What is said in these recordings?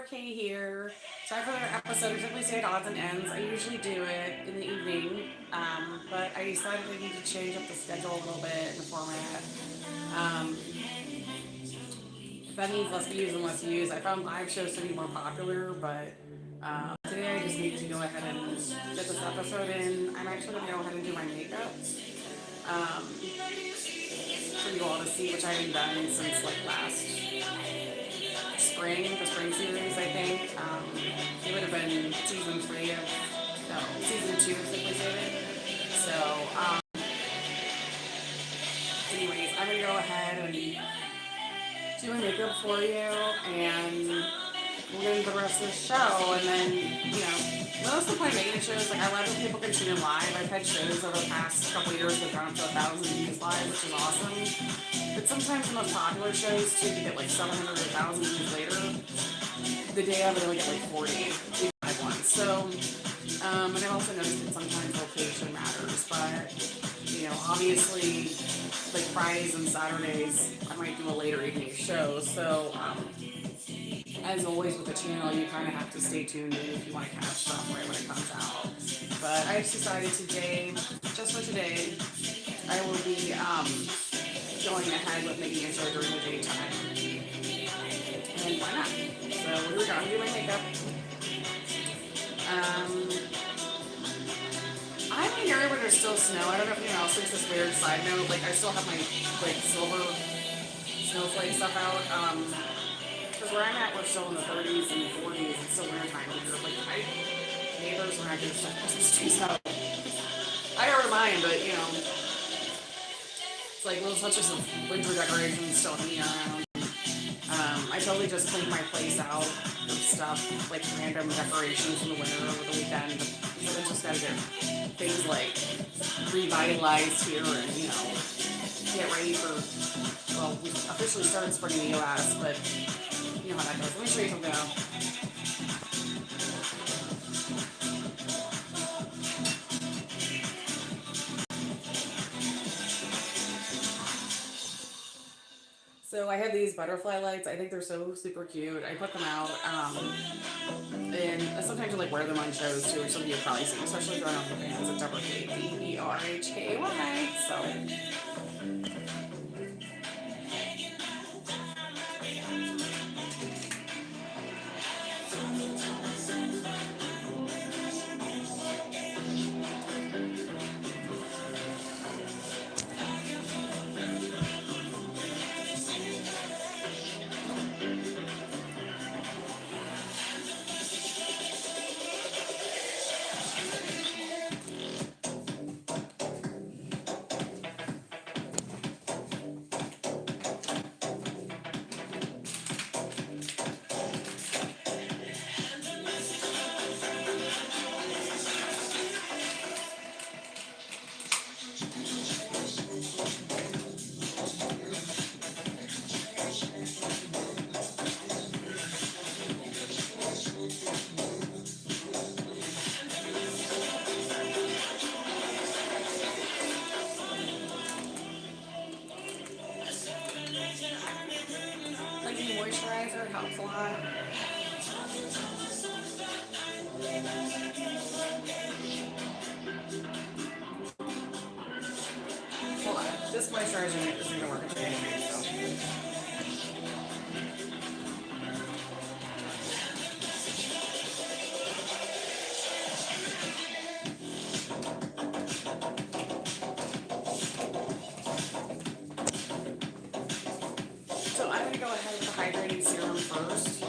4K here. Time for another episode of Typically Say Odds and Ends. I usually do it in the evening, but I decided I need to change up the schedule a little bit in the format. Um, that means less views and less views. I found live shows to be more popular, but today I just need to go ahead and get this episode in. I'm actually going to go ahead and do my makeup for you all to see, which I haven't done since like last spring, the spring series, I think. It would have been season 3 of, no, season 2 of Simply Stated. So, anyways, I'm going to go ahead and do my makeup for you, and we'll get into the rest of the show. And then, most of the point of making shows, like, I love when people can tune in live. I've had shows over the past couple of years that have gone up to 1,000 views live, which is awesome. But sometimes the most popular shows, too, you get like 700 or 1,000 views later. The day of, it only get like 40 live ones. So, and I've also noticed that sometimes location matters, but, obviously, like Fridays and Saturdays, I might do a later evening show. So, as always with the channel, you kind of have to stay tuned in if you want to catch stuff right when it comes out. But I just decided today, just for today, I will be going ahead with making a show during the daytime. And why not? So here we go. I'm doing my makeup. I'm in an area where there's still snow. I don't know if anyone else thinks this weird side note. Like, I still have my like silver snowflake stuff out. Because where I'm at, we're still in the 30s and 40s. It's still winter time here. Like, my neighbors when I do stuff Christmas trees out. I don't mind, but it's like little touches of winter decorations still hanging around. I totally just cleaned my place out with stuff, like random decorations from the winter over the weekend. So I just gotta get things like revitalized here and, get ready for, well, we officially started spring in the US, but you know how that goes. Let me show you something else. So I have these butterfly lights. I think they're so super cute. I put them out, and sometimes I like wear them on shows too, which some of you have probably seen, especially if you're not the fans of Deborah K. DeBrhkay. So. Like any moisturizer helps a lot. Hold on. This moisturizer isn't gonna work today anyway, so. So I'm gonna go ahead with the hydrating serum first.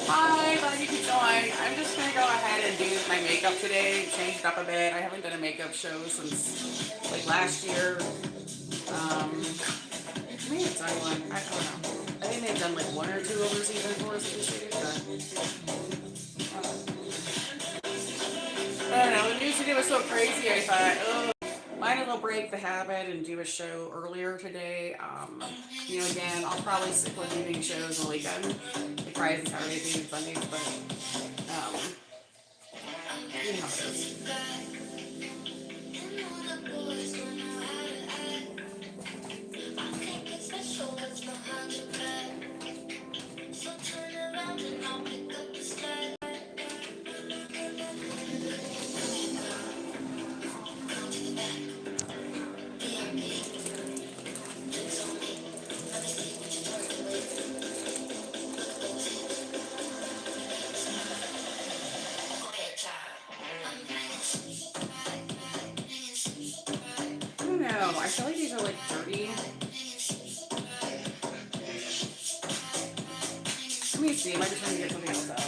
Hi, glad you could join. I'm just gonna go ahead and do my makeup today, change it up a bit. I haven't done a makeup show since like last year. I may have done one. I don't know. I think they've done like 1 or 2 overseas for us this year. I don't know. The news today was so crazy. I thought, oh, might as well break the habit and do a show earlier today. Again, I'll probably stick with evening shows on the weekend, like Fridays and Saturdays and Sundays, but you know how it is. So turn around and I'll me see. I might be trying to get something else out.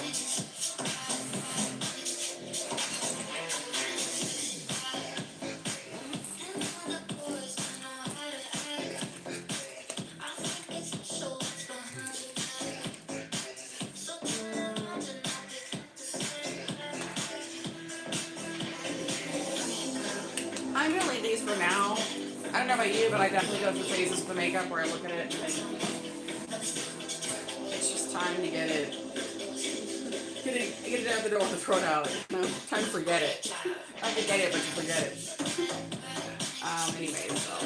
I'm gonna leave these for now. I don't know about you, but I definitely go through phases with the makeup where I look at it and think it's just time to get it out the door and throw it out. No, time to forget it. I forget it, but you forget it. Anyway, so.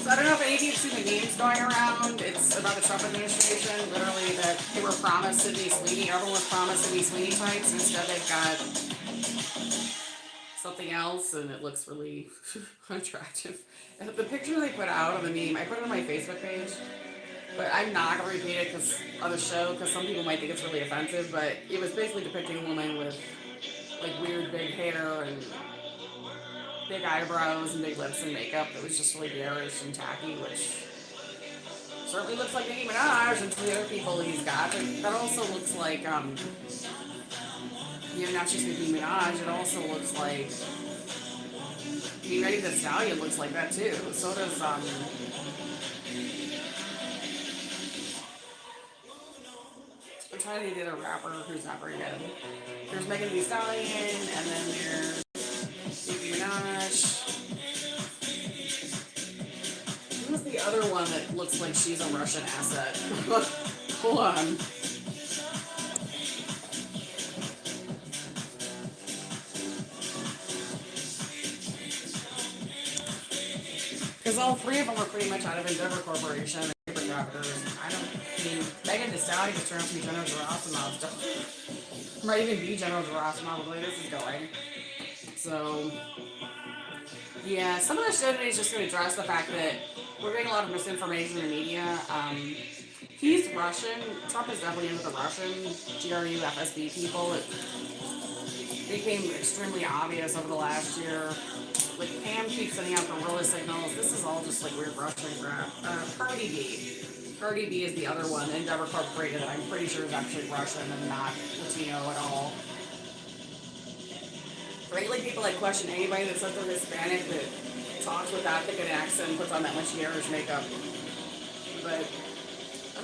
So I don't know if any of you have seen the memes going around. It's about the Trump administration. Literally, that they were promised Sydney Sweeney. Everyone was promised Sydney Sweeney tights. Instead, they've got something else, and it looks really unattractive. And the picture they put out on the meme, I put it on my Facebook page, but I'm not gonna repeat it because on the show, because some people might think it's really offensive. But it was basically depicting a woman with like weird big hair and big eyebrows and big lips and makeup that was just really garish and tacky, which certainly looks like Nicki Minaj and some of the other people he's got. But that also looks like, not just Nicki Minaj, it also looks like, Megan Thee Stallion looks like that too. So does, I'm trying to get a rapper who's not very good. There's Megan Thee Stallion, and then there's Nicki Minaj. Who's the other one that looks like she's a Russian asset? Hold on. Because all three of them are pretty much out of Endeavor Corporation. competitors. I mean, Megan Thee Stallion just turned out to be General Gerasimov. Might even be General Gerasimov the way this is going. So, yeah, some of the show today is just going to address the fact that we're getting a lot of misinformation in the media. He's Russian. Trump is definitely into the Russian GRU, FSB people. It became extremely obvious over the last year. Like, Pam keeps sending out guerrilla signals. This is all just like weird Russian crap. Cardi B. Cardi B is the other one, Endeavor Corporated, that I'm pretty sure is actually Russian and not Latino at all. Lately, people like question anybody that says they're Hispanic that talks with that thick an accent and puts on that much Irish makeup. But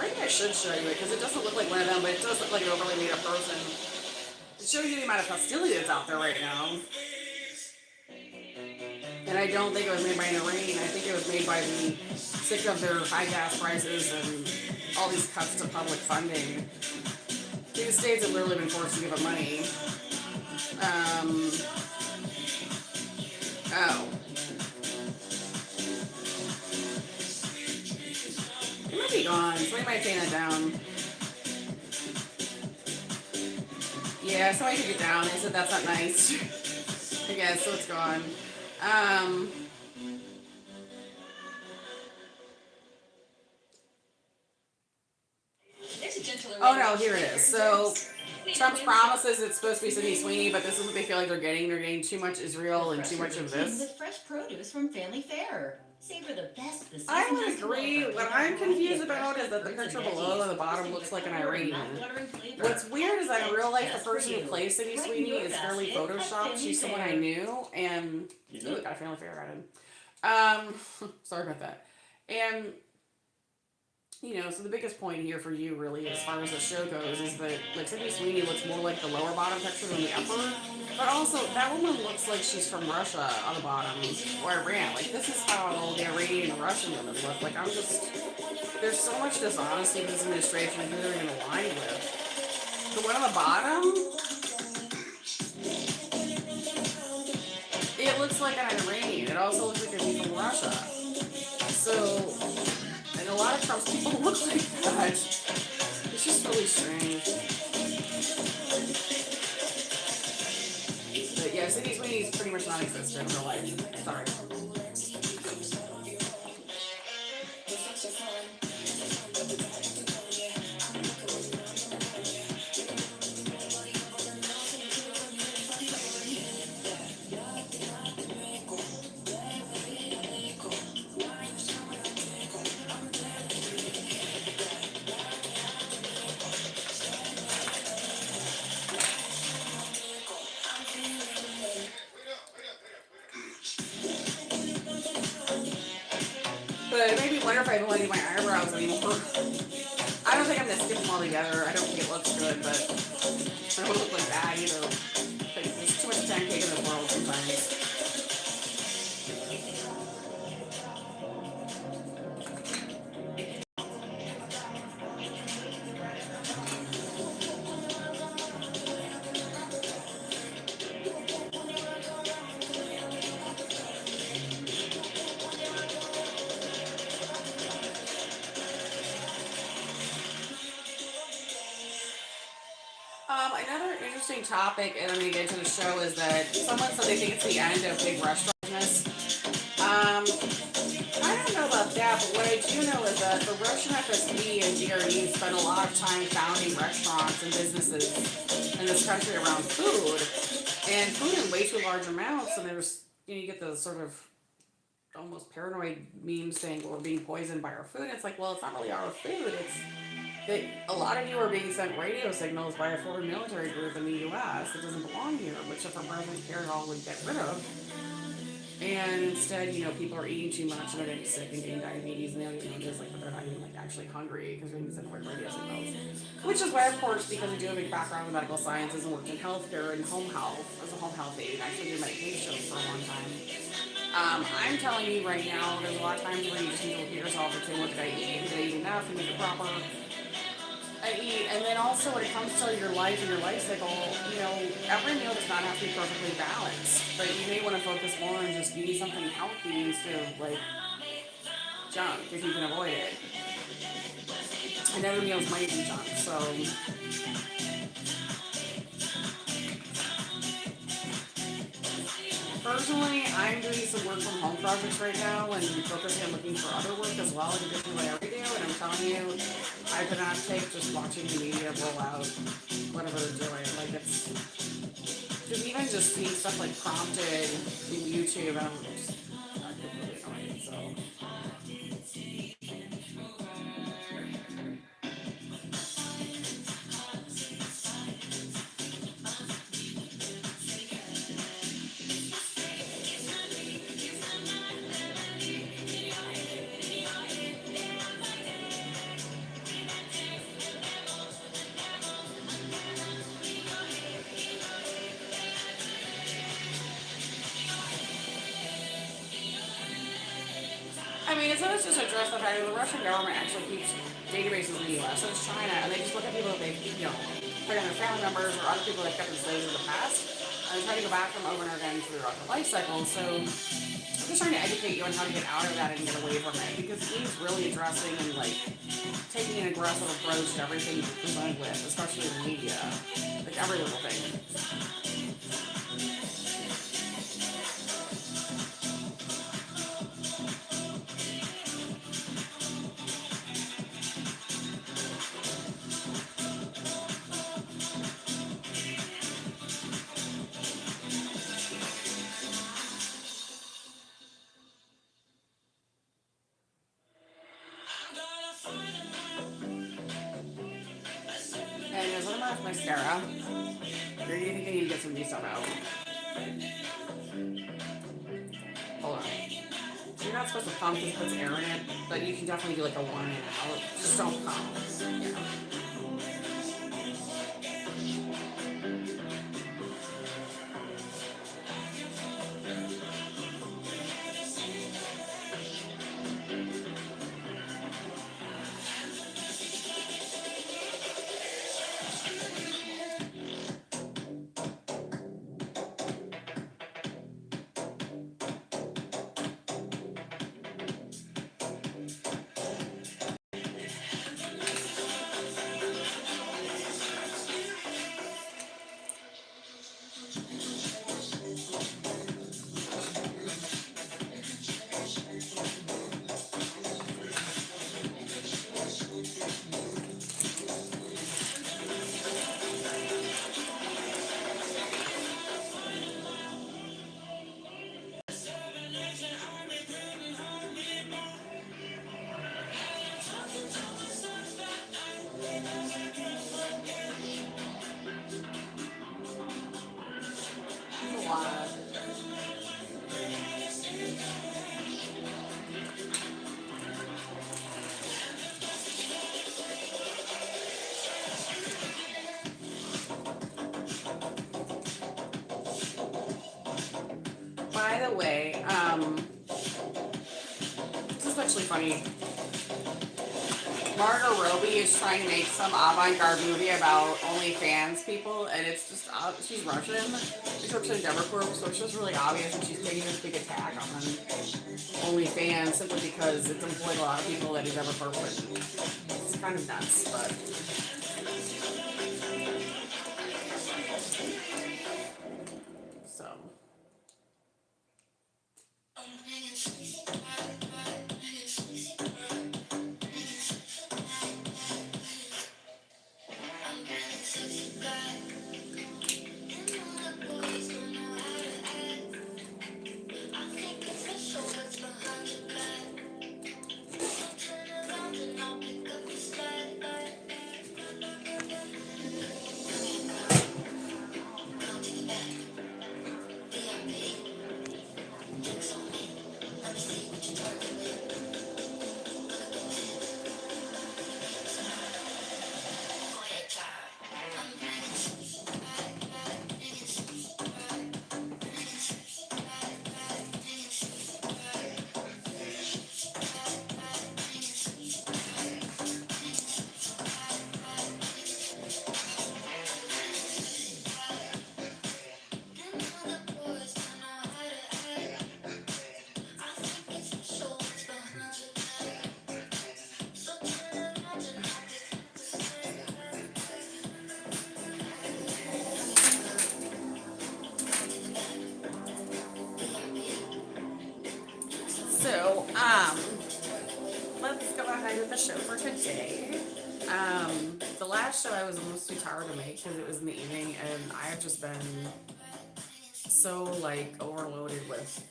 I think I should show you it because it doesn't look like one of them, but it does look like an overly made up person. It shows you the amount of hostility that's out there right now. And I don't think it was made by Noreen. I think it was made by the sick of their high gas prices and all these cuts to public funding. These states have literally been forced to give up money. Oh. It might be gone. Somebody might take that down. Yeah, somebody took it down. They said that's not nice. I guess, so it's gone. Oh no, here it is. So Trump's promises it's supposed to be Sydney Sweeney, but this is what they feel like they're getting. They're getting too much Israel and too much of this. With fresh produce from Family Fare. Savor the best this season. I would agree. What I'm confused about is that the picture below on the bottom looks like an Iranian. What's weird is that in real life, the person who plays Sydney Sweeney is fairly photoshopped. She's someone I knew, and ooh, got a Family Fare right in. Sorry about that. And you know, so the biggest point here for you, really, as far as the show goes, is that like Sydney Sweeney looks more like the lower bottom picture than the upper. But also, that woman looks like she's from Russia on the bottom, or Iran. Like, this is how the Iranian and Russian women look. Like, I'm just, there's so much dishonesty with this administration and who they're going to align with. The one on the bottom, it looks like an Iranian. It also looks like they're from Russia. So, and a lot of Trump's people look like that. It's just really strange. But yeah, Sydney Sweeney's pretty much non-existent in real life. Sorry. But it made me wonder if I even want to do my eyebrows anymore. I don't think I'm going to skip them all together. I don't think it looks good, but I don't look like that either. There's too much pancake in the world sometimes. Another interesting topic, and I'm going to get into the show, is that someone said they think it's the end of big restaurant business. I don't know about that, but what I do know is that the Russian FSB and GRE spend a lot of time founding restaurants and businesses in this country around food, and food in way too large amounts, and there's, you know, you get the sort of almost paranoid memes saying, well, we're being poisoned by our food. It's like, well, it's not really our food, it's that a lot of you are being sent radio signals by a foreign military group in the U.S. that doesn't belong here, which if a President Carroll would get rid of. And instead, you know, people are eating too much and they're getting sick and getting diabetes, and they don't even know this, like, but they're not even like actually hungry because they're being sent radio signals. Which is why, of course, because I do have a big background in medical sciences and worked in healthcare and home health as a home health aide, and actually did medications for a long time. I'm telling you right now, there's a lot of times where you just need to look at yourself and say, what did I eat? Did I eat enough? Did I eat it proper? And then also when it comes to your life and your life cycle, you know, every meal does not have to be perfectly balanced, but you may want to focus more on just eating something healthy instead of like junk if you can avoid it. and other meals might be done. So personally, I'm doing some work from home projects right now and focusing on looking for other work as well in addition to what I already do. And I'm telling you, I could not take just watching the media roll out whatever they're doing. Like it's even just seeing stuff like prompted in YouTube, I'm just I get really annoyed. So I mean, it's always just address the fact that the Russian government actually keeps databases in the U.S. So it's China, and they just look at people that they've, put in their family members or other people they've kept as slaves in the past, and they try to go back from over and over again throughout their life cycle. So I'm just trying to educate you on how to get out of that and get away from it, because it needs really addressing and like taking an aggressive approach to everything you're presented with, especially in the media, like every little thing. And there's one last mascara. Or do you think I need to get some new stuff out? Hold on. You're not supposed to pump because it puts air in it, but you can definitely do like a one in and out. Just don't pump. Yeah. A lot. By the way, this is actually funny. Margot Robbie is trying to make some avant-garde movie about OnlyFans people, and it's just, she's Russian. She works in Deborah, so it's just really obvious that she's taking this big attack on OnlyFans simply because it's employed a lot of people that he's ever worked with. It's kind of nuts, but. So. last show I was almost too tired to make because it was in the evening, and I have just been so like overloaded with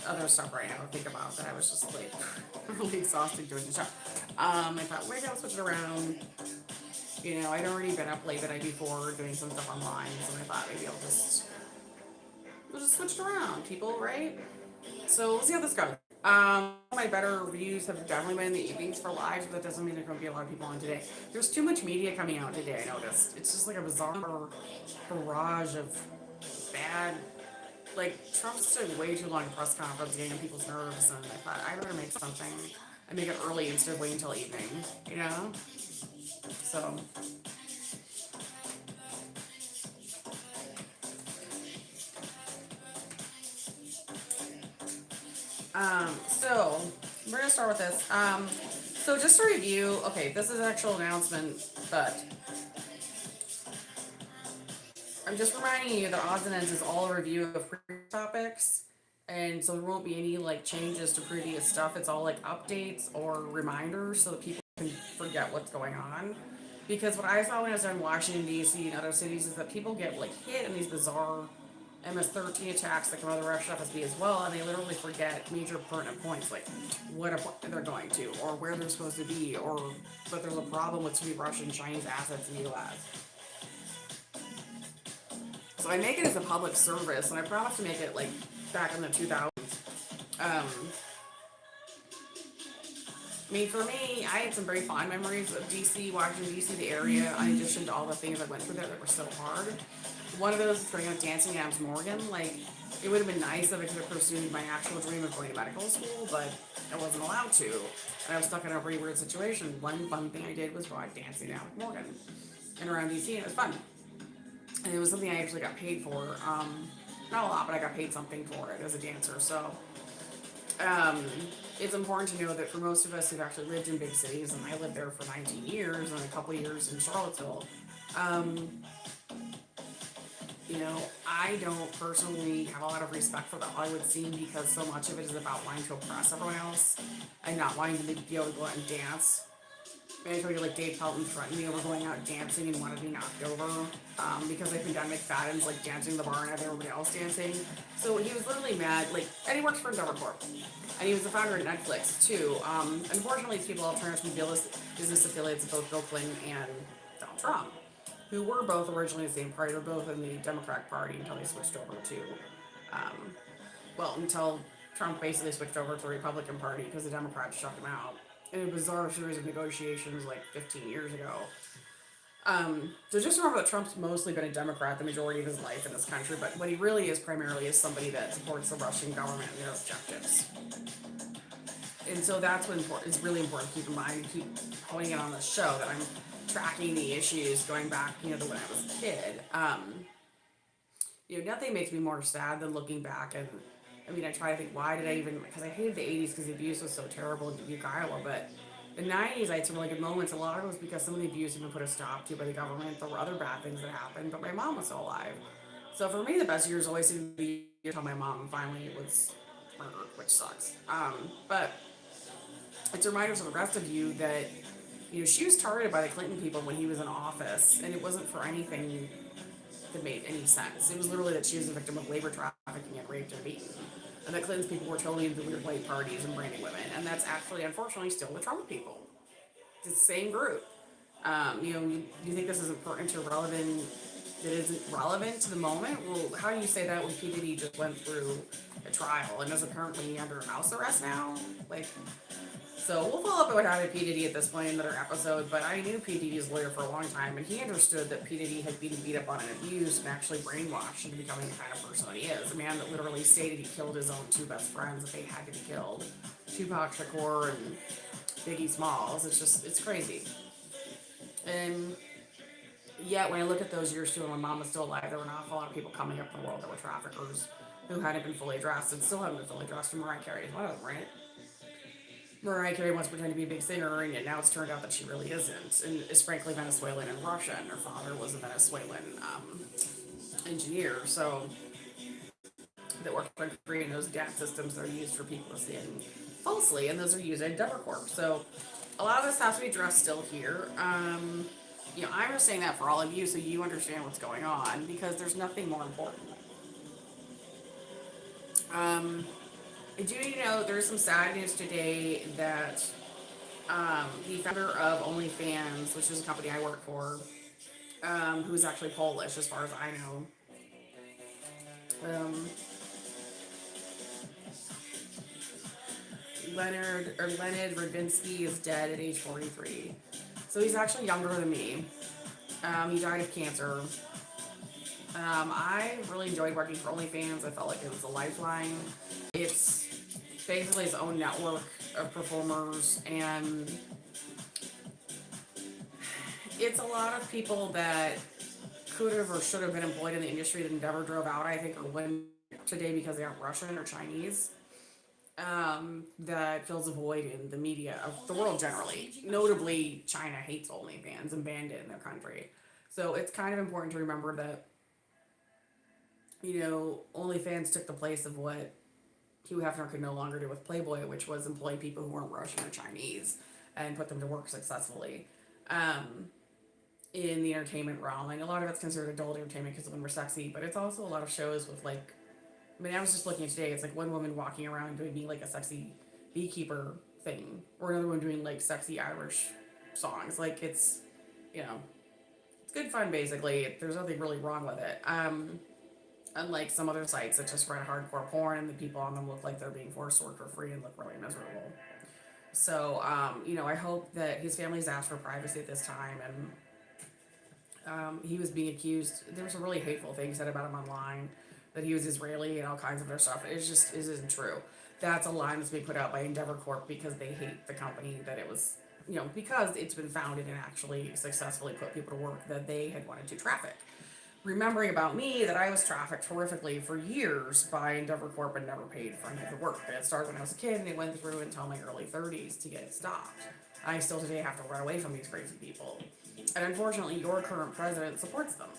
other stuff right now to think about that I was just like really exhausted doing the show. I thought maybe I'll switch it around. You know, I'd already been up late the night before doing some stuff online, so I thought maybe we'll just switch it around, people, right? So we'll see how this goes. My better reviews have definitely been in the evenings for live, but that doesn't mean there's going to be a lot of people on today. There's too much media coming out today, I noticed. It's just like a bizarre barrage of bad, like, Trump's took way too long press conference getting on people's nerves, and I thought I better make something and make it early instead of waiting until evening, you know? So, so we're gonna start with this. So just to review, okay, this is an actual announcement, but I'm just reminding you that odds and ends is all a review of previous topics, and so there won't be any like changes to previous stuff. It's all like updates or reminders so that people can forget what's going on. Because what I saw when I was in Washington D.C. and other cities is that people get like hit in these bizarre MS-13 attacks that come out of the Russian FSB as well, and they literally forget major pertinent points like what they're going to, or where they're supposed to be, or that there's a problem with too many Russian Chinese assets in the U.S. So I make it as a public service, and I promise to make it like back in the 2000s. I mean, for me, I had some very fond memories of DC, Washington DC, the area, in addition to all the things I went through there that were so hard. One of those is bringing up Dancing Adams Morgan. Like, it would have been nice if I could have pursued my actual dream of going to medical school, but I wasn't allowed to. And I was stuck in a very weird situation. One fun thing I did was watch Dancing Adams Morgan and around DC, and it was fun. And it was something I actually got paid for. Not a lot, but I got paid something for it as a dancer. So it's important to know that for most of us who've actually lived in big cities, and I lived there for 19 years and a couple of years in Charlottesville, you know, I don't personally have a lot of respect for the Hollywood scene because so much of it is about wanting to oppress everyone else and not wanting to be able to go out and dance. I told you, like, Dave Pelton threatened me over going out dancing and wanted to be knocked over because I think I McFadden's like dancing in the bar and have everybody else dancing. So he was literally mad, like, and he works for Endeavor Corp. And he was the founder of Netflix, too. Unfortunately, these people all turned out to be business affiliates of both Bill Clinton and Donald Trump, who were both originally the same party. They were both in the Democratic Party until they switched over to, until Trump basically switched over to the Republican Party because the Democrats shut him out in a bizarre series of negotiations like 15 years ago. So just remember that Trump's mostly been a Democrat the majority of his life in this country, but what he really is primarily is somebody that supports the Russian government and their objectives. And so that's what it's really important to keep in mind and keep pointing it on the show that I'm tracking the issues going back, you know, to when I was a kid. You know, nothing makes me more sad than looking back and, I mean, I try to think, why did I even, because I hated the 80s because the abuse was so terrible in Dubuque, Iowa, but the 90s I had some really good moments. A lot of it was because some of the abuse had been put a stop to by the government. There were other bad things that happened, but my mom was still alive. So for me, the best years always seem to be until my mom finally was murdered, which sucks. But it's a reminder to the rest of you that, you know, she was targeted by the Clinton people when he was in office, and it wasn't for anything that made any sense. It was literally that she was a victim of labor trafficking and raped and beaten. And the Clinton's people were totally into weird white parties and branding women. And that's actually, unfortunately, still the Trump people. It's the same group. You know, you think this is important or relevant, that isn't relevant to the moment? Well, how do you say that when P. Diddy just went through a trial and is apparently under house arrest now? Like, so we'll follow up with what happened to P. Diddy at this point in another episode, but I knew P. Diddy's lawyer for a long time, and he understood that P. Diddy had been beat up on and abused and actually brainwashed into becoming the kind of person that he is. A man that literally stated he killed his own two best friends if they had to be killed. Tupac Shakur and Biggie Smalls. It's crazy. And yet, when I look at those years too, and when mom was still alive, there were an awful lot of people coming up in the world that were traffickers who hadn't been fully addressed and still haven't been fully addressed. And Mariah Carey is one of them, right? Mariah Carey once pretended to be a big singer, and now it's turned out that she really isn't, and is frankly Venezuelan and Russian. Her father was a Venezuelan engineer, so that worked for creating those DAT systems that are used for people to sin falsely, and those are used at Endeavor Corp. So a lot of this has to be addressed still here. I'm just saying that for all of you so you understand what's going on because there's nothing more important. Um, do you know there's some sad news today that the founder of OnlyFans, which is a company I work for, who is actually Polish as far as I know, um, Leonid Radvinsky is dead at age 43. So he's actually younger than me. He died of cancer. I really enjoyed working for OnlyFans. I felt like it was a lifeline. It's basically his own network of performers, and it's a lot of people that could have or should have been employed in the industry that never drove out, I think, or went today because they aren't Russian or Chinese. That fills a void in the media of the world generally. Notably, China hates OnlyFans and banned it in their country. So it's kind of important to remember that, OnlyFans took the place of what Hugh Hefner could no longer do with Playboy, which was employ people who weren't Russian or Chinese and put them to work successfully in the entertainment realm. And a lot of it's considered adult entertainment because women were sexy, but it's also a lot of shows with I was just looking at today, it's like one woman walking around doing like a sexy beekeeper thing, or another one doing like sexy Irish songs. Like it's good fun basically. There's nothing really wrong with it. Unlike some other sites that just run hardcore porn and the people on them look like they're being forced to work for free and look really miserable. So, I hope that his family's asked for privacy at this time, and he was being accused. There were some really hateful things said about him online, that he was Israeli and all kinds of other stuff. It isn't true. That's a line that's being put out by Endeavor Corp because they hate the company that it was, because it's been founded and actually successfully put people to work that they had wanted to traffic. Remembering about me that I was trafficked horrifically for years by Endeavor Corp and never paid for any of the work. It started when I was a kid and it went through until my early 30s to get it stopped. I still today have to run away from these crazy people. And unfortunately, your current president supports them.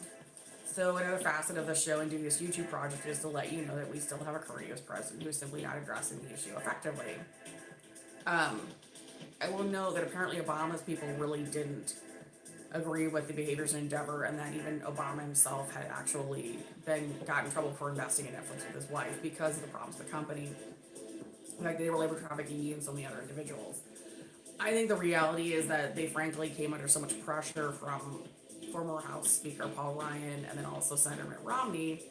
So another facet of the show and doing this YouTube project is to let you know that we still have a current US president who is simply not addressing the issue effectively. I will know that apparently Obama's people really didn't agree with the behaviors in Endeavor, and that even Obama himself had actually got in trouble for investing in Netflix with his wife because of the problems with the company. Like they were labor trafficking he and so many other individuals. I think the reality is that they frankly came under so much pressure from former House Speaker Paul Ryan and then also Senator Mitt Romney.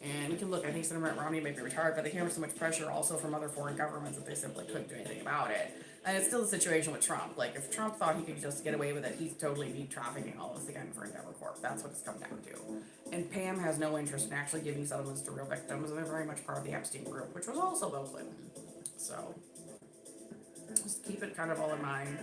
And we can look, I think Senator Mitt Romney may be retired, but they came under so much pressure also from other foreign governments that they simply couldn't do anything about it. And it's still the situation with Trump. Like, if Trump thought he could just get away with it, he'd totally be trafficking all this again for Endeavor Corp. That's what it's come down to. And Pam has no interest in actually giving settlements to real victims, and they're very much part of the Epstein group, which was also Bill Clinton. So, just keep it kind of all in mind.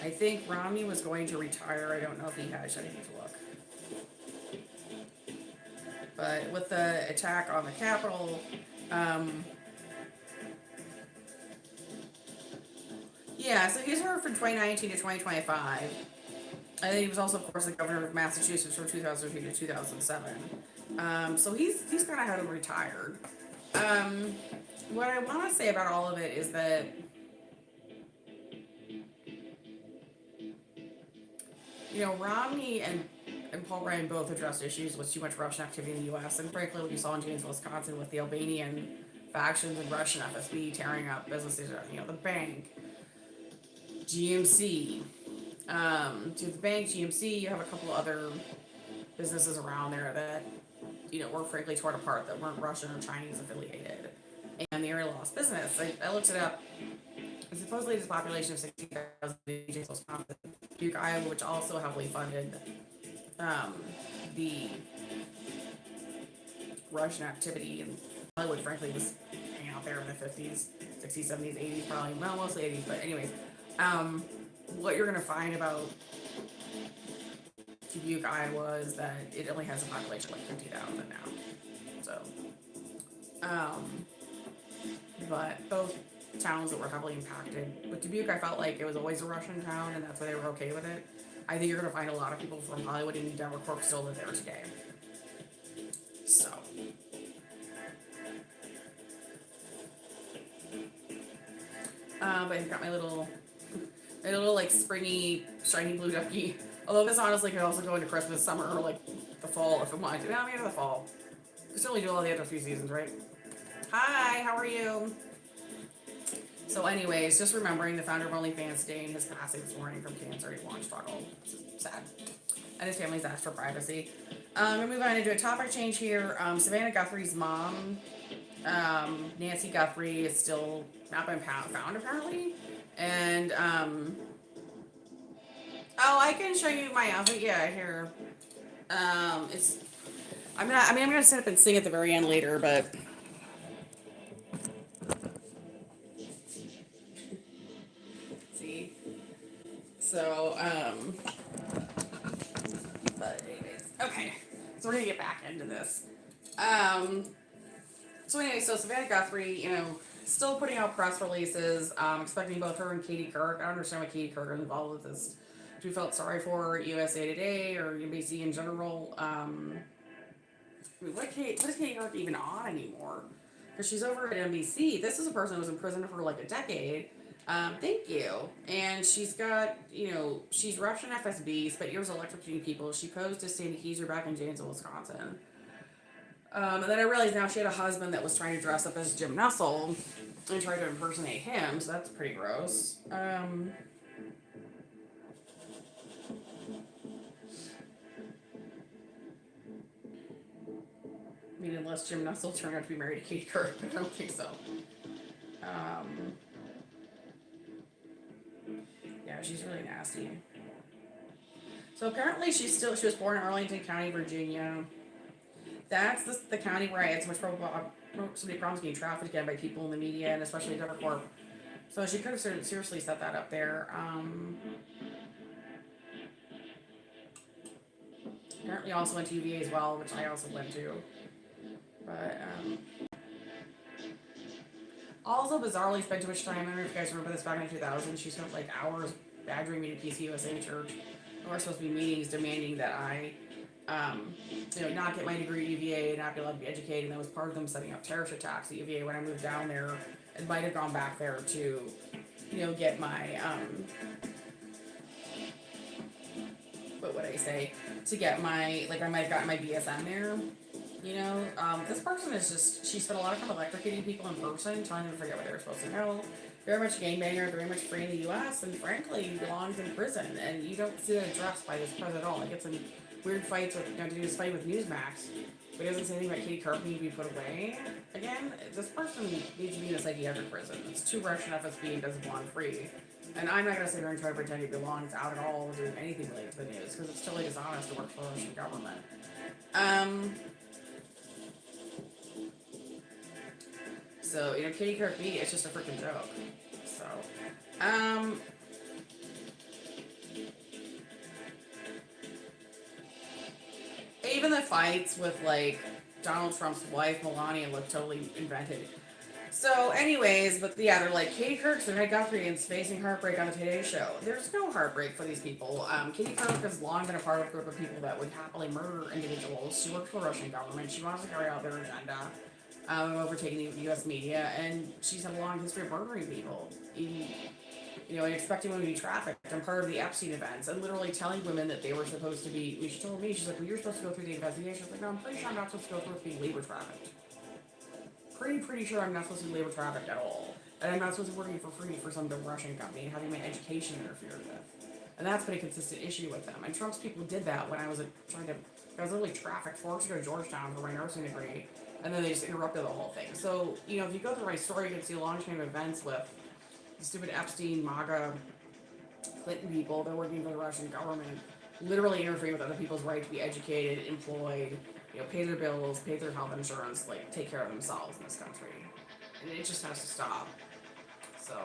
I think Romney was going to retire. I don't know if he has. I need to look. But with the attack on the Capitol, so he's here from 2019 to 2025. And then he was also, of course, the governor of Massachusetts from 2002 to 2007. So he's kind of had him retired. What I want to say about all of it is that Romney and Paul Ryan both addressed issues with too much Russian activity in the U.S. And frankly, what you saw in Janesville, Wisconsin with the Albanian factions and Russian FSB tearing up businesses, the bank, GMC. To the bank, GMC, you have a couple other businesses around there that, were frankly torn apart that weren't Russian or Chinese affiliated. And the area lost business. I looked it up. Supposedly, there's a population of 60,000 in Wisconsin. Duke, Iowa, which also heavily funded the Russian activity, and Hollywood, frankly, was hanging out there in the 50s, 60s, 70s, 80s, probably, well, mostly 80s, but anyways, what you're going to find about Dubuque, Iowa, is that it only has a population of like 50,000 now. So, but both towns that were heavily impacted. With Dubuque, I felt like it was always a Russian town, and that's why they were okay with it. I think you're going to find a lot of people from Hollywood and Endeavor Corp still live there today. So. But I've got my little like springy, shiny blue ducky. Although this honestly could also go into Christmas, summer, or like the fall if it wanted to. No, maybe the fall. We certainly do all the other few seasons, right? Hi, how are you? So, anyways, just remembering the founder of OnlyFans, Dane, his passing this morning from cancer. He long struggle. Sad. And his family's asked for privacy. We're move on into a topic change here. Savannah Guthrie's mom, Nancy Guthrie, is still not been found apparently. And oh, I can show you my outfit. Yeah, here. It's. I'm not. I mean, I'm gonna sit up and sing at the very end later, but. See. So, but anyways, okay. So we're gonna get back into this. So anyway, so Savannah Guthrie, still putting out press releases, expecting both her and Katie Couric. I don't understand why Katie Couric is involved with this. She felt sorry for USA Today or NBC in general. I mean, what is Katie Couric even on anymore? Because she's over at NBC. This is a person who was in prison for like a decade. Thank you. And she's got, she's Russian FSB, spent years electrocuting people. She posed as Sandy Keizer back in Janesville, Wisconsin. And then I realized now she had a husband that was trying to dress up as Jim Nussle and try to impersonate him, so that's pretty gross. I mean, unless Jim Nussle turned out to be married to Katie Couric, but I don't think so. Yeah, she's really nasty. So apparently she was born in Arlington County, Virginia. That's the county where I had so many problems getting trafficked again by people in the media, and especially Democrat. So she could have seriously set that up there. Apparently also went to UVA as well, which I also went to. But, also bizarrely spent too much time, I don't know if you guys remember this back in the 2000s, she spent like hours badgering me to PCUSA church. There were supposed to be meetings demanding that I not get my degree at UVA, not be allowed to be educated, and that was part of them setting up terrorist attacks at UVA when I moved down there, and might have gone back there to, get my, what would I say, to get my, like I might have gotten my BSN there, this person is just, she spent a lot of time electrocuting people in person, telling them to forget what they were supposed to know, very much gangbanger, very much free in the U.S., and frankly, belongs in prison, and you don't see that addressed by this president at all. Like, it's in weird fights with, to do this fight with Newsmax, but he doesn't say anything about Katie Couric needing to be put away. Again, this person needs to be in a psychiatric prison. It's too Russian FSB and doesn't belong free. And I'm not going to sit here and try to pretend it belongs out at all or doing anything related to the news, because it's totally dishonest to work for the Russian government. So, Katie Couric me, it's just a freaking joke. So, even the fights with, like, Donald Trump's wife, Melania, look totally invented. So, anyways, but yeah, they're like, Katie Couric, Savannah Guthrie, is facing heartbreak on the Today Show. There's no heartbreak for these people. Katie Couric has long been a part of a group of people that would happily murder individuals. She worked for the Russian government. She wants to carry out their agenda. Overtaking the U.S. media, and she's had a long history of murdering people, and expecting women to be trafficked. I'm part of the Epstein events, and literally telling women that they were supposed to be. She told me, she's like, well, you're supposed to go through the investigation. I was like, no, I'm pretty sure I'm not supposed to go through with being labor trafficked. Pretty sure I'm not supposed to be labor trafficked at all, and I'm not supposed to be working for free for some Russian company and having my education interfered with. And that's been a consistent issue with them. And Trump's people did that when I was I was literally trafficked 4 weeks to go to Georgetown for my nursing degree. And then they just interrupted the whole thing. So, if you go through my story, you can see a long chain of events with the stupid Epstein, MAGA, Clinton people that are working for the Russian government, literally interfering with other people's right to be educated, employed, pay their bills, pay their health insurance, like, take care of themselves in this country. And it just has to stop. So,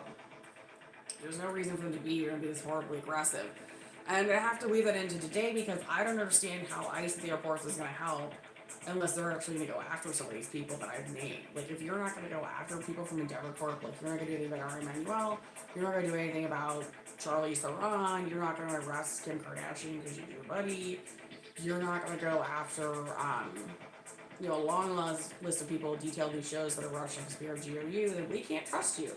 there's no reason for them to be here and be this horribly aggressive. And I have to weave that into today because I don't understand how ICE at the airports is going to help unless they're actually going to go after some of these people that I've named. Like, if you're not going to go after people from Endeavor Corp, like, you're not going to do anything about Ari Emanuel, you're not going to do anything about Charlize Theron, you're not going to arrest Kim Kardashian because you're your buddy, you're not going to go after, a long list of people detailed in shows that are Russian, SPR, GRU, then we can't trust you.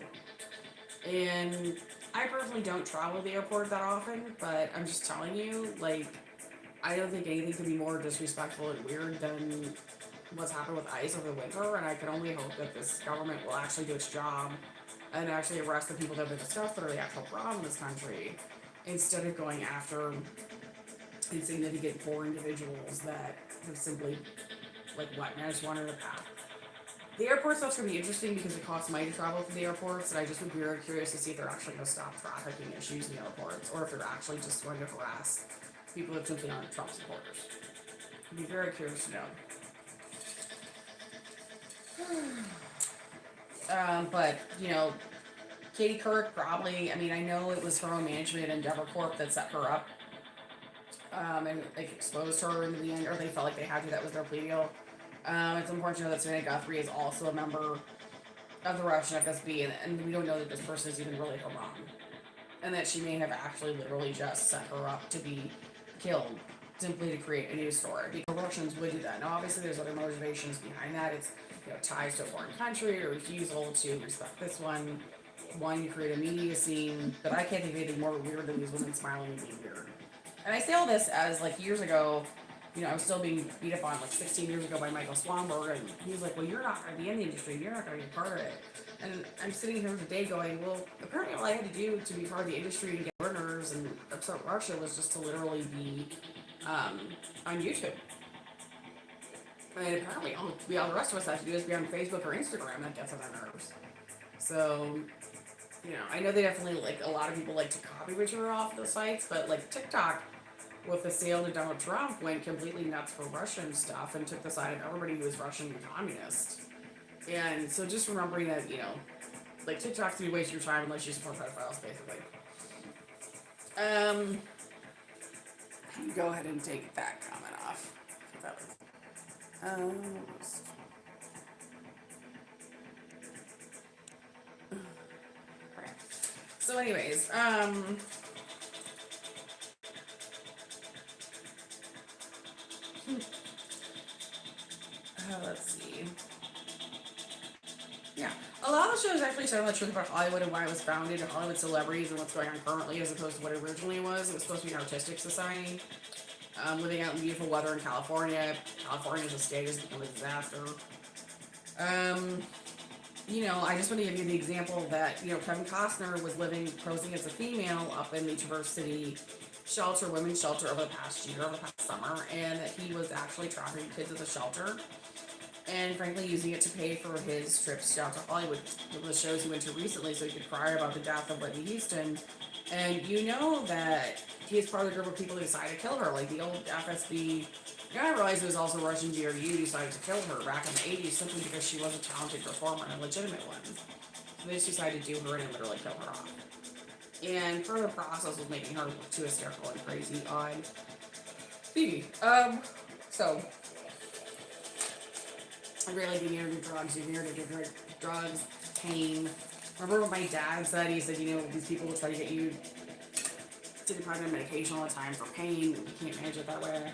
And I personally don't travel to the airport that often, but I'm just telling you, like, I don't think anything could be more disrespectful and weird than what's happened with ICE over the winter, and I can only hope that this government will actually do its job and actually arrest the people that have been discussed that are the actual problem in this country, instead of going after insignificant poor individuals that have simply, like, what, managed to wander the path. The airport stuff's gonna be interesting because it costs money to travel to the airports, and I just would be very curious to see if they're actually gonna stop trafficking issues in the airports, or if they're actually just going to harass people that simply aren't Trump supporters. I'd be very curious to know. But, you know, Katie Couric probably, I mean, I know it was her own management at Endeavor Corp that set her up, and like exposed her into the end, or they felt like they had to, that was their plea deal. It's important to know that Serena Guthrie is also a member of the Russian FSB, and we don't know that this person is even really her mom. And that she may have actually literally just set her up to be killed simply to create a news story. Because the Russians would do that. Now, obviously, there's other motivations behind that. It's, you know, ties to a foreign country, or refusal to respect this one, wanting to create a media scene. But I can't think of anything more weird than these women smiling and being weird. And I say all this as, like, years ago, you know, I was still being beat up on, like, 16 years ago by Michael Swanberg, and he was like, well, you're not going to be in the industry, you're not going to be part of it. And I'm sitting here today going, well, apparently all I had to do to be part of the industry and get learners and upset Russia was just to literally be on YouTube. And apparently all the rest of us have to do is be on Facebook or Instagram. That gets on our nerves. So, you know, I know they definitely, like, a lot of people like to copy material off those sites, but, like, TikTok, with the sale to Donald Trump, went completely nuts for Russian stuff and took the side of everybody who was Russian and communist. And so just remembering that, you know, like, TikTok's gonna be wasting your time unless you support pedophiles, basically. Go ahead and take that comment off. That was, okay. So anyways, let's see. Yeah, a lot of the shows actually tell the truth about Hollywood and why it was founded, and Hollywood celebrities and what's going on currently, as opposed to what it originally was. It was supposed to be an artistic society, living out in beautiful weather in California. California as a state has become a disaster. You know, I just want to give you the example that, you know, Kevin Costner was posing as a female up in the Traverse City shelter, women's shelter, over the past summer, and that he was actually trafficking kids at the shelter, and frankly using it to pay for his trips down to Hollywood, the shows he went to recently, so he could cry about the death of Whitney Houston. And you know that he is part of the group of people who decided to kill her, like the old FSB. You know, I realized it was also Russian GRU decided to kill her back in the 80s simply because she was a talented performer and a legitimate one. So they just decided to do her in and literally kill her off. And part of the process was making her look too hysterical and crazy on TV. So I really like being here to do drugs. You're here to do drugs, pain. Remember what my dad said? He said, you know, these people will try to get you to deprive them of medication all the time for pain. You can't manage it that way.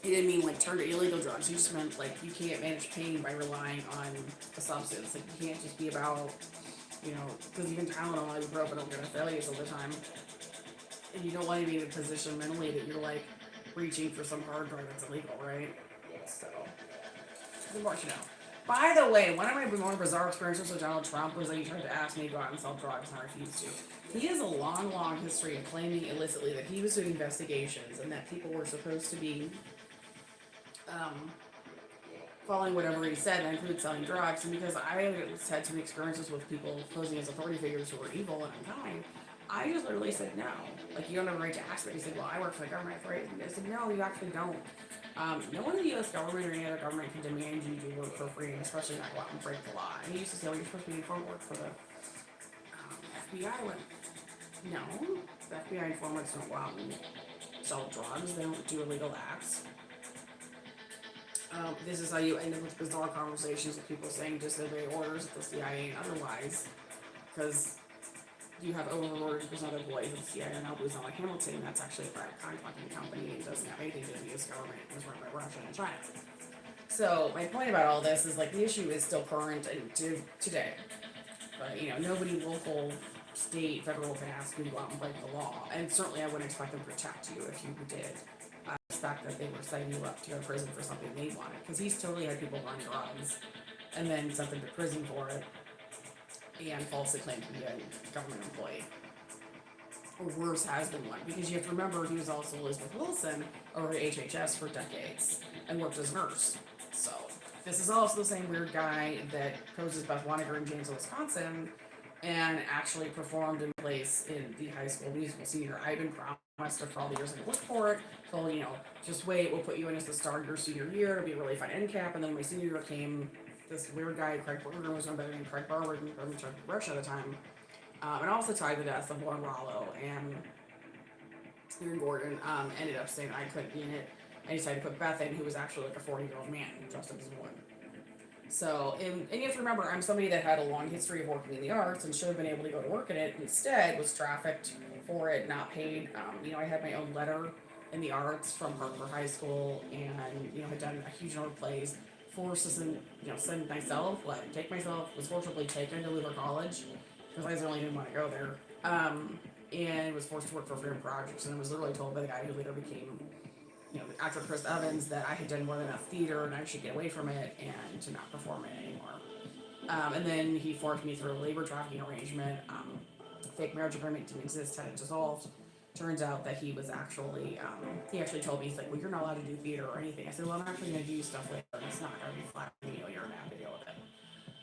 He didn't mean like turn to illegal drugs. He just meant like you can't manage pain by relying on a substance. Like you can't just be about, you know, because even Tylenol, ibuprofen are going to fail you all the time. And you don't want to be in a position mentally that you're like reaching for some hard drug that's illegal, right? So, the more you know. By the way, one of my more bizarre experiences with Donald Trump was that he tried to ask me to go out and sell drugs, and I refused to. He has a long, long history of claiming illicitly that he was doing investigations and that people were supposed to be following whatever he said, and include selling drugs. And because I had some experiences with people posing as authority figures who were evil and unkind, I just literally said no. Like, you don't have a right to ask me. He said, well, I work for the government, right? And I said, no, you actually don't. No one in the U.S. government or any other government can demand you to work for free, especially not go out and break the law. And he used to say, well, you're supposed to be informed work for the FBI. I went, no, the FBI informants don't go out and sell drugs. They don't do illegal acts. This is how you end up with bizarre conversations with people saying disobey orders at the CIA and otherwise, because you have over 100% of employees of the CIA and now Booz Allen Hamilton. That's actually a private contracting company and doesn't have anything to do with the U.S. government. It was run by Russia and China. So my point about all this is, like, the issue is still current and today. But, nobody local, state, federal can ask you to go out and break the law. And certainly I wouldn't expect them to protect you if you did. I expect that they were setting you up to go to prison for something they wanted. Because he's totally had people run drugs and then sent them to prison for it and falsely claimed to be a government employee. Or worse, has been one. Because you have to remember, he was also Elizabeth Wilson over at HHS for decades and worked as a nurse. So, this is also the same weird guy that posed as Beth Waniger in Janesville, Wisconsin, and actually performed in place in the high school musical senior. I've been promised for all the years I worked for it. So, just wait, we'll put you in as the star of your senior year. It'll be a really fun end cap. And then my senior year came, this weird guy, Craig Berger, was known by the name Craig Barber, from Russia at the time. And also tied the death of Lauren Rollo and Aaron Gordon, ended up saying I couldn't be in it. And decided to put Beth in, who was actually like a 40-year-old man dressed up as a woman. So, and you have to remember, I'm somebody that had a long history of working in the arts and should have been able to go to work in it. Instead, was trafficked for it, not paid. I had my own letter in the arts from Hartford High School, and had done a huge number of plays. Forced to send myself, take myself. Was fortunately taken to Luther College because I really didn't want to go there. And was forced to work for Freedom Projects, and was literally told by the guy who later became actor Chris Evans, that I had done more than enough theater and I should get away from it and to not perform it anymore. And then he forced me through a labor trafficking arrangement. Fake marriage agreement didn't exist, had it dissolved. Turns out that he was actually, he actually told me, he's like, well, you're not allowed to do theater or anything. I said, well, I'm actually going to do stuff later, and it's not going to be flat, you're going to have to deal with it.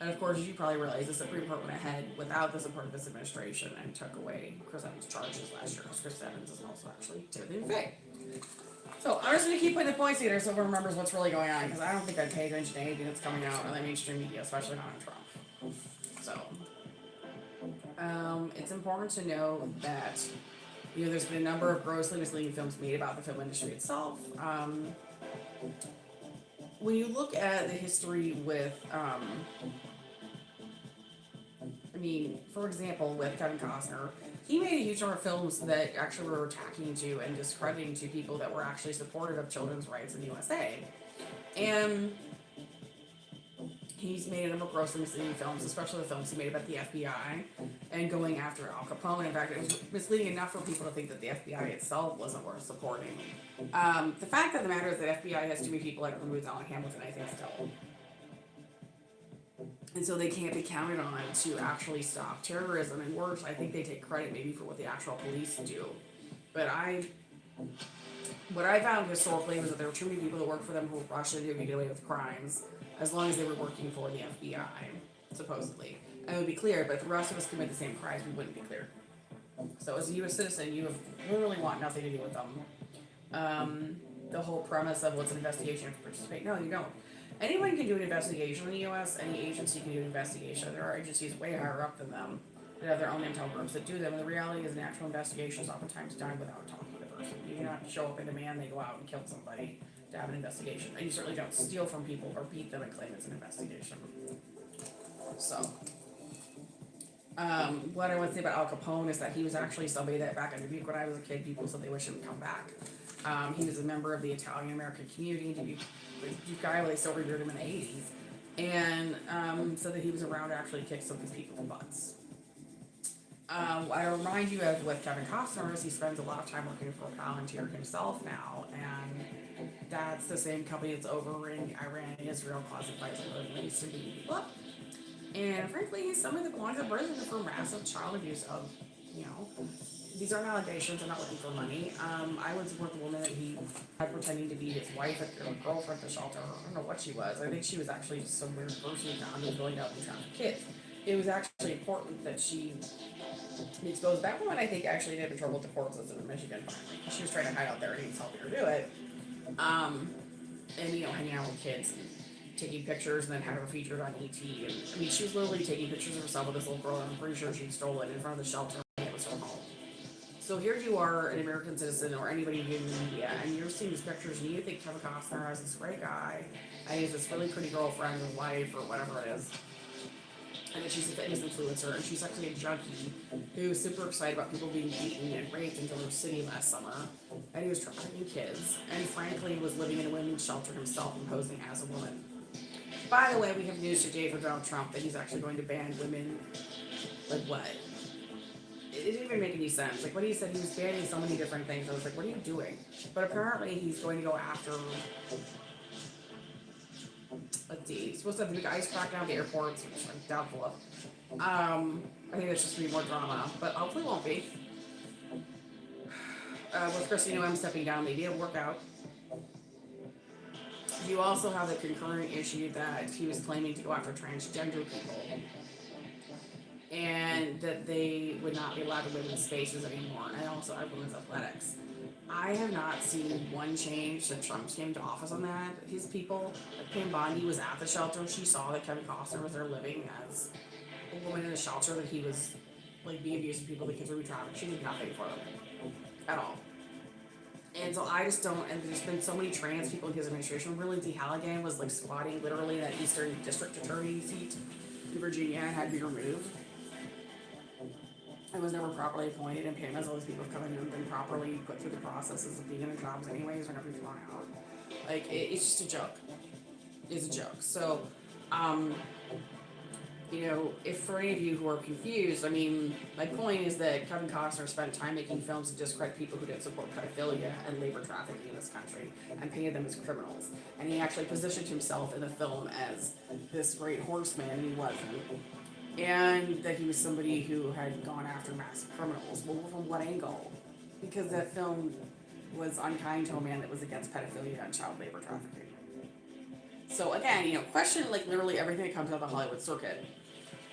And of course, as you probably realize, the Supreme Court went ahead without the support of this administration and took away Chris Evans' charges last year, because Chris Evans is also actually Timothy McVeigh. So I'm just going to keep putting the points here so everyone remembers what's really going on, because I don't think I'd pay attention to anything that's coming out on the mainstream media, especially not on Trump. So, it's important to know that, there's been a number of grossly misleading films made about the film industry itself. When you look at the history with, for example, with Kevin Costner, he made a huge number of films that actually were attacking to and discrediting to people that were actually supportive of children's rights in the USA. And he's made a number of grossly misleading films, especially the films he made about the FBI and going after Al Capone. In fact, it was misleading enough for people to think that the FBI itself wasn't worth supporting. The fact of the matter is that FBI has too many people like Ruth Allen Hamilton, I think, still. And so they can't be counted on to actually stop terrorism. And worse, I think they take credit maybe for what the actual police do. But what I found historically was that there were too many people that worked for them who were Russian who could get away with crimes as long as they were working for the FBI, supposedly. And it would be clear, but if the rest of us commit the same crimes, we wouldn't be clear. So as a U.S. citizen, you literally want nothing to do with them. The whole premise of what's an investigation to participate, no, you don't. Anyone can do an investigation in the U.S., any agency can do an investigation. There are agencies way higher up than them that have their own intel groups that do them, and the reality is an actual investigation is oftentimes done without talking to the person. You do not show up in demand, they go out and kill somebody to have an investigation. And you certainly don't steal from people or beat them and claim it's an investigation. So, what I want to say about Al Capone is that he was actually somebody that back in Dubuque when I was a kid, people said they wish him to come back. He was a member of the Italian-American community in Dubuque guy, they still revered him in the 80s. And so that he was around to actually kick some of these people's butts. I remind you of with Kevin Costner is he spends a lot of time working for Palantir himself now, and that's the same company that's overing Iran and Israel causing fights in the Middle East and beating people up. And frankly, he's somebody that belongs in prison for massive child abuse of, these aren't allegations, they're not looking for money. I would support the woman that he had pretending to be his wife or girlfriend at the shelter. I don't know what she was. I think she was actually just some weird person who found who was going out and trying to kids. It was actually important that she be exposed. That woman, I think, actually ended up in trouble with the court system in Michigan finally. She was trying to hide out there and he was helping her do it. And, hanging out with kids and taking pictures and then had her featured on ET. And, she was literally taking pictures of herself with this little girl, and I'm pretty sure she'd stolen in front of the shelter and it was her home. So here you are, an American citizen or anybody in the media, and you're seeing these pictures and you think Kevin Costner has this great guy, and he has this really pretty girlfriend or wife or whatever it is, and that she's a fitness influencer, and she's actually a junkie who's super excited about people being beaten and raped in Duluth City last summer, and he was trafficking kids, and frankly was living in a women's shelter himself and posing as a woman. By the way, we have news today for Donald Trump that he's actually going to ban women Like what? It didn't even make any sense. Like what he said, he was banning so many different things. I was like, what are you doing? But apparently he's going to go after, let's see, he's supposed to have the big ice crackdown at the airports, which I'm doubtful of. I think that's just going to be more drama, but hopefully it won't be. With Christine Noem stepping down, maybe it'll work out. You also have the concurrent issue that he was claiming to go after transgender people and that they would not be allowed to live in spaces anymore, and also have women's athletics. I have not seen one change since Trump came to office on that. His people, like Pam Bondi was at the shelter. She saw that Kevin Costner was there living as a woman in a shelter, that he was like being abused to people, the kids were being trafficked. She did nothing for them at all. And so I just don't, and there's been so many trans people in his administration. Lindsay Halligan was like squatting literally that Eastern District Attorney seat in Virginia and had to be removed. I was never properly appointed, and Pam has all these people come in and been properly put through the processes of being in their jobs anyways, they're gonna be thrown out. Like, it's just a joke. It's a joke. So, you know, if for any of you who are confused, I mean, my point is that Kevin Costner spent time making films to discredit people who didn't support pedophilia and labor trafficking in this country and painted them as criminals. And he actually positioned himself in the film as this great horseman, and he wasn't. And that he was somebody who had gone after massive criminals. Well, from what angle? Because that film was unkind to a man that was against pedophilia and child labor trafficking. So again, you know, question like literally everything that comes out of the Hollywood circuit.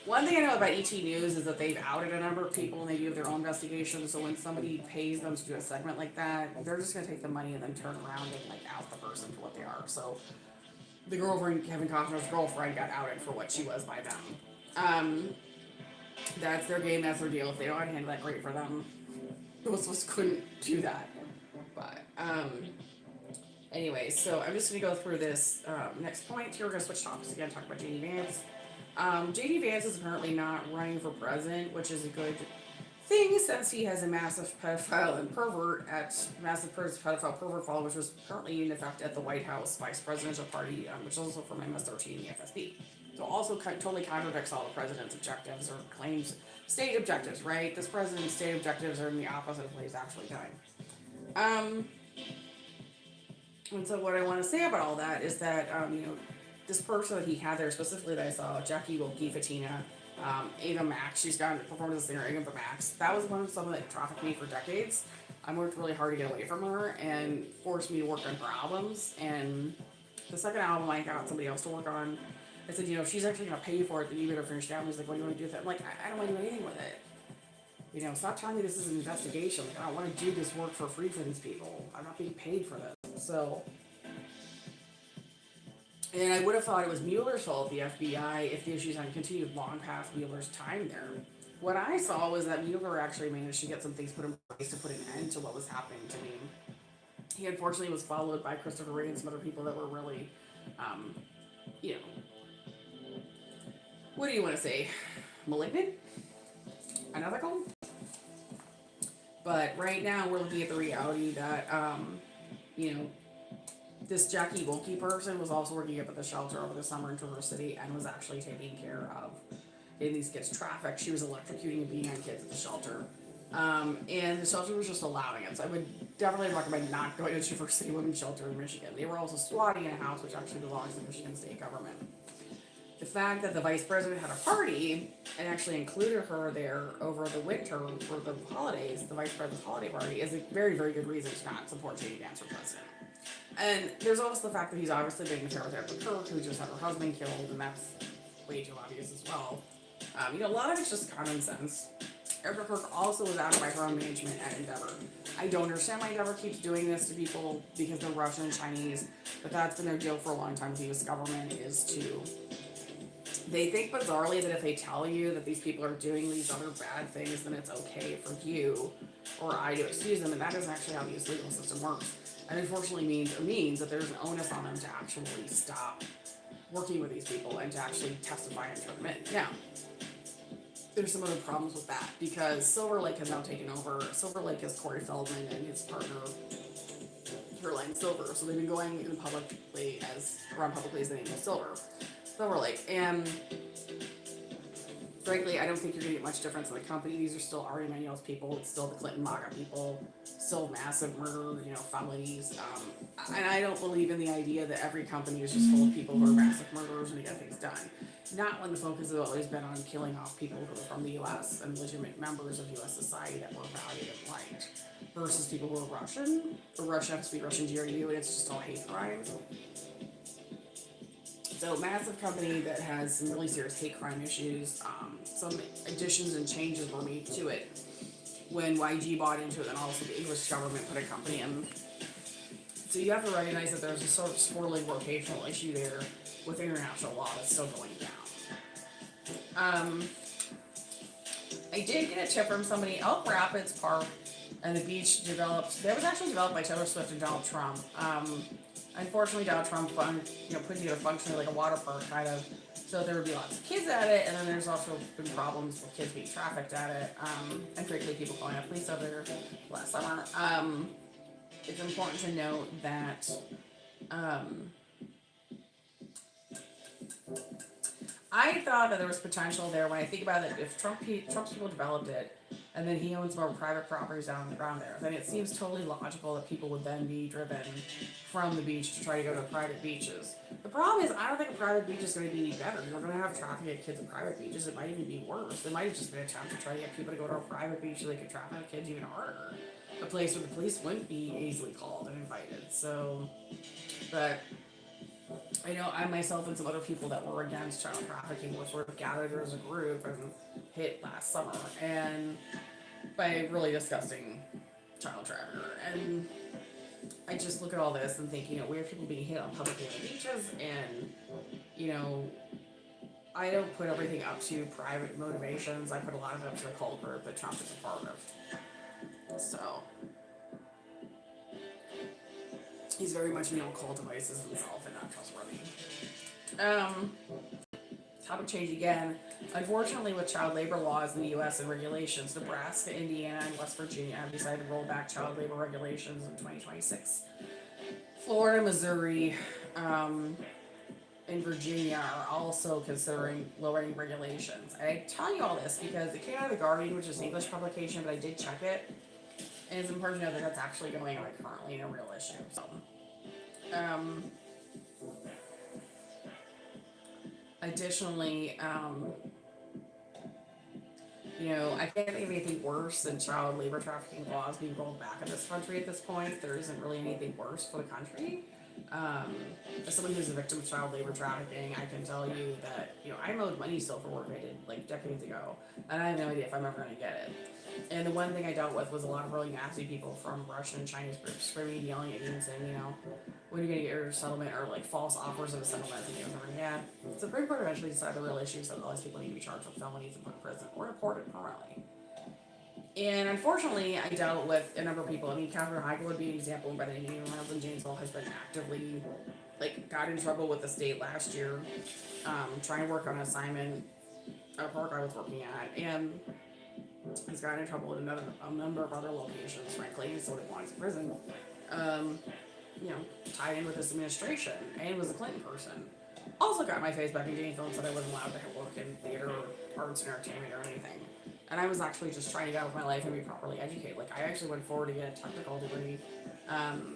One thing I know about ET News is that they've outed a number of people and they do their own investigations. So when somebody pays them to do a segment like that, they're just going to take the money and then turn around and like out the person for what they are. So the girlfriend, Kevin Costner's girlfriend, got outed for what she was by them. That's their game, that's their deal. If they don't handle that, great for them. Most of us couldn't do that. But anyway, so I'm just going to go through this next point here. We're going to switch topics again, talk about J.D. Vance. J.D. Vance is apparently not running for president, which is a good thing since he has a massive pedophile and pervert pedophile pervert following, which was currently in effect at the White House Vice Presidential Party, which is also from MS-13 and the FSB. So also totally contradicts all the president's objectives or claims state objectives, right? This president's state objectives are in the opposite of what he's actually doing. And so what I want to say about all that is that, you know, this person that he had there specifically that I saw, Jackie Wilkie Fatina, Ava Max, she's gone to perform as a singer, Ava Max. That was someone that trafficked me for decades. I worked really hard to get away from her and forced me to work on her albums. And the second album I got somebody else to work on. I said, you know, if she's actually going to pay for it, then you better finish the album. He's like, what do you want to do with it? I'm like, I don't want to do anything with it. You know, stop telling me this is an investigation. Like, I don't want to do this work for free for these people. I'm not being paid for this. So, and I would have thought it was Mueller's fault, the FBI, if the issues had continued long past Mueller's time there. What I saw was that Mueller actually managed to get some things put in place to put an end to what was happening to me. He unfortunately was followed by Christopher Wray and some other people that were really, you know, what do you want to say? Malignant? Unethical? But right now we're looking at the reality that, you know, this Jackie Wilkie person was also working up at the shelter over the summer in Traverse City and was actually taking care of getting these kids trafficked. She was electrocuting and beating on kids at the shelter. And the shelter was just allowing it. So I would definitely recommend not going to Traverse City Women's Shelter in Michigan. They were also squatting in a house which actually belongs to the Michigan state government. The fact that the vice president had a party and actually included her there over the winter for the holidays, the vice president's holiday party, is a very, very good reason to not support J.D. Vance for president. And there's also the fact that he's obviously being fair with Erica Kirk, who just had her husband killed, and that's way too obvious as well. You know, a lot of it's just common sense. Erica Kirk also was outed by her own management at Endeavor. I don't understand why Endeavor keeps doing this to people because they're Russian and Chinese, but that's been their deal for a long time with the U.S. government, is to... They think bizarrely that if they tell you that these people are doing these other bad things, then it's okay for you or I to excuse them, and that isn't actually how the U.S. legal system works. And unfortunately means that there's an onus on them to actually stop working with these people and to actually testify and turn them in. Now, there's some other problems with that because Silver Lake has now taken over. Silver Lake is Corey Feldman and his partner, Caroline Silver. So they've been going in publicly as the name of Silver Lake. And Frankly, I don't think you're going to get much difference in the company. These are still Ari Emanuel's people. It's still the Clinton MAGA people. Still massive murder, felonies. And I don't believe in the idea that every company is just full of people who are massive murderers and to get things done. Not when the focus has always been on killing off people who are from the U.S. and legitimate members of U.S. society that were valued and liked, versus people who are Russian. Or Russia has to be Russian GRU, and it's just all hate crimes. So, massive company that has some really serious hate crime issues. Some additions and changes were made to it when YG bought into it, and also the English government put a company in. So you have to recognize that there's a sort of swirling rotational issue there with international law that's still going down. I did get a tip from somebody. Elk Rapids Park and the beach that was actually developed by Taylor Swift and Donald Trump. Unfortunately, Donald Trump put together functionally like a water park kind of, so that there would be lots of kids at it, and then there's also been problems with kids being trafficked at it, and frankly people calling out police over there last summer. It's important to note that I thought that there was potential there when I think about it. If Trump's people developed it, and then he owns more private properties down on the ground there, then it seems totally logical that people would then be driven from the beach to try to go to private beaches. The problem is, I don't think a private beach is going to be any better. You're going to have traffic at kids at private beaches. It might even be worse. It might have just been an attempt to try to get people to go to a private beach so they could traffic kids even harder. A place where the police wouldn't be easily called and invited. So, but I know I myself and some other people that were against child trafficking were sort of gathered as a group and hit last summer, and by a really disgusting child trafficker. And I just look at all this and think, we have people being hit on publicly on the beaches, and I don't put everything up to private motivations. I put a lot of it up to the cult group that Trump is a part of. So he's very much cult devices himself and not trustworthy. Topic change again. Unfortunately, with child labor laws in the U.S. and regulations, Nebraska, Indiana, and West Virginia have decided to roll back child labor regulations in 2026. Florida, Missouri, and Virginia are also considering lowering regulations. And I tell you all this because it came out of The Guardian, which is an English publication, but I did check it. And it's important to know that that's actually going on currently in a real issue. So, additionally, I can't think of anything worse than child labor trafficking laws being rolled back in this country at this point. There isn't really anything worse for the country. As someone who's a victim of child labor trafficking, I can tell you that, I'm owed money still for work I did decades ago, and I have no idea if I'm ever going to get it. And the one thing I dealt with was a lot of really nasty people from Russian and Chinese groups screaming, yelling at me and saying, when are you going to get your settlement, or false offers of a settlement, and yeah. So the Supreme Court eventually decided the real issue is that all these people need to be charged with felonies and put in prison or deported permanently. And unfortunately, I dealt with a number of people. Catherine Heigl would be an example, but anyone else in Janesville has been actively, got in trouble with the state last year, trying to work on an assignment at a park I was working at, and has gotten in trouble in a number of other locations, frankly, so he wants in prison. Tied in with this administration, and was a Clinton person. Also got my face back in Janesville and said I wasn't allowed to work in theater or arts and entertainment or anything. And I was actually just trying to get out of my life and be properly educated. I actually went forward to get a technical degree, and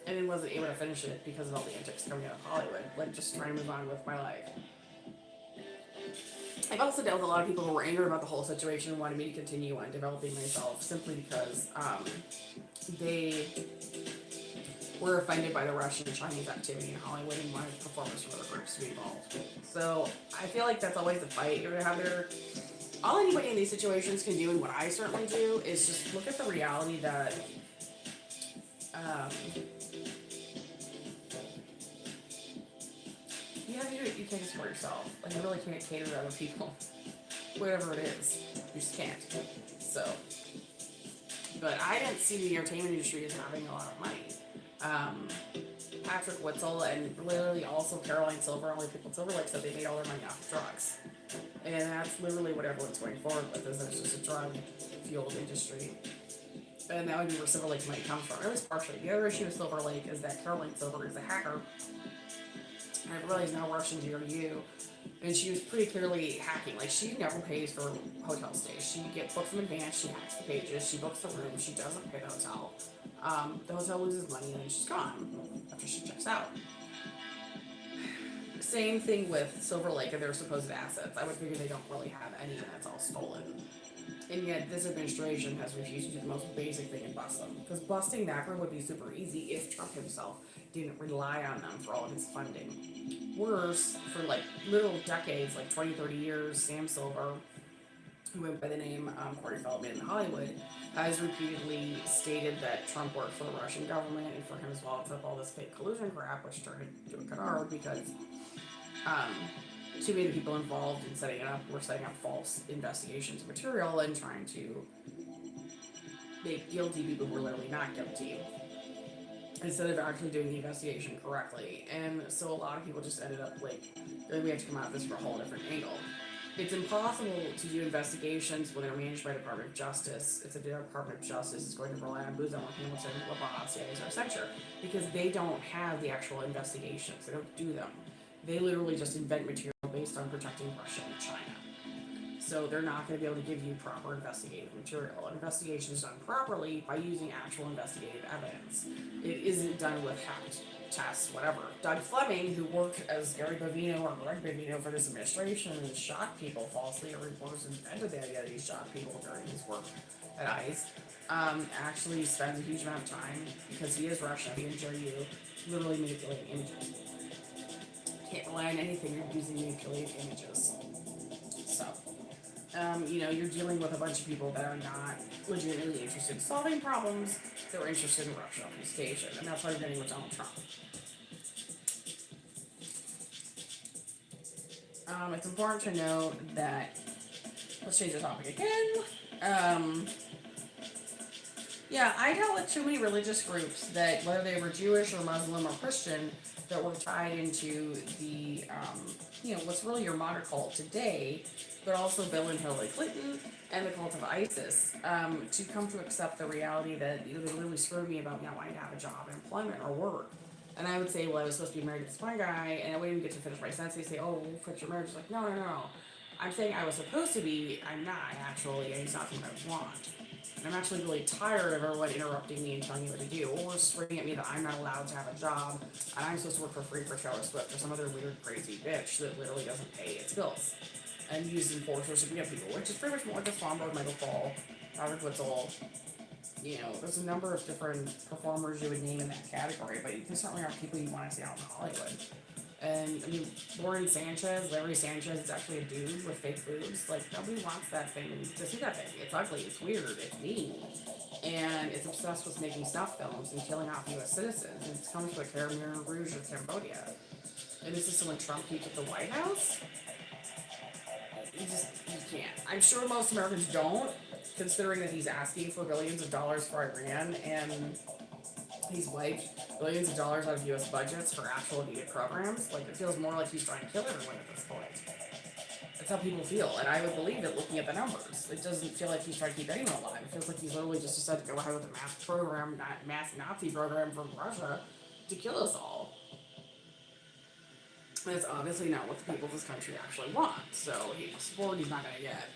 then wasn't able to finish it because of all the antics coming out of Hollywood. Just trying to move on with my life. I've also dealt with a lot of people who were angry about the whole situation and wanted me to continue on developing myself simply because they were offended by the Russian and Chinese activity in Hollywood and wanted performers from other groups to be involved. So I feel like that's always the fight you're going to have there. All anybody in these situations can do, and what I certainly do, is just look at the reality that you have to do it. You can't support yourself. You really can't cater to other people. Whatever it is, you just can't. So, but I didn't see the entertainment industry as having a lot of money. Patrick Witzel and literally also Caroline Silver, only people in Silver Lake, said they made all their money off of drugs. And that's literally what everyone's going forward with, is it's just a drug-fueled industry. And that would be where Silver Lake's money comes from, at least partially. The other issue with Silver Lake is that Caroline Silver is a hacker. And I realize now Russian GRU And she was pretty clearly hacking. Like, she never pays for hotel stays. She gets books in advance, she hacks the pages, she books the room, she doesn't pay the hotel. The hotel loses money and then she's gone after she checks out. Same thing with Silver Lake and their supposed assets. I would figure they don't really have any and that's all stolen. And yet this administration has refused to do the most basic thing and bust them. Because busting that group would be super easy if Trump himself didn't rely on them for all of his funding. Worse, for like literal decades, like 20, 30 years, Sam Silver, who went by the name Corey Feldman in Hollywood, has repeatedly stated that Trump worked for the Russian government and for him as well to up all this fake collusion crap, which started doing Qatar because too many people involved in setting up false investigations material and trying to make guilty people who were literally not guilty instead of actually doing the investigation correctly. And so a lot of people just ended up like, we have to come at this from a whole different angle. It's impossible to do investigations when they're managed by the Department of Justice. If the Department of Justice is going to rely on Booz Allen Hamilton, LeBron, CIAs, or Accenture, because they don't have the actual investigations. They don't do them. They literally just invent material based on protecting Russia and China. So they're not going to be able to give you proper investigative material. An investigation is done properly by using actual investigative evidence. It isn't done with hacked tests, whatever. Doug Fleming, who worked as Gary Bovino or Greg Bovino for this administration and shot people falsely, or reporters invented the idea that he shot people during his work at ICE, actually spends a huge amount of time, because he is Russian, he enjoy you, literally manipulating images. Can't rely on anything, you're using manipulated images. So, you're dealing with a bunch of people that are not legitimately interested in solving problems, they're interested in Russia, East Asia, and that's why you're getting with Donald Trump. It's important to note that, let's change the topic again. I dealt with too many religious groups that, whether they were Jewish or Muslim or Christian, that were tied into the, what's really your modern cult today, but also Bill and Hillary Clinton and the cult of ISIS, to come to accept the reality that, they literally screwed me about not wanting to have a job, employment, or work. And I would say, well, I was supposed to be married to this one guy, and I wouldn't even get to finish my sentence. They say, oh, we'll fix your marriage. It's like, no. I'm saying I was supposed to be, I'm not, actually, and it's not something I want. And I'm actually really tired of everyone interrupting me and telling me what to do, or screaming at me that I'm not allowed to have a job, and I'm supposed to work for free for Taylor Swift or some other weird, crazy bitch that literally doesn't pay its bills. And using enforcers to beat up people, which is pretty much more like Swanberg, Michael Fall, Robert Witzel. There's a number of different performers you would name in that category, but you can certainly have people you want to see out in Hollywood. And Lauren Sanchez, Larry Sanchez is actually a dude with fake boobs. Like, nobody wants that thing to see that thing. It's ugly, it's weird, it's mean. And it's obsessed with making snuff films and killing off U.S. citizens. And it comes with Khmer Rouge of Cambodia. And this is someone Trump keeps at the White House? You can't. I'm sure most Americans don't, considering that he's asking for billions of dollars for Iran, and he's wiped billions of dollars out of U.S. budgets for actual needed programs. Like, it feels more like he's trying to kill everyone at this point. That's how people feel, and I would believe it looking at the numbers. It doesn't feel like he's trying to keep anyone alive. It feels like he's literally just decided to go ahead with a mass Nazi program from Russia to kill us all. And it's obviously not what the people of this country actually want, so support he's not going to get.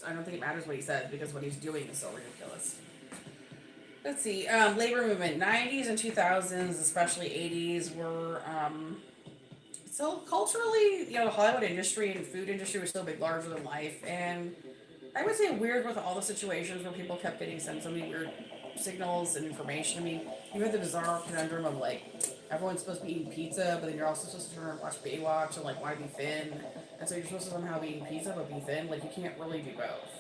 I don't think it matters what he says, because what he's doing is so ridiculous. Let's see, labor movement, 90s and 2000s, especially 80s, were, so culturally, the Hollywood industry and food industry was still big, larger than life, and I would say weird with all the situations where people kept getting sent so many weird signals and information. I mean, you had the bizarre conundrum of, like, everyone's supposed to be eating pizza, but then you're also supposed to turn and watch Baywatch and, like, want to be thin. And so you're supposed to somehow be eating pizza but be thin. Like, you can't really do both.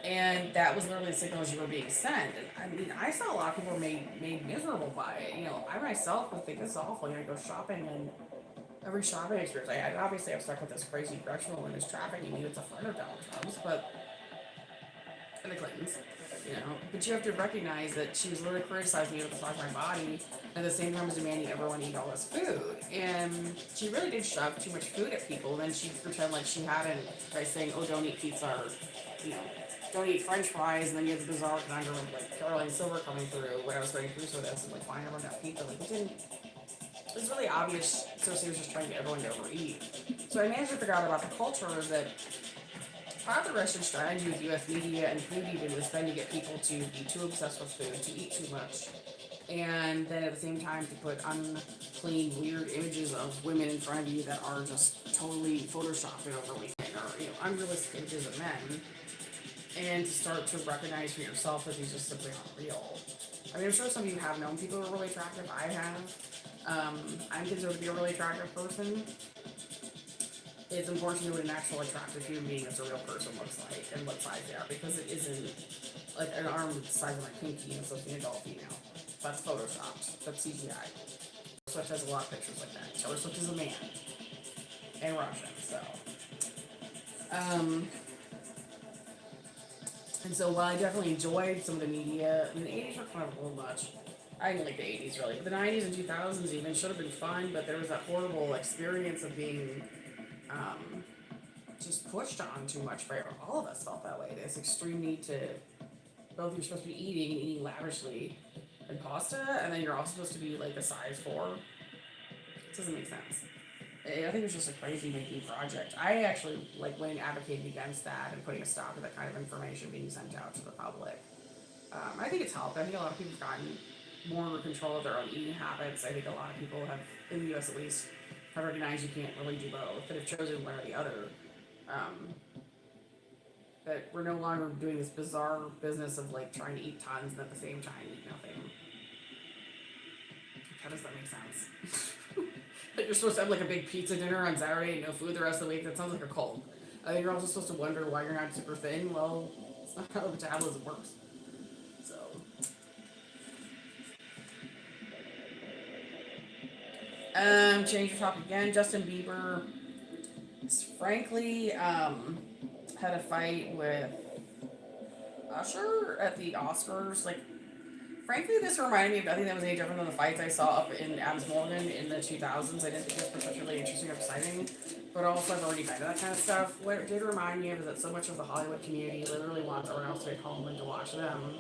And that was literally the signals you were being sent. And, I mean, I saw a lot of people made miserable by it. I myself would think this is awful. I go shopping, and every shopping experience I had, obviously I'm stuck with this crazy Russian woman who's trafficking me. It's a friend of Donald Trump's, and the Clintons. But you have to recognize that she was literally criticizing me with the size of my body, and at the same time as demanding everyone eat all this food. And she really did shove too much food at people, and then she'd pretend like she hadn't by saying, oh, don't eat pizza, or, don't eat french fries, and then you have the bizarre conundrum of, like, Caroline Silver coming through when I was going through so this, and, like, fine, everyone got pizza. Like, it it's really obvious Cersei was just trying to get everyone to overeat. So I managed to figure out about the culture that part of the Russian strategy with US media and food even was trying to get people to be too obsessed with food, to eat too much. And then at the same time to put unclean, weird images of women in front of you that are just totally photoshopped and overly thin, or unrealistic images of men. And to start to recognize for yourself that these just simply aren't real. I mean, I'm sure some of you have known people who are really attractive. I have. I'm considered to be a really attractive person. It's important to know what an actual attractive human being as a real person looks like and what size they are, because it isn't like an arm the size of my pinky and supposed to be an adult female. That's photoshopped. That's CGI. Swift has a lot of pictures like that. Taylor Swift is a man. And Russian, so. And so while I definitely enjoyed some of the media, I mean, the 80s were kind of a little much. I didn't like the 80s really, but the 90s and 2000s even should have been fun, but there was that horrible experience of being just pushed on too much by all of us felt that way. This extreme need to, both you're supposed to be eating and eating lavishly and pasta, and then you're also supposed to be like a size 4. It doesn't make sense. I think it was just a crazy making project. I actually went and advocated against that and putting a stop to that kind of information being sent out to the public. I think it's helped. I think a lot of people have gotten more under control of their own eating habits. I think a lot of people have, in the US at least, have recognized you can't really do both, that have chosen one or the other. That we're no longer doing this bizarre business of trying to eat tons and at the same time eat nothing. How does that make sense? That you're supposed to have a big pizza dinner on Saturday and no food the rest of the week. That sounds like a cult. You're also supposed to wonder why you're not super thin. Well, it's not how metabolism works. So. Change the topic again. Justin Bieber, frankly, had a fight with Usher at the Oscars. Frankly, this reminded me of nothing that was any different than the fights I saw up in Adams Morgan in the 2000s. I didn't think it was particularly interesting or exciting, but also I've already been to that kind of stuff. What it did remind me of is that so much of the Hollywood community literally wants everyone else to be home and to watch them,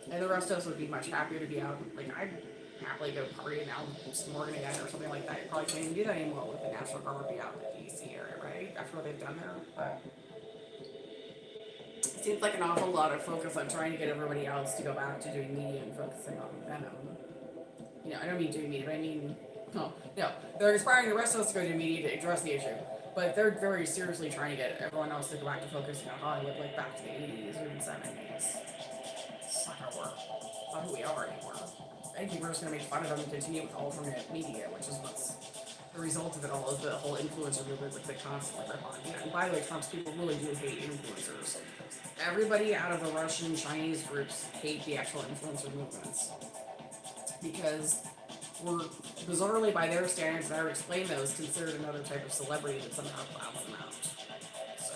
and the rest of us would be much happier to be out. I'd happily go party in Adams Morgan again or something like that. You probably can't even do that anymore with the National Guard would be out in the DC area, right? After what they've done there, but. It seems like an awful lot of focus on trying to get everybody else to go back to doing media and focusing on Venom. I don't mean doing media, but I mean, no, they're inspiring the rest of us to go do media to address the issue, but they're very seriously trying to get everyone else to go back to focusing on Hollywood, back to the 80s or the 70s. It's not gonna work. It's not who we are anymore. I think we're just gonna make fun of them and continue with alternate media, which is what's the result of it all, is the whole influencer movement, they constantly rip on. And by the way, Trump's people really do hate influencers. Everybody out of the Russian, Chinese groups hate the actual influencer movements. Because we're, bizarrely by their standards, and I would explain those, considered another type of celebrity that somehow clouds them out. So.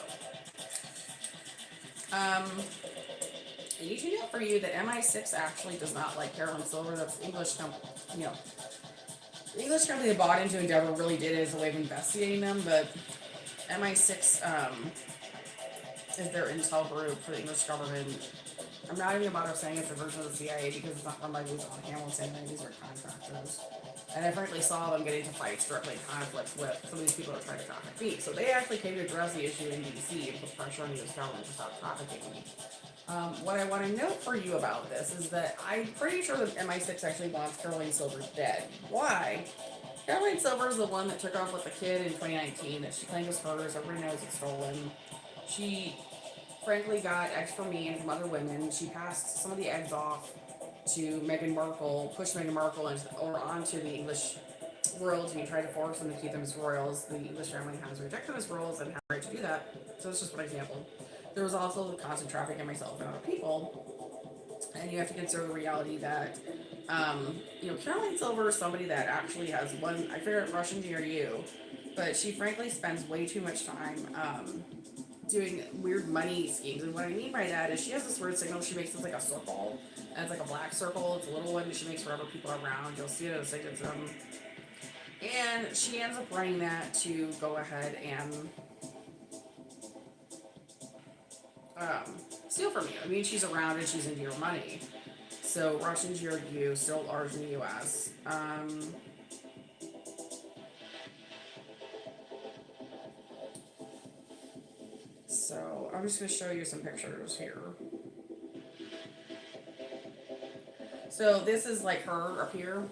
I need to note for you that MI6 actually does not like Carolyn Silver, the English company, the English company that bought into Endeavor really did it as a way of investigating them, but MI6 is their intel group for the English government. I'm not even about saying it's a version of the CIA because it's not run by Luther Hamilton, and these are contractors. And I frankly saw them get into fights directly in conflict with some of these people that are trying to traffic me. So they actually came to address the issue in DC and put pressure on the US government to stop trafficking me. What I want to note for you about this is that I'm pretty sure that MI6 actually wants Caroline Silver dead. Why? Caroline Silver is the one that took off with the kid in 2019 that she claimed was hers. Everybody knows it's stolen. She, frankly, got eggs from me and from other women. She passed some of the eggs off to Meghan Markle, pushed Meghan Markle or onto the English royalty and tried to force them to keep them as royals. The English family has rejected them as royals and have the right to do that. So it's just one example. There was also the constant trafficking myself and other people. And you have to consider the reality that, Caroline Silver is somebody that actually has one, I figure out Russian near you, but she frankly spends way too much time doing weird money schemes. And what I mean by that is she has this weird signal. She makes this like a circle, and it's like a black circle. It's a little one that she makes wherever people are around. You'll see it at a Signatum. And she ends up running that to go ahead and steal from you. I mean, she's around and she's into your money. So Russians are you, still ours in the US. just going to show you some pictures here. So this is like her up here.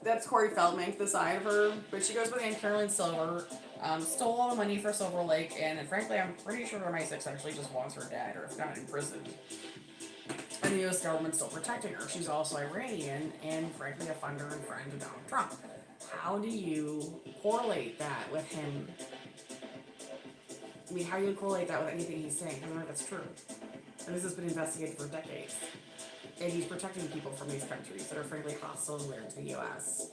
That's Corey Feldman to the side of her, but she goes by the name Carolyn Silver. Stole all the money for Silver Lake, and frankly, I'm pretty sure MI6 actually just wants her dead, or if not in prison. And the U.S. government's still protecting her. She's also Iranian, and frankly, a funder and friend of Donald Trump. How do you correlate that with him? I mean, how do you correlate that with anything he's saying? I don't know if that's true. And this has been investigated for decades. And he's protecting people from these countries that are frankly hostile and weird to the U.S.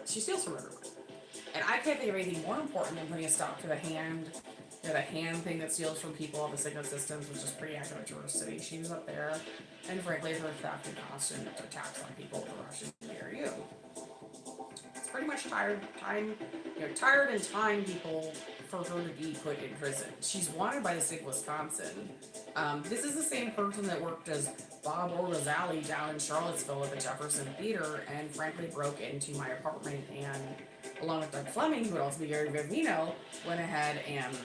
She steals from everyone. And I can't think of anything more important than putting a stop to the hand, the hand thing that steals from people on the signal systems, which is pretty accurate to her city. She was up there, and frankly, her theft and constant attacks on people with the Russian GRU. It's pretty much tired and time people for her to be put in prison. She's wanted by the state of Wisconsin. This is the same person that worked as Bob Orgazali down in Charlottesville at the Jefferson Theater, and frankly broke into my apartment and, along with Doug Fleming, who would also be Gary Vivino, went ahead and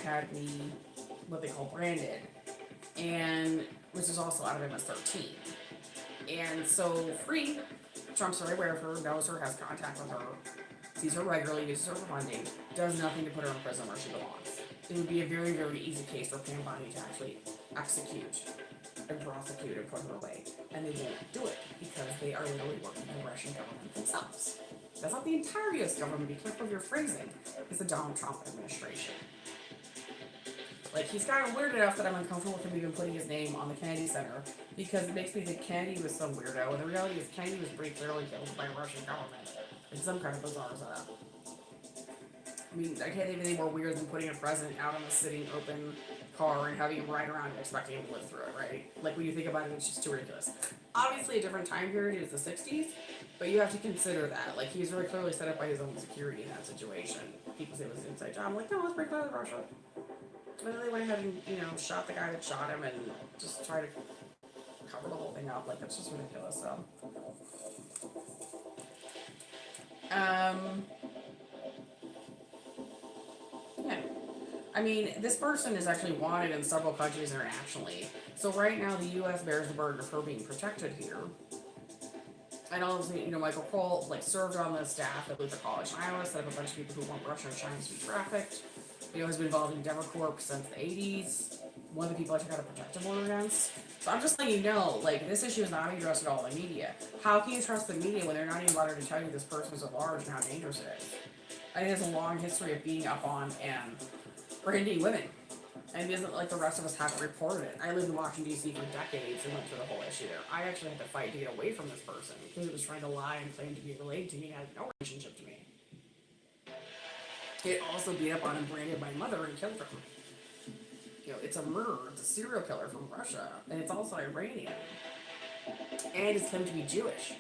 had me what they call branded, and which is also out of MS-13. And so Free, Trump's very aware of her, knows her, has contact with her, sees her regularly, uses her for funding, does nothing to put her in prison where she belongs. It would be a very, very easy case for Pam Bondi to actually execute and prosecute and put her away. And they won't do it because they are literally working for the Russian government themselves. That's not the entire U.S. government, be careful of your phrasing. It's the Donald Trump administration. Like, he's gotten weird enough that I'm uncomfortable with him even putting his name on the Kennedy Center because it makes me think Kennedy was some weirdo, and the reality is Kennedy was pretty clearly killed by a Russian government in some kind of bizarre setup. I mean, I can't think of anything more weird than putting a president out on a sitting open car and having him ride around and expecting him to live through it, right? Like, when you think about it, it's just too ridiculous. Obviously, a different time period is the 60s, but you have to consider that. Like, he's very clearly set up by his own security in that situation. People say it was an inside job. I'm like, no, it's pretty clear with Russia. And then they went ahead and, shot the guy that shot him and just tried to cover the whole thing up. Like, that's just ridiculous, so. Yeah. I mean, this person is actually wanted in several countries internationally. So right now, the U.S. bears the burden of her being protected here. And also, Michael Cole, served on the staff at Luther College in Iowa, set up a bunch of people who want Russia and China to be trafficked. Has been involved in Democorp since the 80s. One of the people I took out a protective order against. So I'm just letting you know, this issue is not being addressed at all in the media. How can you trust the media when they're not even bothered to tell you this person is at large and how dangerous it is? And it has a long history of being up on and branding women. And it isn't like the rest of us haven't reported it. I lived in Washington, D.C. for decades and went through the whole issue there. I actually had to fight to get away from this person because it was trying to lie and claim to be related to me and had no relationship to me. It also beat up on and branded my mother and killed her. It's a murderer. It's a serial killer from Russia. And it's also Iranian. And it's claimed to be Jewish.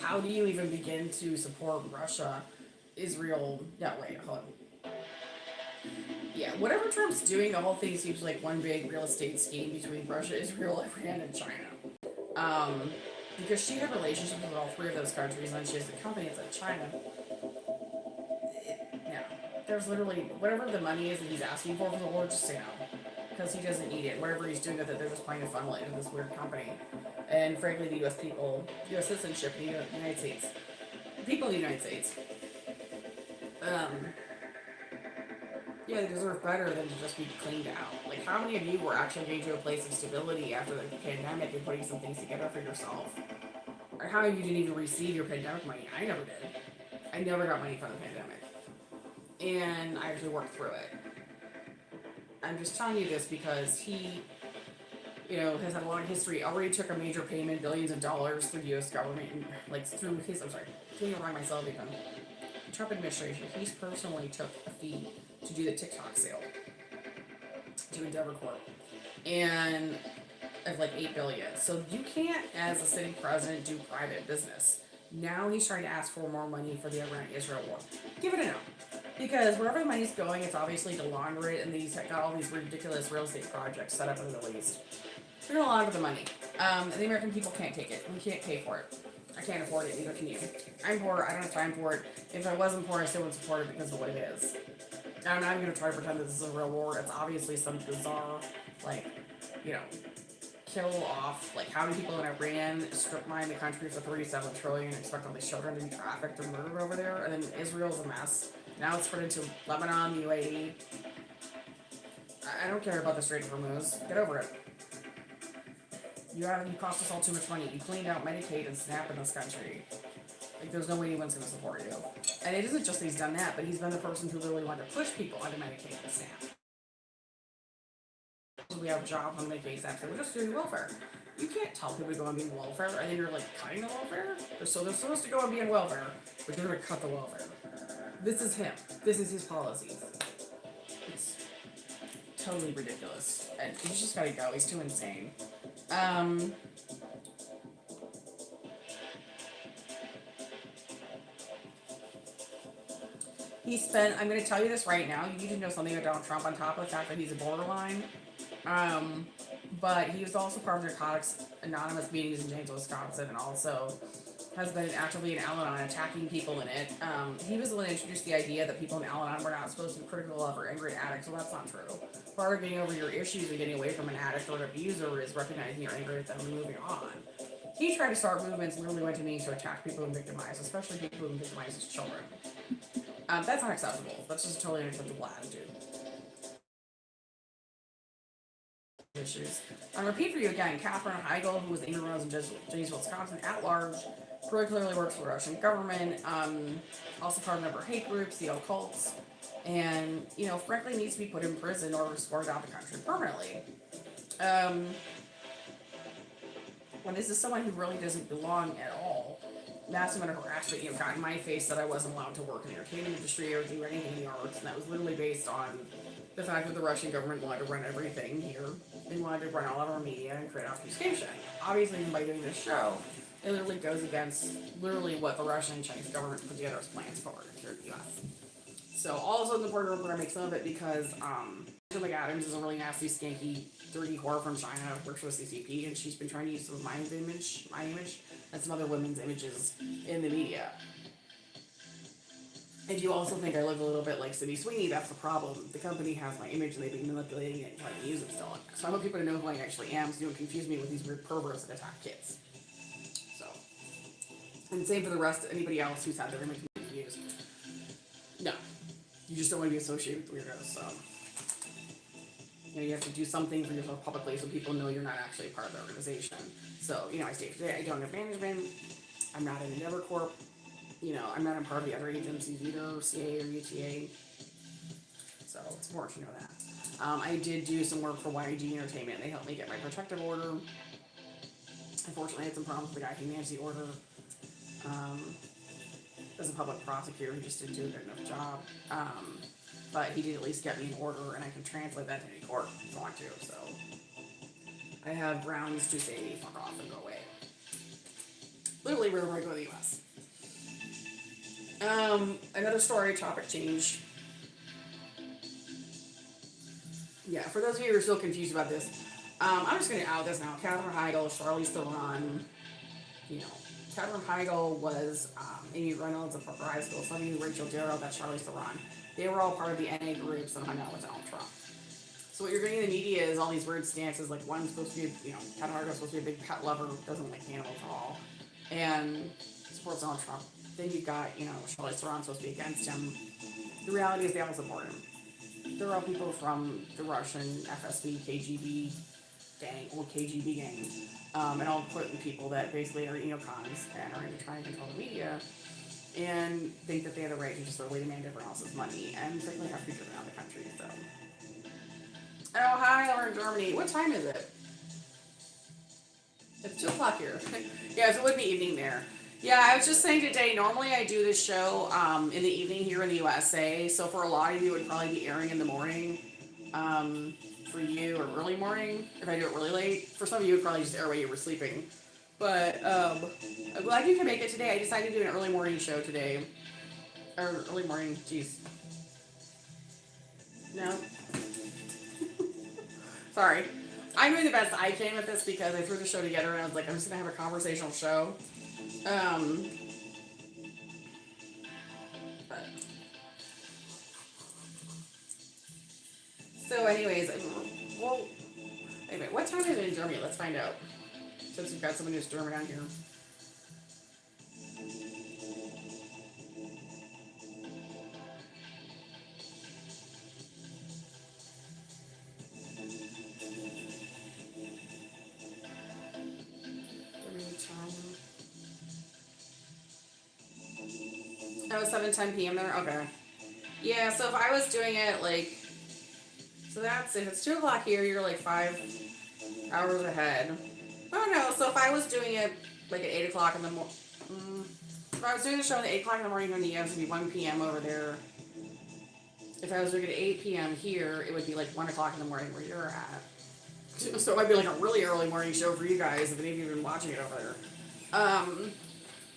How do you even begin to support Russia, Israel? Yeah, wait, hold on. Yeah, whatever Trump's doing, the whole thing seems like one big real estate scheme between Russia, Israel, Iran, and China. Because she had relationships with all three of those countries, and she has a company that's in China. There's literally, whatever the money is that he's asking for the war, just say no. Because he doesn't need it. Whatever he's doing with it, they're just trying to funnel it into this weird company. And frankly, the U.S. people, U.S. citizenship in the United States, people in the United States, they deserve better than to just be cleaned out. How many of you were actually getting to a place of stability after the pandemic and putting some things together for yourself? Or how many of you didn't even receive your pandemic money? I never did. I never got money from the pandemic. And I actually worked through it. I'm just telling you this because he, has had a long history, already took a major payment, billions of dollars through the U.S. government, through his, getting it wrong myself even. The Trump administration, he's personally took a fee to do the TikTok sale to Endeavor Corp. And of $8 billion. So you can't, as a sitting president, do private business. Now he's trying to ask for more money for the Iran-Israel war. Give it a no. Because wherever the money's going, it's obviously to launder it, and he's got all these ridiculous real estate projects set up in the Middle East. They're going to launder the money. And the American people can't take it. We can't pay for it. I can't afford it, neither can you. I'm poor, I don't have time for it. If I wasn't poor, I still would support it because of what it is. I'm not even going to try to pretend this is a real war. It's obviously some bizarre, like, you know, kill off, like, how many people in Iran strip mine the country for $37 trillion and expect all these children to be trafficked and murdered over there, and then Israel's a mess. Now it's spread into Lebanon, the UAE. I don't care about the Strait of Hormuz. Get over it. You cost us all too much money. You cleaned out Medicaid and SNAP in this country. Like, there's no way anyone's going to support you. And it isn't just that he's done that, but he's been the person who really wanted to push people onto Medicaid and SNAP. We have jobs on Medicaid, SNAP, so we're just doing welfare. You can't tell people to go and be in welfare, and then you're, like, cutting the welfare? So they're supposed to go and be in welfare, but you're going to cut the welfare. This is him. This is his policies. It's totally ridiculous. And he's just gotta go. He's too insane. He spent, I'm going to tell you this right now, you need to know something about Donald Trump on top of the fact that he's a borderline. But he was also part of Narcotics Anonymous meetings in Janesville, Wisconsin, and also has been actively in Al-Anon attacking people in it. He was the one that introduced the idea that people in Al-Anon were not supposed to be critical of or angry at addicts. Well, that's not true. Part of getting over your issues and getting away from an addict or an abuser is recognizing you're angry at them and moving on. He tried to start movements and literally went to meetings to attack people who victimize, especially people who victimize his children. That's not acceptable. That's just a totally unacceptable attitude. Issues. On repeat for you again, Katherine Heigl, who was the Rose in Janesville, Wisconsin, at large, clearly works for the Russian government, also part of a number of hate groups, the occults, and, you know, frankly needs to be put in prison or escorted out of the country permanently. When this is someone who really doesn't belong at all, massive amount of harassment, you know, got in my face that I wasn't allowed to work in the entertainment industry or do anything in the arts, and that was literally based on the fact that the Russian government wanted to run everything here. They wanted to run all of our media and create obfuscation. Obviously, by doing this show, it literally goes against literally what the Russian and Chinese government put together as plans for here in the U.S. So all of a sudden, the border we're going to make some of it because Rachel McAdams is a really nasty, skanky, dirty whore from China, works for the CCP, and she's been trying to use some of my image, and some other women's images in the media. If you also think I look a little bit like Sydney Sweeney, that's the problem. The company has my image and they've been manipulating it and trying to use it still. So I want people to know who I actually am so you don't confuse me with these weird perverts that attack kids. So. And same for the rest of anybody else who's had their image confused. No. You just don't want to be associated with weirdos, so. You know, you have to do something for yourself publicly so people know you're not actually a part of the organization. So, you know, I state today, I don't have management. I'm not in Endeavor Corp. You know, I'm not a part of the other agencies either, CA or UTA. So it's important to know that. I did do some work for YG Entertainment. They helped me get my protective order. Unfortunately, I had some problems with the guy who managed the order. As a public prosecutor, he just didn't do a good enough job. But he did at least get me an order, and I can translate that to any court if I want to. So I have grounds to say fuck off and go away. Literally wherever I go in the U.S. Another story, topic change. Yeah, for those of you who are still confused about this, I'm just going to out this now. Katherine Heigl, Charlize Theron, you know, Katherine Heigl was Amy Reynolds of Parker High School, some of you, Rachel Darrow, that's Charlize Theron. They were all part of the NA groups and hung out with Donald Trump. So what you're getting in the media is all these weird stances, like one's supposed to be, you know, Katherine Heigl's supposed to be a big pet lover, doesn't like animals at all, and supports Donald Trump. Then you've got, you know, Charlize Theron supposed to be against him. The reality is they all support him. They're all people from the Russian FSB, KGB gang, old KGB gang, and all important people that basically are neocons and are into trying to control the media and think that they have the right to just literally demand everyone else's money and certainly have to be driven out of the country. So, oh hi, we're in Germany. What time is it? It's 2 o'clock here. Yeah, so it would be evening there. Yeah, I was just saying today, normally I do this show in the evening here in the USA, so for a lot of you it would probably be airing in the morning for you, or early morning, if I do it really late. For some of you it would probably just air while you were sleeping. But I'm glad you can make it today. I decided to do an early morning show today. Or early morning, jeez. No? Sorry. I'm doing the best I can with this because I threw the show together and I was like, I'm just going to have a conversational show. Um, but, so anyways, well, anyway, what time is it in Germany? Let's find out. Since we've got someone who's German on here. Germany time. Oh, 7:10 p.m. there? Okay. Yeah, so if I was doing it like, so that's, if it's 2 o'clock here, you're like 5 hours ahead. Oh no, so if I was doing it like at 8 o'clock in the morning, if I was doing the show at 8 o'clock in the morning in the US, it'd be 1 p.m. over there. If I was doing it at 8 p.m. here, it would be like 1 o'clock in the morning where you're at. So it might be like a really early morning show for you guys if any of you have been watching it over there.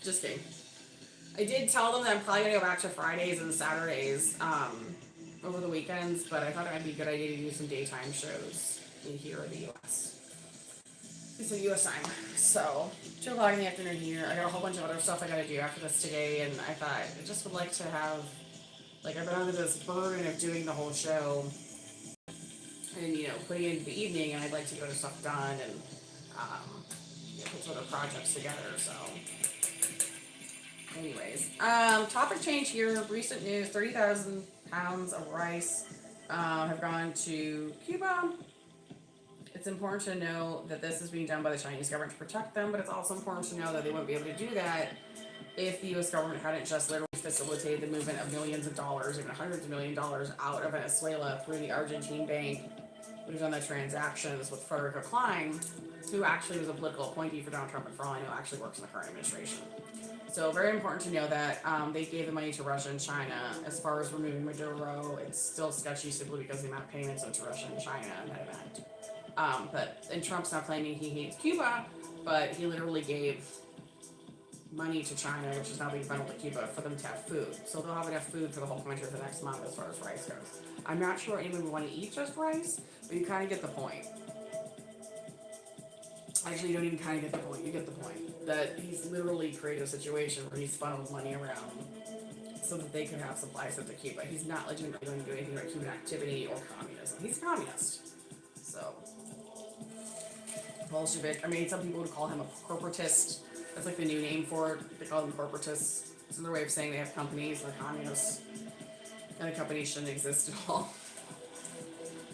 Just kidding. I did tell them that I'm probably gonna go back to Fridays and Saturdays over the weekends, but I thought it might be a good idea to do some daytime shows in here in the U.S. It's a U.S. time, so 2 o'clock in the afternoon here. I got a whole bunch of other stuff I gotta do after this today, and I thought I just would like to have, like, I've been under this burden of doing the whole show and putting it into the evening, and I'd like to get other stuff done and put some other projects together. So. Anyways, topic change here. Recent news: 30,000 pounds of rice have gone to Cuba. It's important to know that this is being done by the Chinese government to protect them, but it's also important to know that they wouldn't be able to do that if the U.S. government hadn't just literally facilitated the movement of millions of dollars, even hundreds of million dollars, out of Venezuela through the Argentine bank, which was on the transactions with Frederica Klein, who actually was a political appointee for Donald Trump, and for all I know, actually works in the current administration. So very important to know that they gave the money to Russia and China. As far as removing Maduro, it's still sketchy simply because the amount of payments went to Russia and China in that event. And Trump's now claiming he hates Cuba, but he literally gave money to China, which is now being funneled to Cuba, for them to have food. So they'll have enough food for the whole country for the next month as far as rice goes. I'm not sure anyone would want to eat just rice, but you kind of get the point. Actually, you don't even kind of get the point. You get the point. That he's literally created a situation where he's funneled money around so that they can have supplies sent to Cuba. He's not legitimately going to do anything about Cuban activity or communism. He's a communist. So, Bolshevik. I mean, some people would call him a corporatist. That's like the new name for it. They call them corporatists. It's another way of saying they have companies. They're communists. And the company shouldn't exist at all.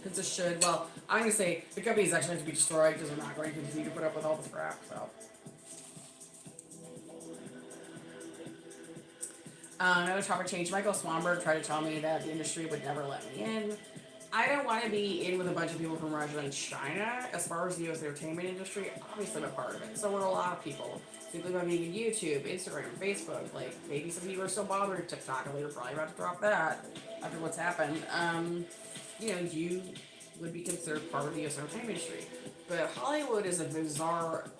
It's a should. Well, I'm going to say the companies actually have to be destroyed because we're not going to continue to put up with all this crap. So. Another topic change. Michael Swanberg tried to tell me that the industry would never let me in. I don't want to be in with a bunch of people from Russia and China. As far as the U.S. entertainment industry, obviously I'm a part of it. So we're a lot of people. Simply by being on YouTube, Instagram, Facebook. Like, maybe some people are still bothering TikTok, and we're probably about to drop that after what's happened. You would be considered part of the U.S. entertainment industry. But Hollywood is a bizarre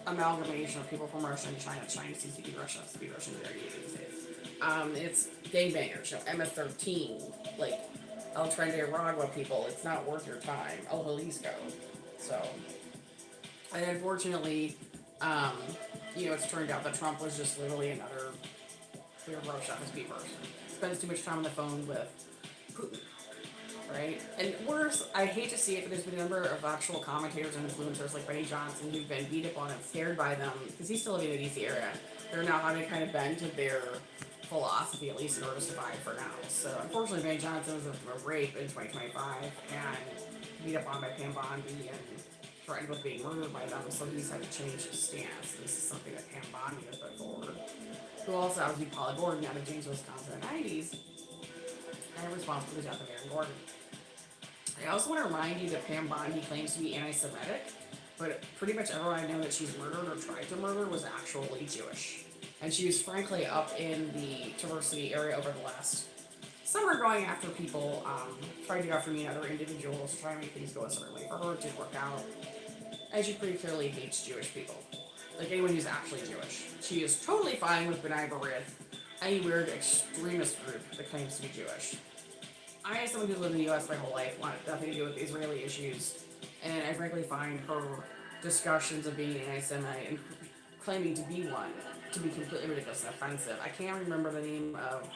amalgamation of people from Russia and China. China seems to be Russia, speak Russian very easy these days. It's gangbangers, MS-13, like El Tren de Aragua people. It's not worth your time. El Jalisco. So, and unfortunately, it's turned out that Trump was just literally another clear brush up his beat person. Spends too much time on the phone with Putin. Right? And worse, I hate to see it, but there's been a number of actual commentators and influencers like Benny Johnson who've been beat up on and scared by them, because he's still living in the DC area. They're now having to kind of bend to their philosophy, at least in order to survive for now. So unfortunately, Benny Johnson was victim of rape in 2025 and beat up on by Pam Bondi and threatened with being murdered by them, so he's had to change his stance. This is something that Pam Bondi has put forward. Who also happens to be Paula Gordon out of James, Wisconsin in the 90s, and responsible for the death of Aaron Gordon. I also want to remind you that Pam Bondi claims to be anti-Semitic, but pretty much everyone I know that she's murdered or tried to murder was actually Jewish. And she was frankly up in the Traverse area over the last summer going after people, trying to go after me and other individuals to try and make things go a certain way. For her, it didn't work out. And she pretty clearly hates Jewish people. Like anyone who's actually Jewish. She is totally fine with B'nai B'rith, any weird extremist group that claims to be Jewish. I, as someone who's lived in the U.S. my whole life, wanted nothing to do with Israeli issues, and I frankly find her discussions of being an anti-Semite and claiming to be one to be completely ridiculous and offensive. I can't remember the name of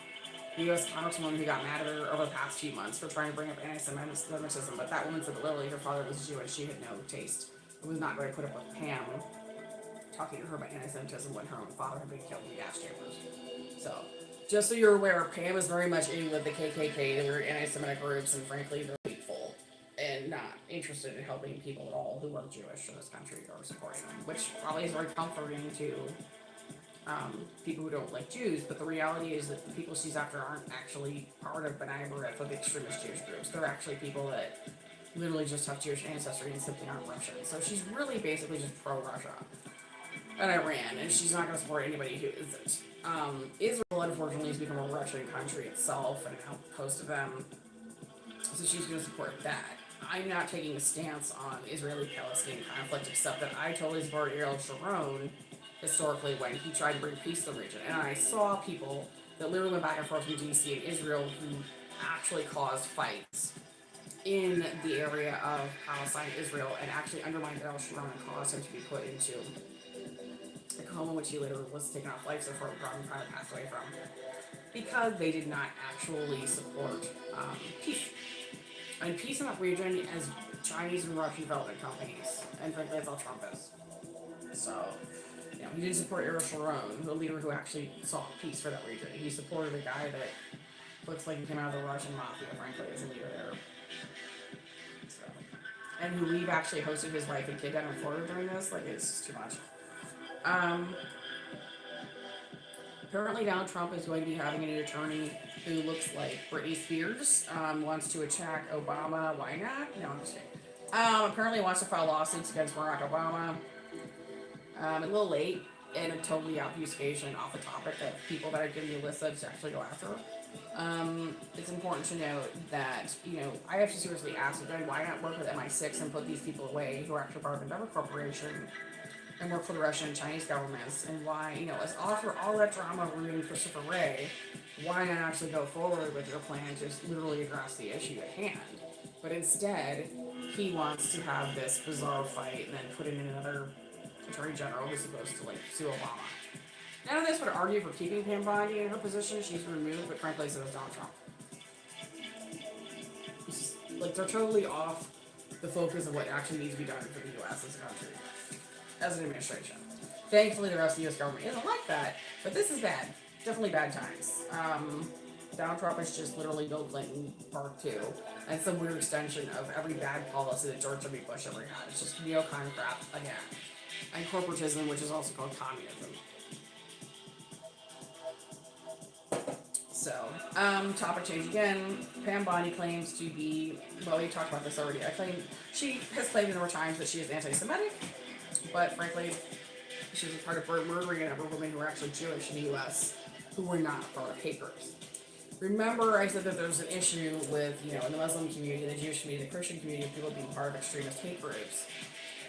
the U.S. congresswoman who got mad at her over the past few months for trying to bring up anti-Semitism, but that woman said that literally her father was Jewish. She had no taste. It was not going to put up with Pam talking to her about anti-Semitism when her own father had been killed in gas chambers. So, just so you're aware, Pam is very much in with the KKK, their anti-Semitic groups, and frankly, they're hateful and not interested in helping people at all who are Jewish in this country or supporting them, which probably is very comforting to people who don't like Jews. But the reality is that the people she's after aren't actually part of B'nai B'rith or the extremist Jewish groups. They're actually people that literally just have Jewish ancestry and simply aren't Russian. So she's really basically just pro-Russia and Iran, and she's not going to support anybody who isn't. Israel, unfortunately, has become a Russian country itself and an outpost of them, so she's going to support that. I'm not taking a stance on Israeli-Palestinian conflict, except that I totally support Ariel Sharon historically when he tried to bring peace to the region. And I saw people that literally went back and forth from DC and Israel who actually caused fights in the area of Palestine, Israel, and actually undermined Ariel Sharon and caused him to be put into a coma, which he later was taken off life support from, kind of passed away from, because they did not actually support peace. And peace in that region as Chinese and Russian development companies, and frankly, that's all Trump is. So, you know, he didn't support Ariel Sharon, the leader who actually sought peace for that region. He supported a guy that looks like he came out of the Russian mafia, frankly, as a leader there. So, and who we've actually hosted his wife and kid down in Florida during this. Like, it's just too much. Apparently Donald Trump is going to be having a new attorney who looks like Britney Spears, wants to attack Obama. Why not? No, I'm just kidding. Apparently wants to file lawsuits against Barack Obama. A little late, and a totally obfuscation off the topic of people that are giving you lists to actually go after. It's important to note that, you know, I have to seriously ask again, why not work with MI6 and put these people away who are actually part of Endeavor Corporation and work for the Russian and Chinese governments, and why, you know, as after all that drama removing Christopher Wray, why not actually go forward with your plan to just literally address the issue at hand? But instead, he wants to have this bizarre fight and then put in another attorney general who's supposed to, like, sue Obama. None of this would argue for keeping Pam Bondi in her position. She's removed, but frankly, so is Donald Trump. It's just, like, they're totally off the focus of what actually needs to be done for the U.S. as a country, as an administration. Thankfully, the rest of the U.S. government isn't like that, but this is bad. Definitely bad times. Donald Trump is just literally Bill Clinton Part 2, and some weird extension of every bad policy that George W. Bush ever had. It's just neocon crap again. And corporatism, which is also called communism. So, topic change again. Pam Bondi claims to be, well, we talked about this already. She has claimed a number of times that she is anti-Semitic, but frankly, she was a part of murdering a number of women who were actually Jewish in the U.S. who were not part of hate groups. Remember, I said that there's an issue with, you know, in the Muslim community, the Jewish community, the Christian community, of people being part of extremist hate groups.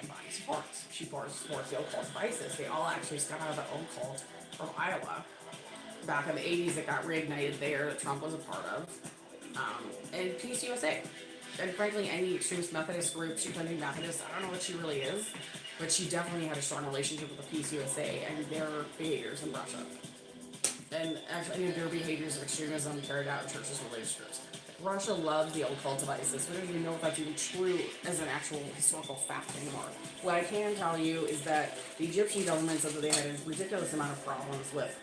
And Bondi supports. She supports the occult of ISIS. They all actually stem out of their own cult from Iowa back in the 80s that got reignited there, that Trump was a part of. And Peace USA. And frankly, any extremist Methodist group, she claimed Methodist, I don't know what she really is, but she definitely had a strong relationship with the Peace USA and their behaviors in Russia. And actually, their behaviors of extremism carried out in churches and religious groups. Russia loves the old cult of ISIS. We don't even know if that's even true as an actual historical fact anymore. What I can tell you is that the Egyptian government said that they had a ridiculous amount of problems with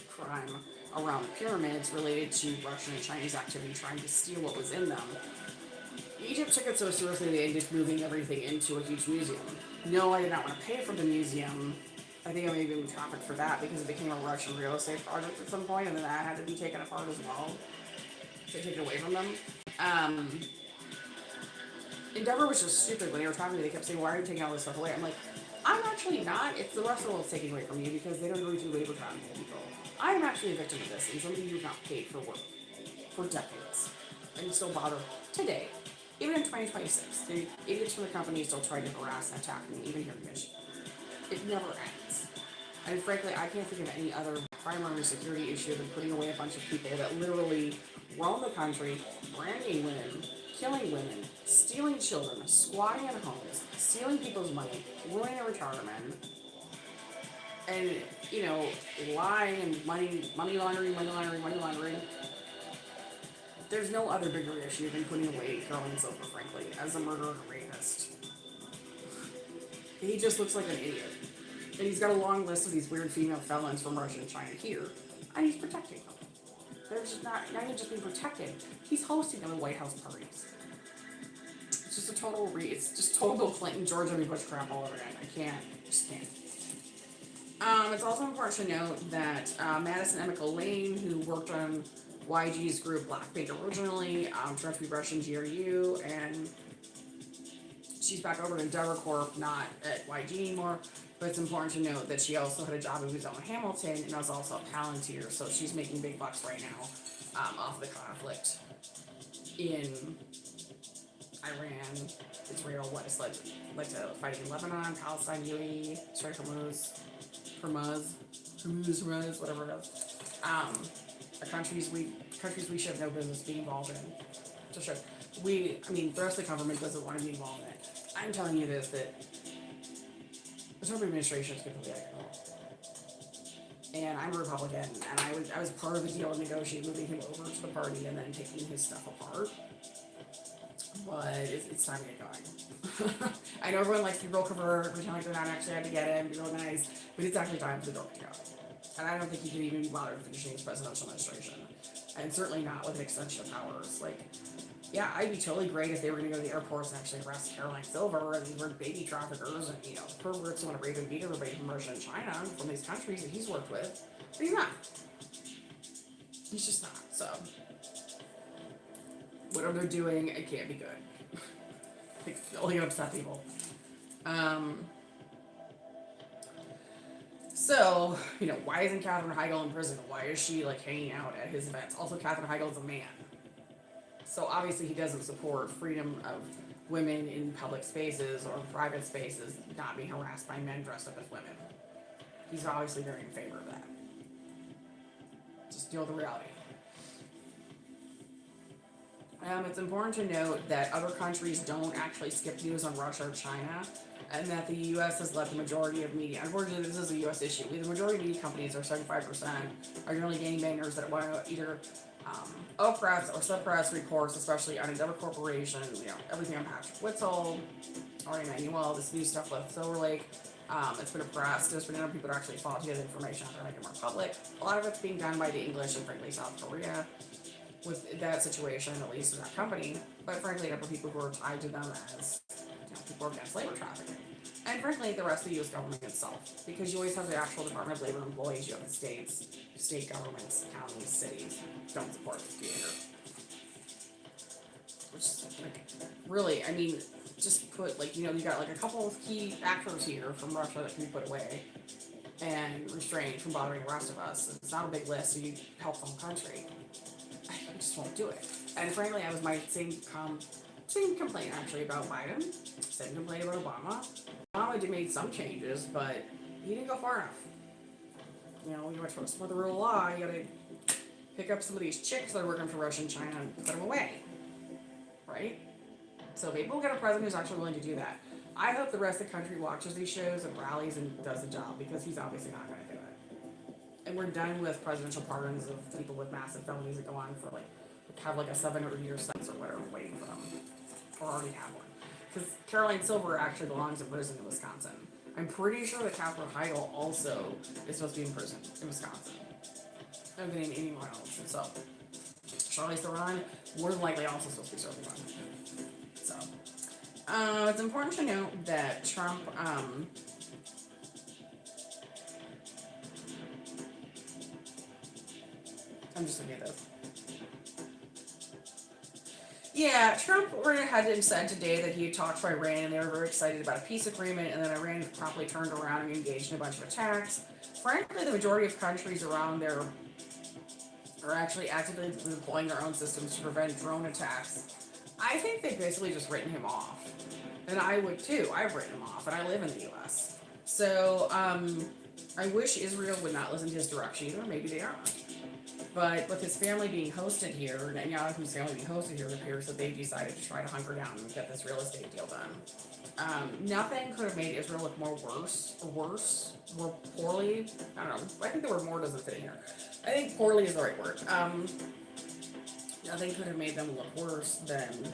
crime around the pyramids related to Russian and Chinese activity trying to steal what was in them. Egypt took it so seriously they ended up moving everything into a huge museum. No, I did not want to pay for the museum. I think I may have been trafficked for that because it became a Russian real estate project at some point, and then that had to be taken apart as well to take it away from them. Endeavor was just stupid when they were talking to me. They kept saying, "Why are you taking all this stuff away?" I'm like, I'm actually not. It's the rest of the world's taking away from you because they don't agree to labor trafficking people. I'm actually a victim of this, and somebody who's not paid for work for decades and still bother today. Even in 2026, the idiots from the company still try to harass and attack me, even here in Michigan. It never ends. And frankly, I can't think of any other primary security issue than putting away a bunch of people that literally roam the country, branding women, killing women, stealing children, squatting in homes, stealing people's money, ruining their retirement, and you know, lying and money laundering. There's no other bigger issue than putting away Caroline Silver, frankly, as a murderer and a rapist. He just looks like an idiot. And he's got a long list of these weird female felons from Russia and China here, and he's protecting them. They're just not even just being protected. He's hosting them at White House parties. It's just a total it's just total Clinton, George W. Bush crap all over again. Just can't. It's also important to note that Madison Emical Lane, who worked on YG's group Blackpink originally, turned to be Russian GRU, and she's back over in Endeavor Corp, not at YG anymore. But it's important to note that she also had a job in Zone Hamilton and was also a Palantir, so she's making big bucks right now off the conflict in Iran, Israel, what is like to fighting in Lebanon, Palestine, UAE, Strait of Hormuz, whatever it is. Countries we should have no business being involved in. To show the rest of the government doesn't want to be involved in it. I'm telling you this, that the Trump administration is completely out of control. And I'm a Republican, and I was part of the deal of negotiating moving him over to the party and then taking his stuff apart. But it's time to get going. I know everyone likes to roll cover, pretend like they're not actually out to get him, be real nice, but it's actually time for the door to go. And I don't think he can even be bothered finishing his presidential administration. And certainly not with an extension of powers. Like, yeah, I'd be totally great if they were going to go to the airports and actually arrest Caroline Silver and these were baby traffickers and, you know, perverts who want to rape and beat everybody from Russia and China from these countries that he's worked with. But he's not. He's just not. So, whatever they're doing, it can't be good. Like, only upset people. So, you know, why isn't Katherine Heigl in prison? Why is she, like, hanging out at his events? Also, Katherine Heigl is a man. So, obviously, he doesn't support freedom of women in public spaces or private spaces not being harassed by men dressed up as women. He's obviously very in favor of that. Just deal with the reality. It's important to note that other countries don't actually skip news on Russia or China, and that the U.S. has let the majority of media, unfortunately this is a U.S. issue, the majority of media companies, or 75%, are generally gangbangers that want to either oppress or suppress reports, especially on Endeavor Corporation, you know, everything on Patrick Whittle, Ari Emanuel, this new stuff with Silver Lake. It's been oppressed. There's been other people that actually follow together information out there, making it more public. A lot of it's being done by the English and frankly South Korea with that situation, at least in that company. But frankly, a number of people who are tied to them as, you know, people against labor trafficking. And frankly, the rest of the U.S. government itself. Because you always have the actual Department of Labor employees, you have the states, state governments, counties, cities, don't support this behavior. Which is, like, really, I mean, just put, like, you know, you got, like, a couple of key actors here from Russia that can be put away and restrained from bothering the rest of us. It's not a big list, so you help the whole country. I just won't do it. And frankly, I was my same complaint actually about Biden. Same complaint about Obama. Obama did make some changes, but he didn't go far enough. You know, you want to support the rule of law, you gotta pick up some of these chicks that are working for Russia and China and put them away. Right? So maybe we'll get a president who's actually willing to do that. I hope the rest of the country watches these shows and rallies and does the job, because he's obviously not going to do it. And we're done with presidential pardons of people with massive felonies that go on for have like a 700-year sentence or whatever waiting for them, or already have one. Because Caroline Silver actually belongs in prison in Wisconsin. I'm pretty sure that Katherine Heigl also is supposed to be in prison in Wisconsin. I don't think anyone else. And so, Charlize Theron, more than likely also supposed to be serving one. So, it's important to note that Trump, I'm just looking at this. Yeah, Trump went ahead and said today that he had talked to Iran and they were very excited about a peace agreement, and then Iran promptly turned around and engaged in a bunch of attacks. Frankly, the majority of countries around there are actually actively deploying their own systems to prevent drone attacks. I think they've basically just written him off. And I would too. I've written him off, and I live in the U.S. So, I wish Israel would not listen to his direction either. Maybe they aren't. But with his family being hosted here, Netanyahu's family being hosted here, it appears that they've decided to try to hunker down and get this real estate deal done. Nothing could have made Israel look more poorly. I don't know. I think the word more doesn't fit in here. I think poorly is the right word. Nothing could have made them look worse than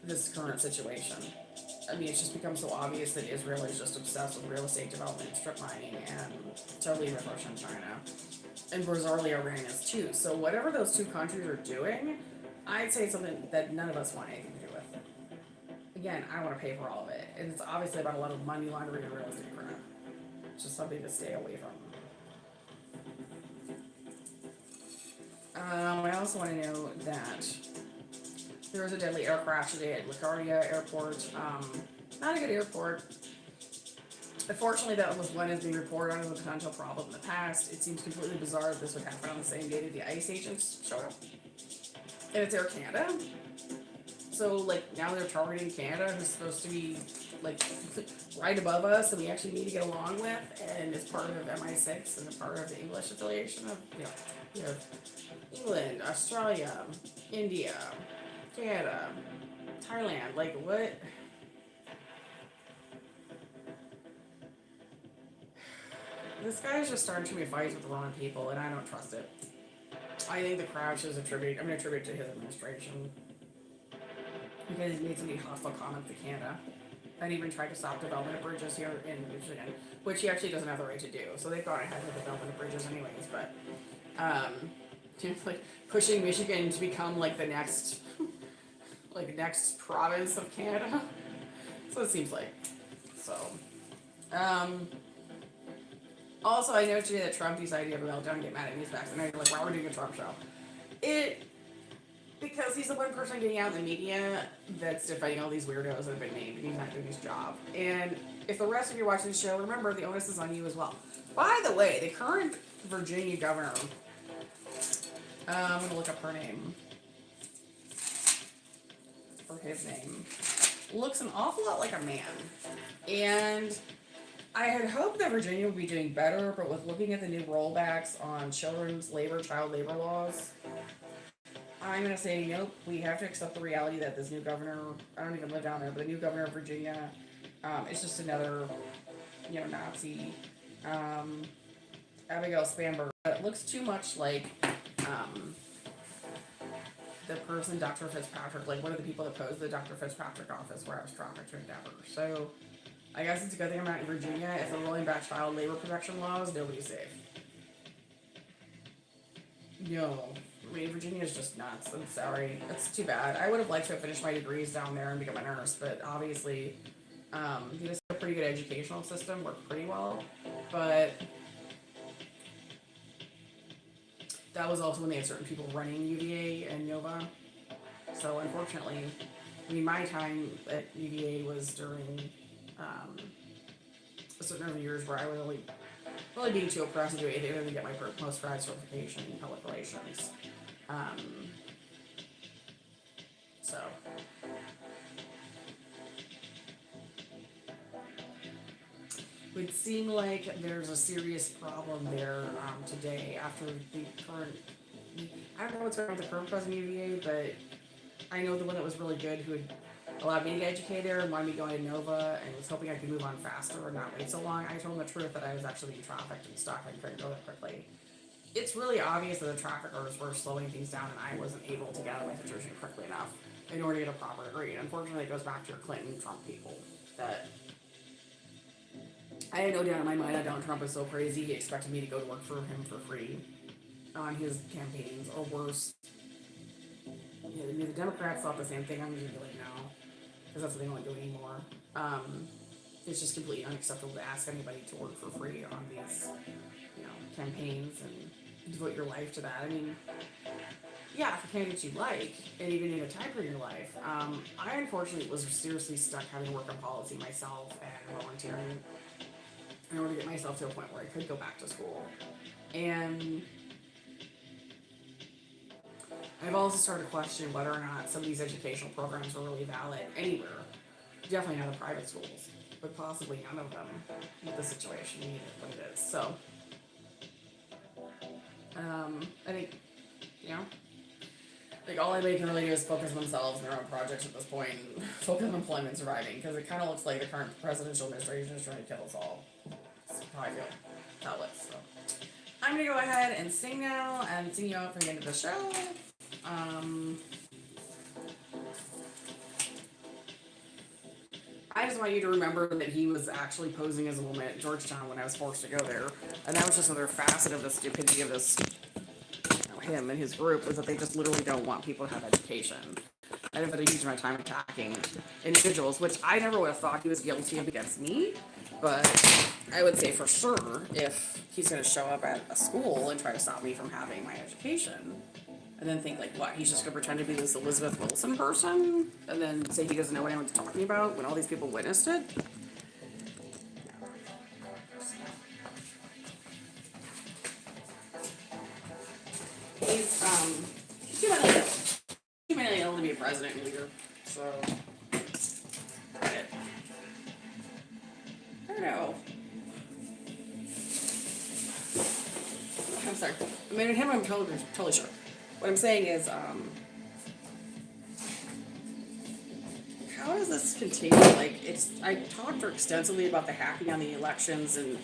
this current situation. I mean, it's just become so obvious that Israel is just obsessed with real estate development, strip mining, and totally with Russia and China. And bizarrely, Iran is too. So whatever those two countries are doing, I'd say it's something that none of us want anything to do with. Again, I don't want to pay for all of it. And it's obviously about a lot of money laundering and real estate crap. It's just something to stay away from. I also want to know that there was a deadly air crash today at LaGuardia Airport. Not a good airport. Unfortunately, that was one that's being reported on as a potential problem in the past. It seems completely bizarre that this would happen on the same day that the ICE agents showed up. And it's Air Canada. So, like, now they're targeting Canada, who's supposed to be, like, right above us, and we actually need to get along with, and it's part of MI6 and a part of the English affiliation of, you have England, Australia, India, Canada, Thailand. Like, what? This guy is just starting too many fights with the wrong people, and I don't trust it. I think the crash is I'm going to attribute to his administration. Because he made so many hostile comments to Canada. And even tried to stop development of bridges here in Michigan, which he actually doesn't have the right to do. So they've gone ahead with the development of bridges anyways, but like pushing Michigan to become like the next province of Canada. So it seems like. So also I know today that Trump decided to have a meltdown and get mad at Newsmax, and I was like, why are we doing a Trump show? Because he's the one person getting out in the media that's defending all these weirdos that have been named, and he's not doing his job. And if the rest of you are watching the show, remember the onus is on you as well. By the way, the current Virginia governor, I'm going to look up her name, or his name, looks an awful lot like a man. And I had hoped that Virginia would be doing better, but with looking at the new rollbacks on child labor laws, I'm going to say, nope, we have to accept the reality that this new governor, I don't even live down there, but the new governor of Virginia is just another, Nazi, Abigail Spanberg. It looks too much like the person, Dr. Fitzpatrick, like one of the people that posed the Dr. Fitzpatrick office where I was trafficked to Endeavor. So I guess it's a good thing I'm not in Virginia. If they're rolling back child labor protection laws, nobody's safe. No. I mean, Virginia is just nuts. I'm sorry. That's too bad. I would have liked to have finished my degrees down there and become a nurse, but obviously, you just have a pretty good educational system, worked pretty well, but that was also when they had certain people running UVA and Nova. So unfortunately, I mean, my time at UVA was during a certain number of years where I was really being too oppressed to do anything other than get my post-grad certification in public relations. So would seem like there's a serious problem there today after the current, I don't know what's going on with the current president of UVA, but I know the one that was really good who had allowed me to get educated there and wanted me going to Nova and was hoping I could move on faster and not wait so long. I told him the truth that I was actually being trafficked and stuck and couldn't go that quickly. It's really obvious that the traffickers were slowing things down and I wasn't able to get out of my situation quickly enough in order to get a proper degree. And unfortunately, it goes back to your Clinton, Trump people that I had no doubt in my mind that Donald Trump was so crazy he expected me to go to work for him for free on his campaigns, or worse. The Democrats thought the same thing. I'm going to be like, no, because that's what they don't do anymore. It's just completely unacceptable to ask anybody to work for free on these, campaigns and devote your life to that. I mean, yeah, for candidates you like, and even in a time for your life. I unfortunately was seriously stuck having to work on policy myself and volunteering in order to get myself to a point where I could go back to school. And I've also started to question whether or not some of these educational programs are really valid anywhere. Definitely not in private schools, but possibly none of them with the situation needed what it is. So I think, you know, like all anybody can really do is focus on themselves and their own projects at this point and focus on employment and surviving because it kind of looks like the current presidential administration is trying to kill us all. That's how I feel. How it looks. So I'm gonna go ahead and sing now and sing you out for the end of the show. I just want you to remember that he was actually posing as a woman at Georgetown when I was forced to go there, and that was just another facet of the stupidity of this. Him and his group is that they just literally don't want people to have education. I didn't put a huge amount of time attacking individuals, which I never would have thought he was guilty of against me. But I would say for sure, if he's going to show up at a school and try to stop me from having my education, and then think like, what, he's just going to pretend to be this Elizabeth Wilson person, and then say he doesn't know what anyone's talking about when all these people witnessed it? He's too mentally ill to be a president and leader. So I don't know. I'm sorry. I mean, him, I'm totally sure. What I'm saying is, how does this continue? Like, I talked extensively about the hacking on the elections and.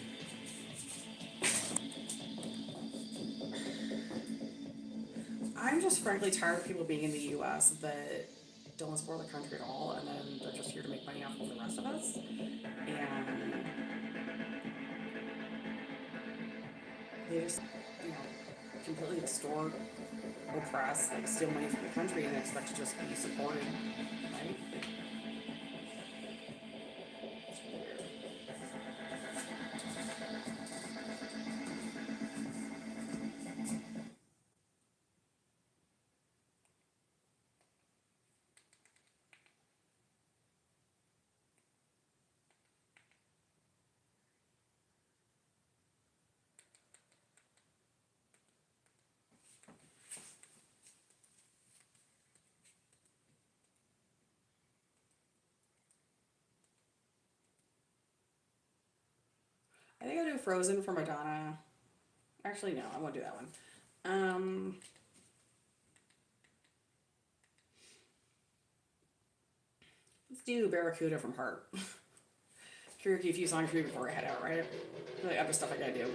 I'm just frankly tired of people being in the U.S. that don't support the country at all, and then they're just here to make money off of the rest of us. And they just, completely distort, oppress, like steal money from the country, and expect to just be supported, right? It's weird. I think I'll do Frozen for Madonna. Actually, no, I won't do that one. Let's do Barracuda from Heart. Karaoke a few songs for me before I head out, right? The other stuff I gotta do.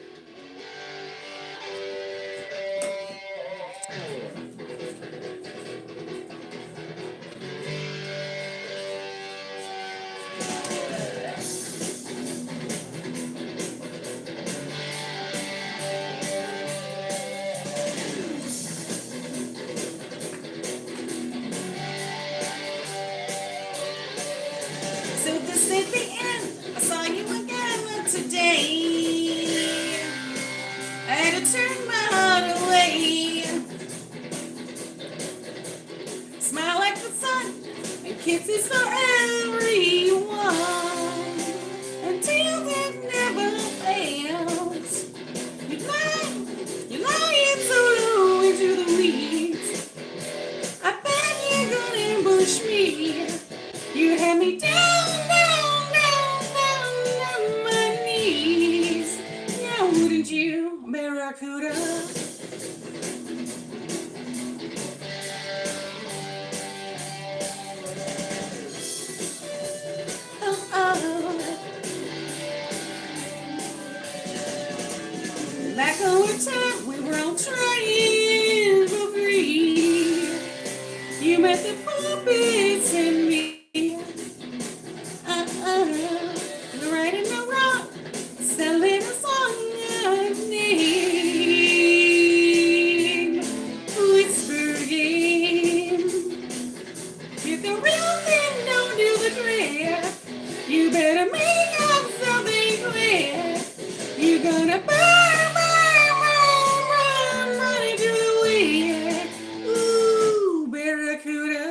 So this is the end. I saw you again today. I had to turn my heart away. Smile like the sun and kisses for everyone. Until that never fails. You lie so low into the weeds. I bet you're gonna ambush me. You had me down, down, down, down, on my knees. Now wouldn't you, Barracuda? Oh, oh. Back on the time we were all trying for free. You met the puppets and me. The right and the wrong, selling a song of name. Whisper game. If the real thing don't do the trick, you better make up something clear. You're gonna burn, burn, burn, run into the wind. Ooh, Barracuda.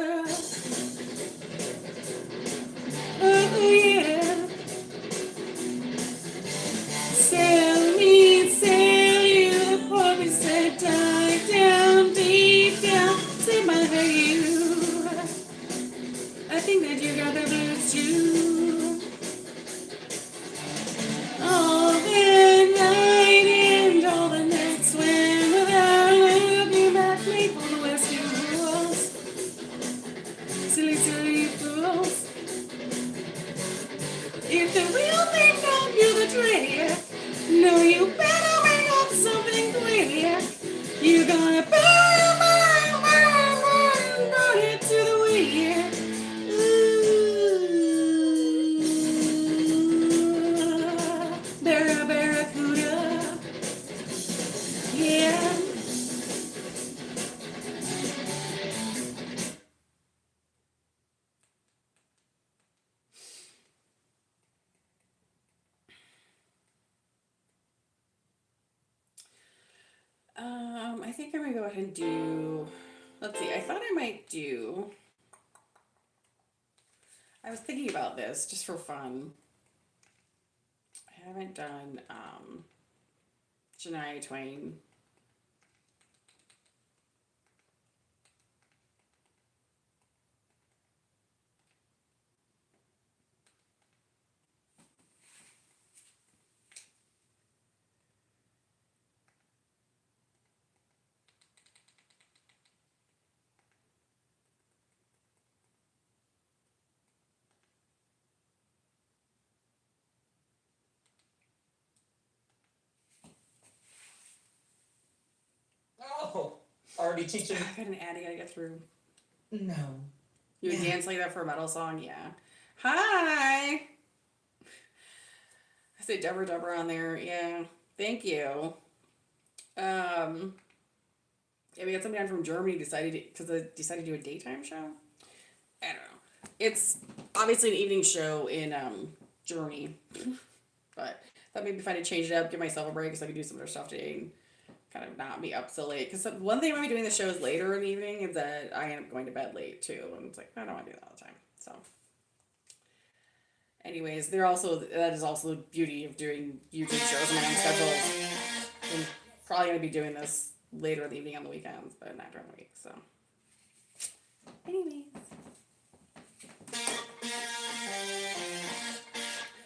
silly, silly fools. If the real thing don't do the trick, no, you better make up something clear. You're gonna burn, burn, burn, burn, burn it to the wind. Ooh, barracuda, yeah. I think I'm gonna go ahead and do. Let's see. I thought I might do. I was thinking about this just for fun. I haven't done Shania Twain. Oh, already teaching. I got an ad I gotta get through. No. You would Yeah. dance like that for a metal song? Yeah. Hi! I say Deborah on there. Yeah. Thank you. Yeah, we got somebody on from Germany decided to do a daytime show. I don't know. It's obviously an evening show in Germany, but thought maybe if I to change it up, give myself a break so I could do some other stuff today and kind of not be up so late. Because one thing about me doing the shows later in the evening is that I end up going to bed late too, and it's like I don't want to do that all the time. So, anyways, that is also the beauty of doing YouTube shows on my own schedule. I'm probably gonna be doing this later in the evening on the weekends, but not during the week. So, anyways.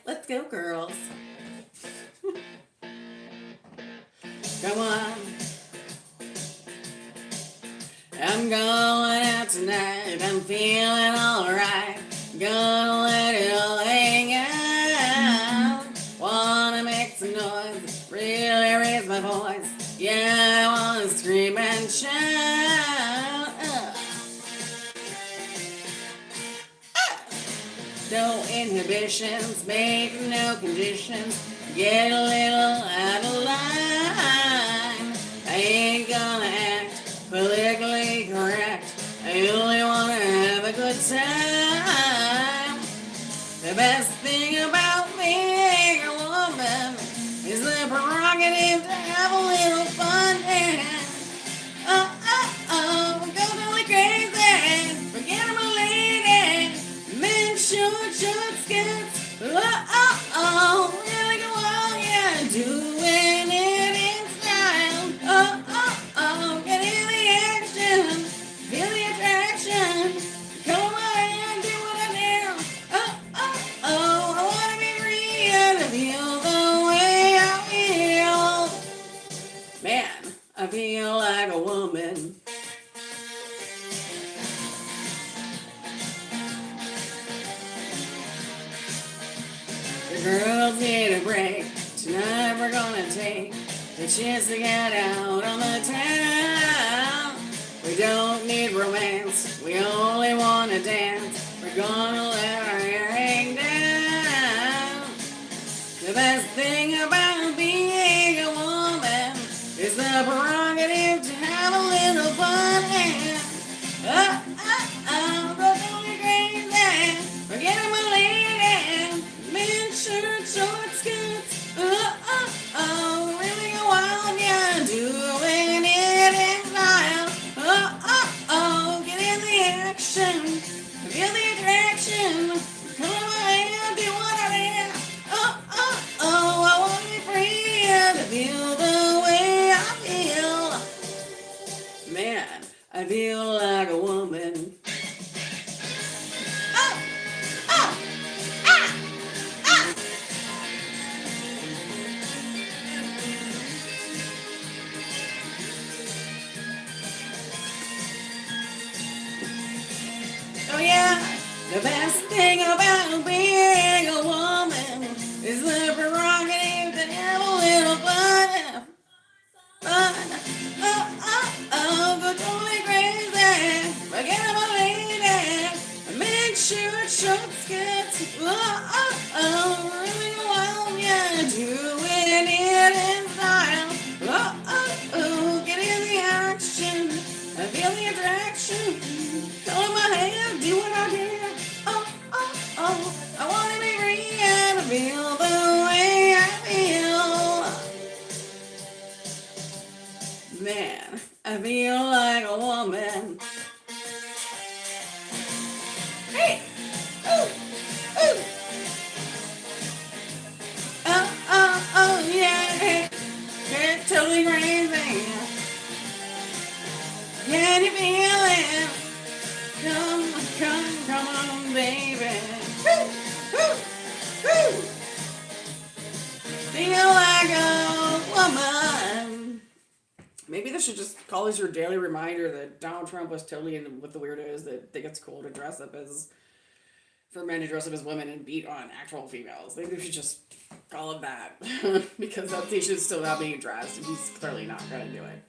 Let's go, girls. Come on. I'm going out tonight. I'm feeling alright. Gonna let it all hang out. Wanna make some noise. Really raise my voice. Yeah, I wanna scream and shout. No inhibitions, make no conditions, get a little out of line. I ain't gonna act politically correct, I only wanna have a good time. The best thing about being a woman is the prerogative to have a little fun. Oh, oh, oh, go totally crazy, forget I'm a lady. Men short skirts, oh, oh, oh, really go on, yeah, doing it in style. Oh, oh, oh, get in the action, feel the attraction, come on and do what I do. Oh, oh, oh, I wanna be free and to feel the way I feel. Man, I feel like a woman. The girls need a break. Tonight we're gonna take the chance to get out on the town. We don't need romance, we only wanna dance. We're gonna let our hair hang down. The best thing about being a woman is the prerogative to have a little fun. Oh, oh, oh, go totally crazy, forget I'm a lady. Men short skirts, oh, oh, oh, really go wild, yeah, doing it in style. Oh, oh, oh, get in the action, feel the attraction, come on and do what I did. Oh, oh, oh, I want to be free and to feel the way I feel. Man, I feel like a woman. Oh, oh, ah, ah. Oh yeah. The best thing about being a woman is the prerogative to have a little fun. Go totally crazy. Forget about lady. Make sure it's short skirts. Really wild, yeah. Doing it in style. Get in the action. I feel the attraction. Color my hair, do what I did. I want to be free and feel the way I feel. Man, I feel like a woman. Hey! Ooh! Ooh! Yeah! Get totally crazy. Can you feel it? Come on, baby. Woo! Woo! Woo! Feel like a woman. Maybe this should just call as your daily reminder that Donald Trump was totally in with the weirdos that think it's cool to dress up as, for men to dress up as women and beat on actual females. Maybe we should just call it that. Because that station's still not being addressed and he's clearly not going to do it.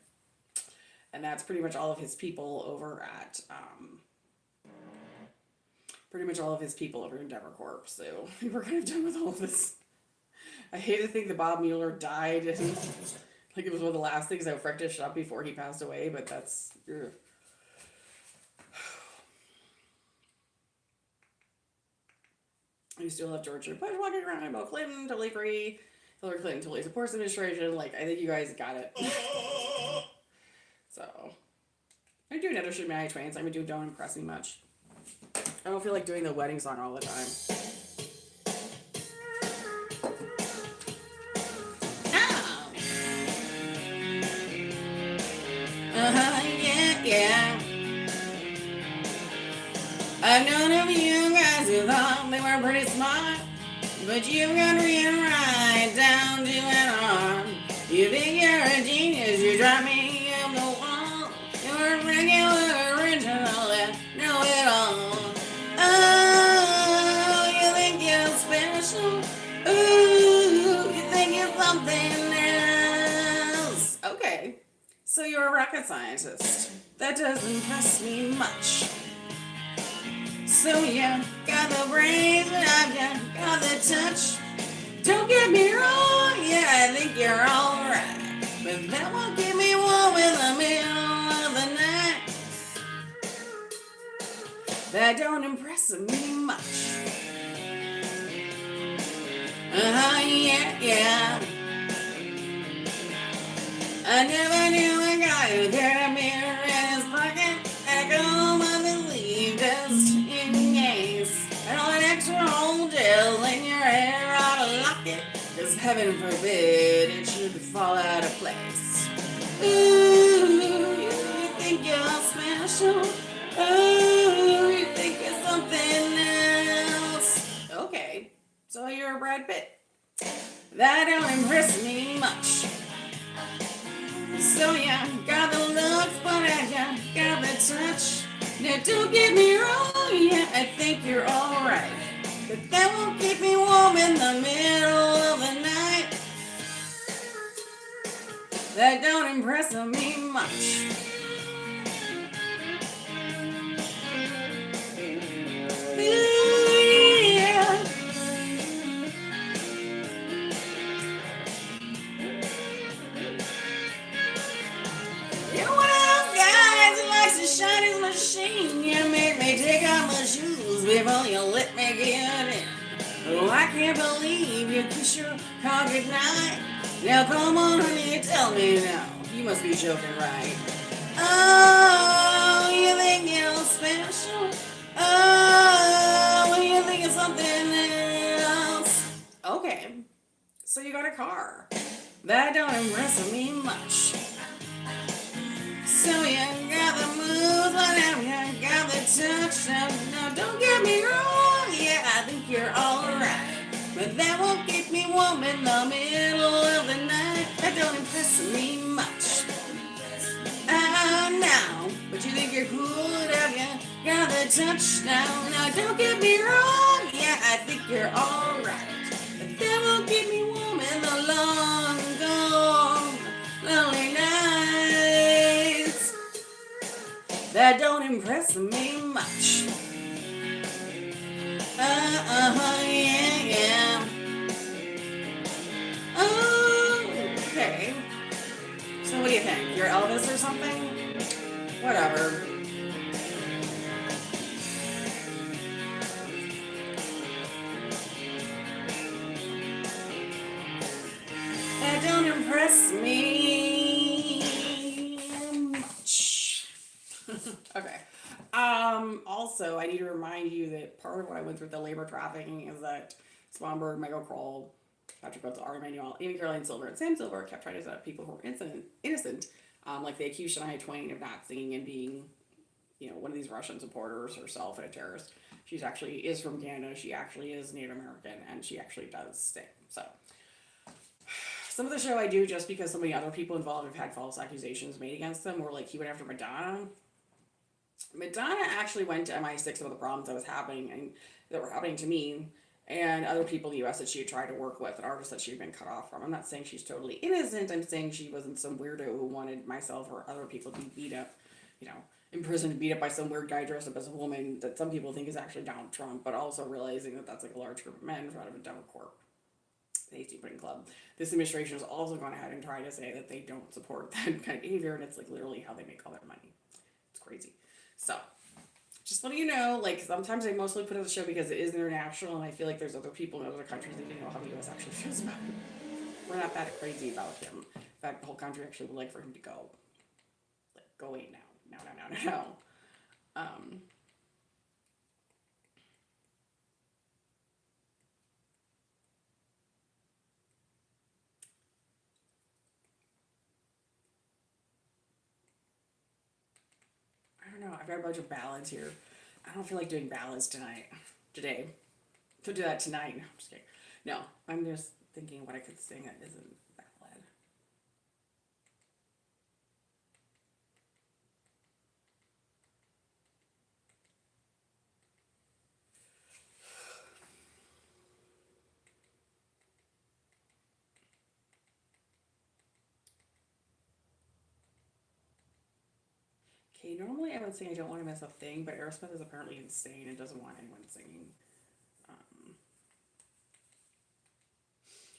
And that's pretty much all of his people over at, in Denver Corp. So we're kind of done with all of this. I hate to think that Bob Mueller died. And, like it was one of the last things I freaked up before he passed away, but that's. Ugh. I still love Georgia Bush walking around about Clinton, totally free. Hillary Clinton totally supports the administration. Like, I think you guys got it. So, I'm doing another shit, Maddie Twain, so I'm gonna do Don't Impress Me Much. I don't feel like doing the wedding song all the time. Yeah. I've known of you guys who thought they were pretty smart, but you've got real right down to an arm. You think you're a genius, you drive me up the wall. You're a regular original and know it all. Oh, you think you're special? Ooh, you think you're something else. Okay, so you're a rocket scientist. That doesn't impress me much. So you got the brains and I've got the touch. Don't get me wrong, yeah, I think you're alright. But that won't get me warm in the middle of the night. That don't impress me much. Yeah. I never knew a guy who carried a mirror in his pocket. I go home on the leave just in case. And all an extra old gel in your hair ought to lock it. Cause heaven forbid it should fall out of place. Ooh, you think you're special? Ooh, you think you're something else? Okay, so you're a Brad Pitt. That don't impress me much. So yeah, got the looks, but I got the touch. Now don't get me wrong, yeah, I think you're alright. But that won't keep me warm in the middle of the night. That don't impress me much. Ooh, yeah. You're one of those guys who likes to shine his machine. You make me take off my shoes before you let me get in. Oh, I can't believe you kiss your car goodnight. Now come on, honey, tell me now. You must be joking, right? Oh, you think you're special? Oh, you think it's something else? Okay, so you got a car. That don't impress me much. So you got the moves, whatever, you got the touch. Now don't get me wrong, yeah, I think you're alright. But that won't keep me warm in the middle of the night. That don't impress me much. Now, but you think you're cool, have you got the a touchdown. Now don't get me wrong, yeah, I think you're alright. But that won't keep me warm in the long gone lonely nights. That don't impress me much. Yeah, yeah. Oh, okay. So what do you think? You're Elvis or something? Whatever. That don't impress me much. Okay. Also, I need to remind you that part of what I went through with the labor trafficking is that Swanberg, Michael Kroll, Patrick Oates, Ari Emanuel, Amy Caroline Silver, and Sam Silver kept trying to set up people who were innocent. Like they accused Shania Twain of not singing and being, one of these Russian supporters herself and a terrorist. She's actually is from Canada. She actually is Native American, and she actually does sing. So some of the show I do just because so many other people involved have had false accusations made against them, or like he went after Madonna. Madonna actually went to MI6 about the problems that were happening to me and other people in the U.S. that she had tried to work with, and artists that she had been cut off from. I'm not saying she's totally innocent. I'm saying she wasn't some weirdo who wanted myself or other people to be beat up, imprisoned and beat up by some weird guy dressed up as a woman that some people think is actually Donald Trump, but also realizing that that's like a large group of men in front of a devil court. The Hasty Pudding Club. This administration is also going ahead and trying to say that they don't support that kind of behavior, and it's like literally how they make all their money. It's crazy. So, just letting you know, like sometimes I mostly put it on the show because it is international, and I feel like there's other people in other countries that know how the U.S. actually feels about him. We're not that crazy about him. In fact, the whole country actually would like for him to go. Like, go away now. No. I don't know. I've got a bunch of ballads here. I don't feel like doing ballads today. Could do that tonight. No, I'm just kidding. No, I'm just thinking what I could sing that isn't ballad. Okay, normally I would say I don't want to miss a thing, but Aerosmith is apparently insane and doesn't want anyone singing.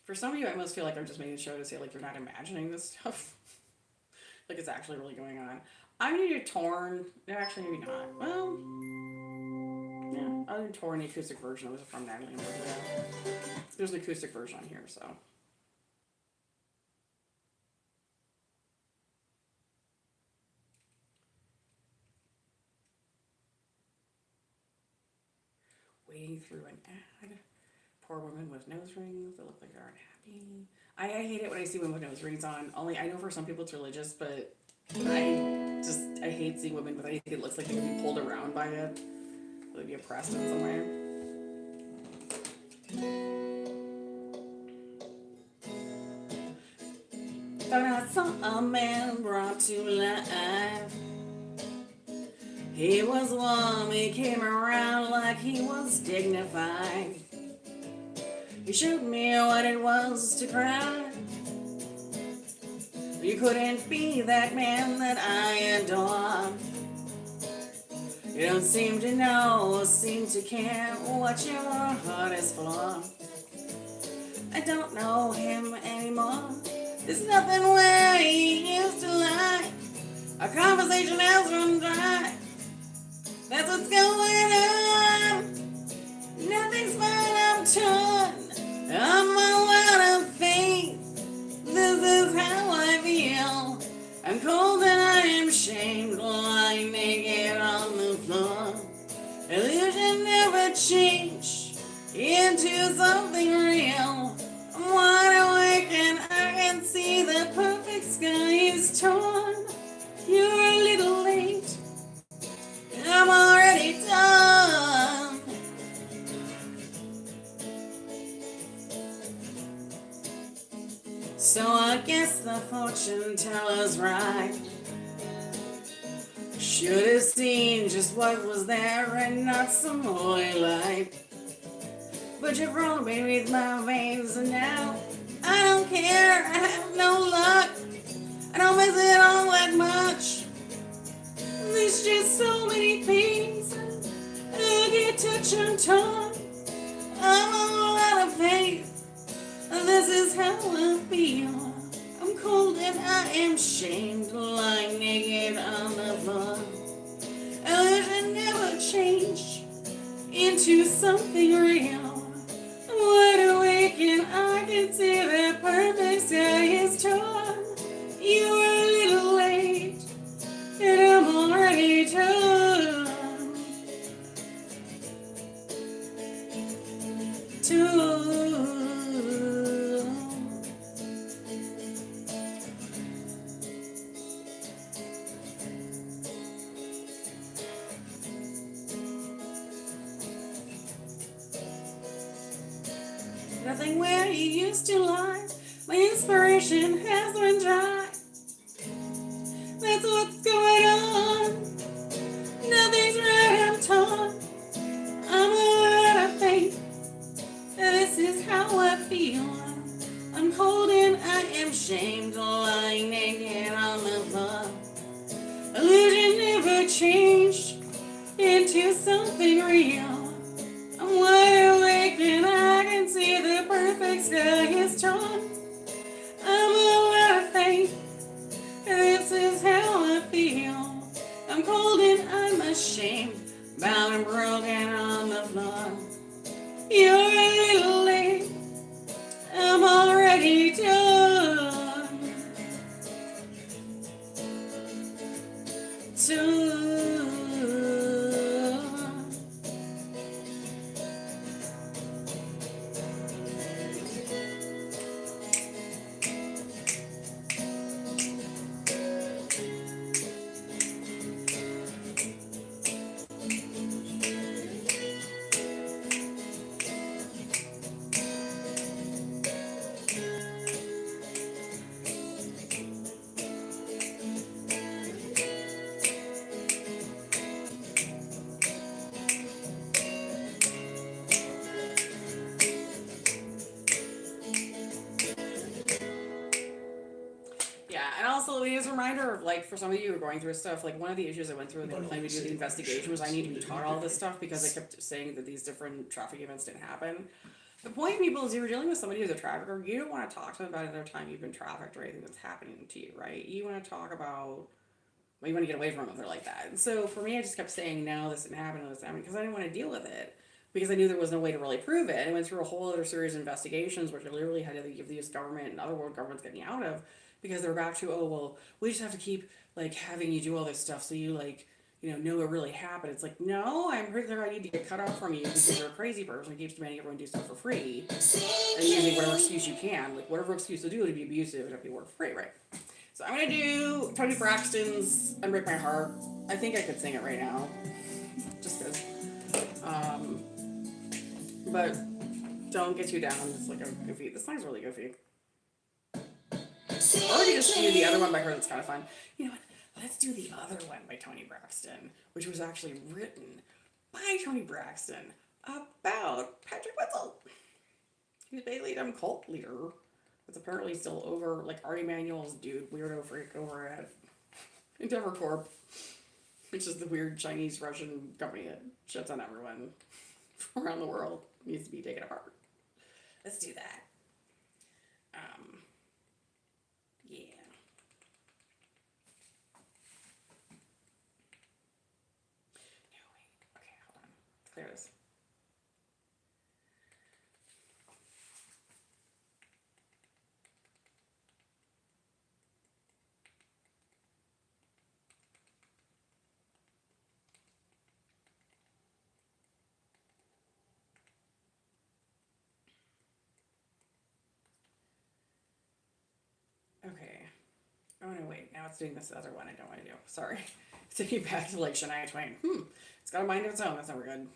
For some of you, I almost feel like I'm just making the show to say like you're not imagining this stuff. Like it's actually really going on. I'm gonna do Torn. No, actually maybe not. Well, yeah, I'll do Torn, the acoustic version. It was from Natalie Imbruglia. There's an acoustic version on here, so. Wading through an ad. Poor women with nose rings that look like they aren't happy. I hate it when I see women with nose rings on. Only I know for some people it's religious, but I hate seeing women with anything that looks like they can be pulled around by it. They'd be oppressed in some way. But I saw a man brought to life. He was warm, he came around like he was dignified. He showed me what it was to cry. You couldn't be that man that I adore. You don't seem to know or seem to care what your heart is for. I don't know him anymore. There's nothing where he used to lie. Our conversation has run dry. That's what's going on. Nothing's fine, I'm torn. I'm a lot of faith. This is how I feel. I'm cold and I am shamed, lying naked on the floor. Illusion never changed into something real. I'm wide awake and I can see the perfect sky is torn. You're a little late. I'm already done. So I guess the fortune teller's right. should have seen just what was there and not some oil light. But you're rolling with my veins, and now I don't care. I have no luck. I don't miss it all that much. There's just so many things I get touch and turn. I'm all out of faith. This is how I feel. I'm cold and I am shamed, lying naked on the floor. I wish I never changed into something real. I'm wide awake and I can see the perfect sky is torn. You were a little late, and I'm already torn. Nothing where you used to lie. My inspiration has run dry. That's what's going on. Nothing's right, I'm torn. I'm out of faith. This is how I feel. I'm cold and I am shamed, lying naked on the floor. Illusion never changed into something real. I'm wide awake and I can see the perfect sky is torn. I'm all out of faith. This is how I feel. I'm cold and I'm ashamed, bound and broken on the floor. You're a little late. I'm already done. Yeah, and also it is a reminder of, like, for some of you who are going through stuff, like one of the issues I went through when they were planning to do the investigation was I need to be taught all this stuff because I kept saying that these different traffic events didn't happen. The point, people, is you're dealing with somebody who's a trafficker, you don't want to talk to them about another time you've been trafficked or anything that's happening to you, right? You want to talk about, well, you want to get away from them if they're like that. And so for me, I just kept saying, no, this didn't happen, this didn't happen, because I didn't want to deal with it. Because I knew there was no way to really prove it. And I went through a whole other series of investigations, which I literally had to give the US government and other world governments get me out of, because they're back to, oh, well, we just have to keep, like, having you do all this stuff so you, like, know it really happened. It's like, no, I'm pretty sure I need to get cut off from you because you're a crazy person who keeps demanding everyone do stuff for free. And using whatever excuse you can. Like, whatever excuse you'll do to be abusive and if you work for free, right? So I'm going to do Toni Braxton's Unbreak My Heart. I think I could sing it right now. Just because. But don't get too down. It's like a goofy. This song's really goofy. Or we could just do the other one by her that's kind of fun. You know what? Let's do the other one by Toni Braxton, which was actually written by Toni Braxton about Patrick Wetzel. He was basically a dumb cult leader that's apparently still over, like, Art Emanuel's dude, weirdo freak over at Endeavor Corp, which is the weird Chinese Russian company that shuts down everyone around the world. Needs to be taken apart. Let's do that. Yeah. No, wait. Okay, hold on. Clear this. Okay. Oh no, wait. Now it's doing this other one I don't want to do. Sorry. It's taking me back to, like, Shania Twain. It's got a mind of its own. That's never good.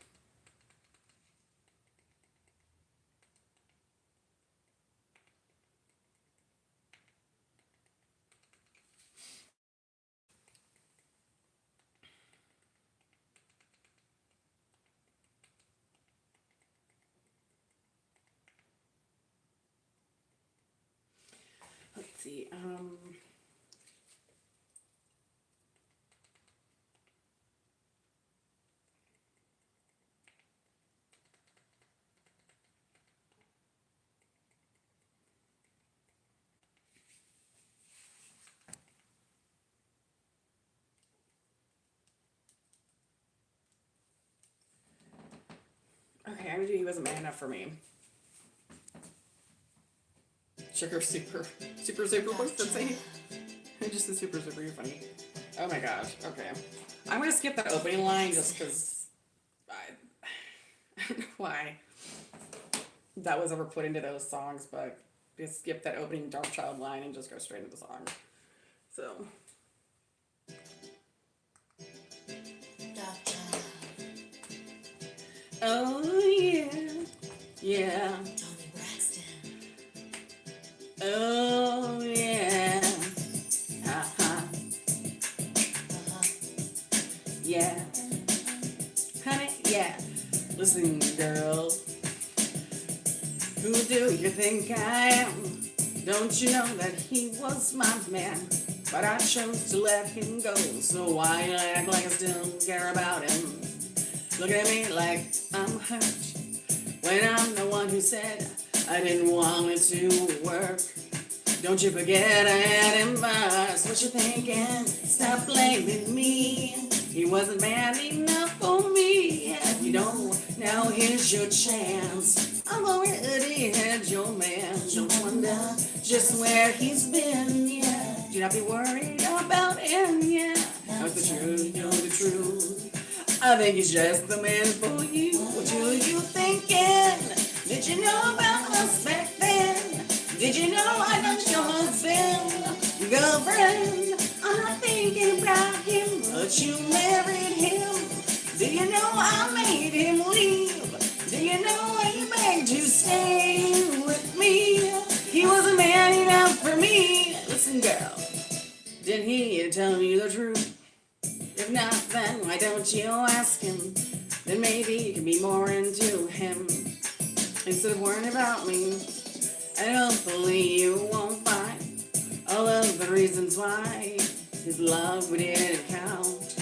see. Okay, I'm gonna do He Wasn't Man Enough for Me. Sugar super what's that saying? Just the super you're funny. Oh my gosh, okay. I'm gonna skip that opening line just because I don't know why that was ever put into those songs, but just skip that opening Dark Child line and just go straight into the song. So Dark Child, oh yeah. Yeah. Tony Braxton. Oh yeah. Uh-huh. Yeah. Honey, yeah. Listen, girl. Who do you think I am? Don't you know that he was my man? But I chose to let him go. So why you act like I still care about him? Look at me like I'm hurt when I'm the one who said I didn't want it to work. Don't you forget I had him first. What you thinking? Stop blaming me. He wasn't man enough for me. If you don't, now here's your chance. I've already had your man. Don't wonder just where he's been, yeah. Do not be worried about him, yeah. Know the truth, know the truth. I think he's just the man for you. What are you thinking? Did you know about us back then? Did you know I know your husband, girlfriend? I'm not thinking about him, but you married him. Do you know I made him leave? Do you know he begged to stay with me? He was a man enough for me. Listen, girl, did he tell you the truth? If not, then why don't you ask him? Then maybe you can be more into him instead of worrying about me. And hopefully you won't find all of the reasons why his love didn't count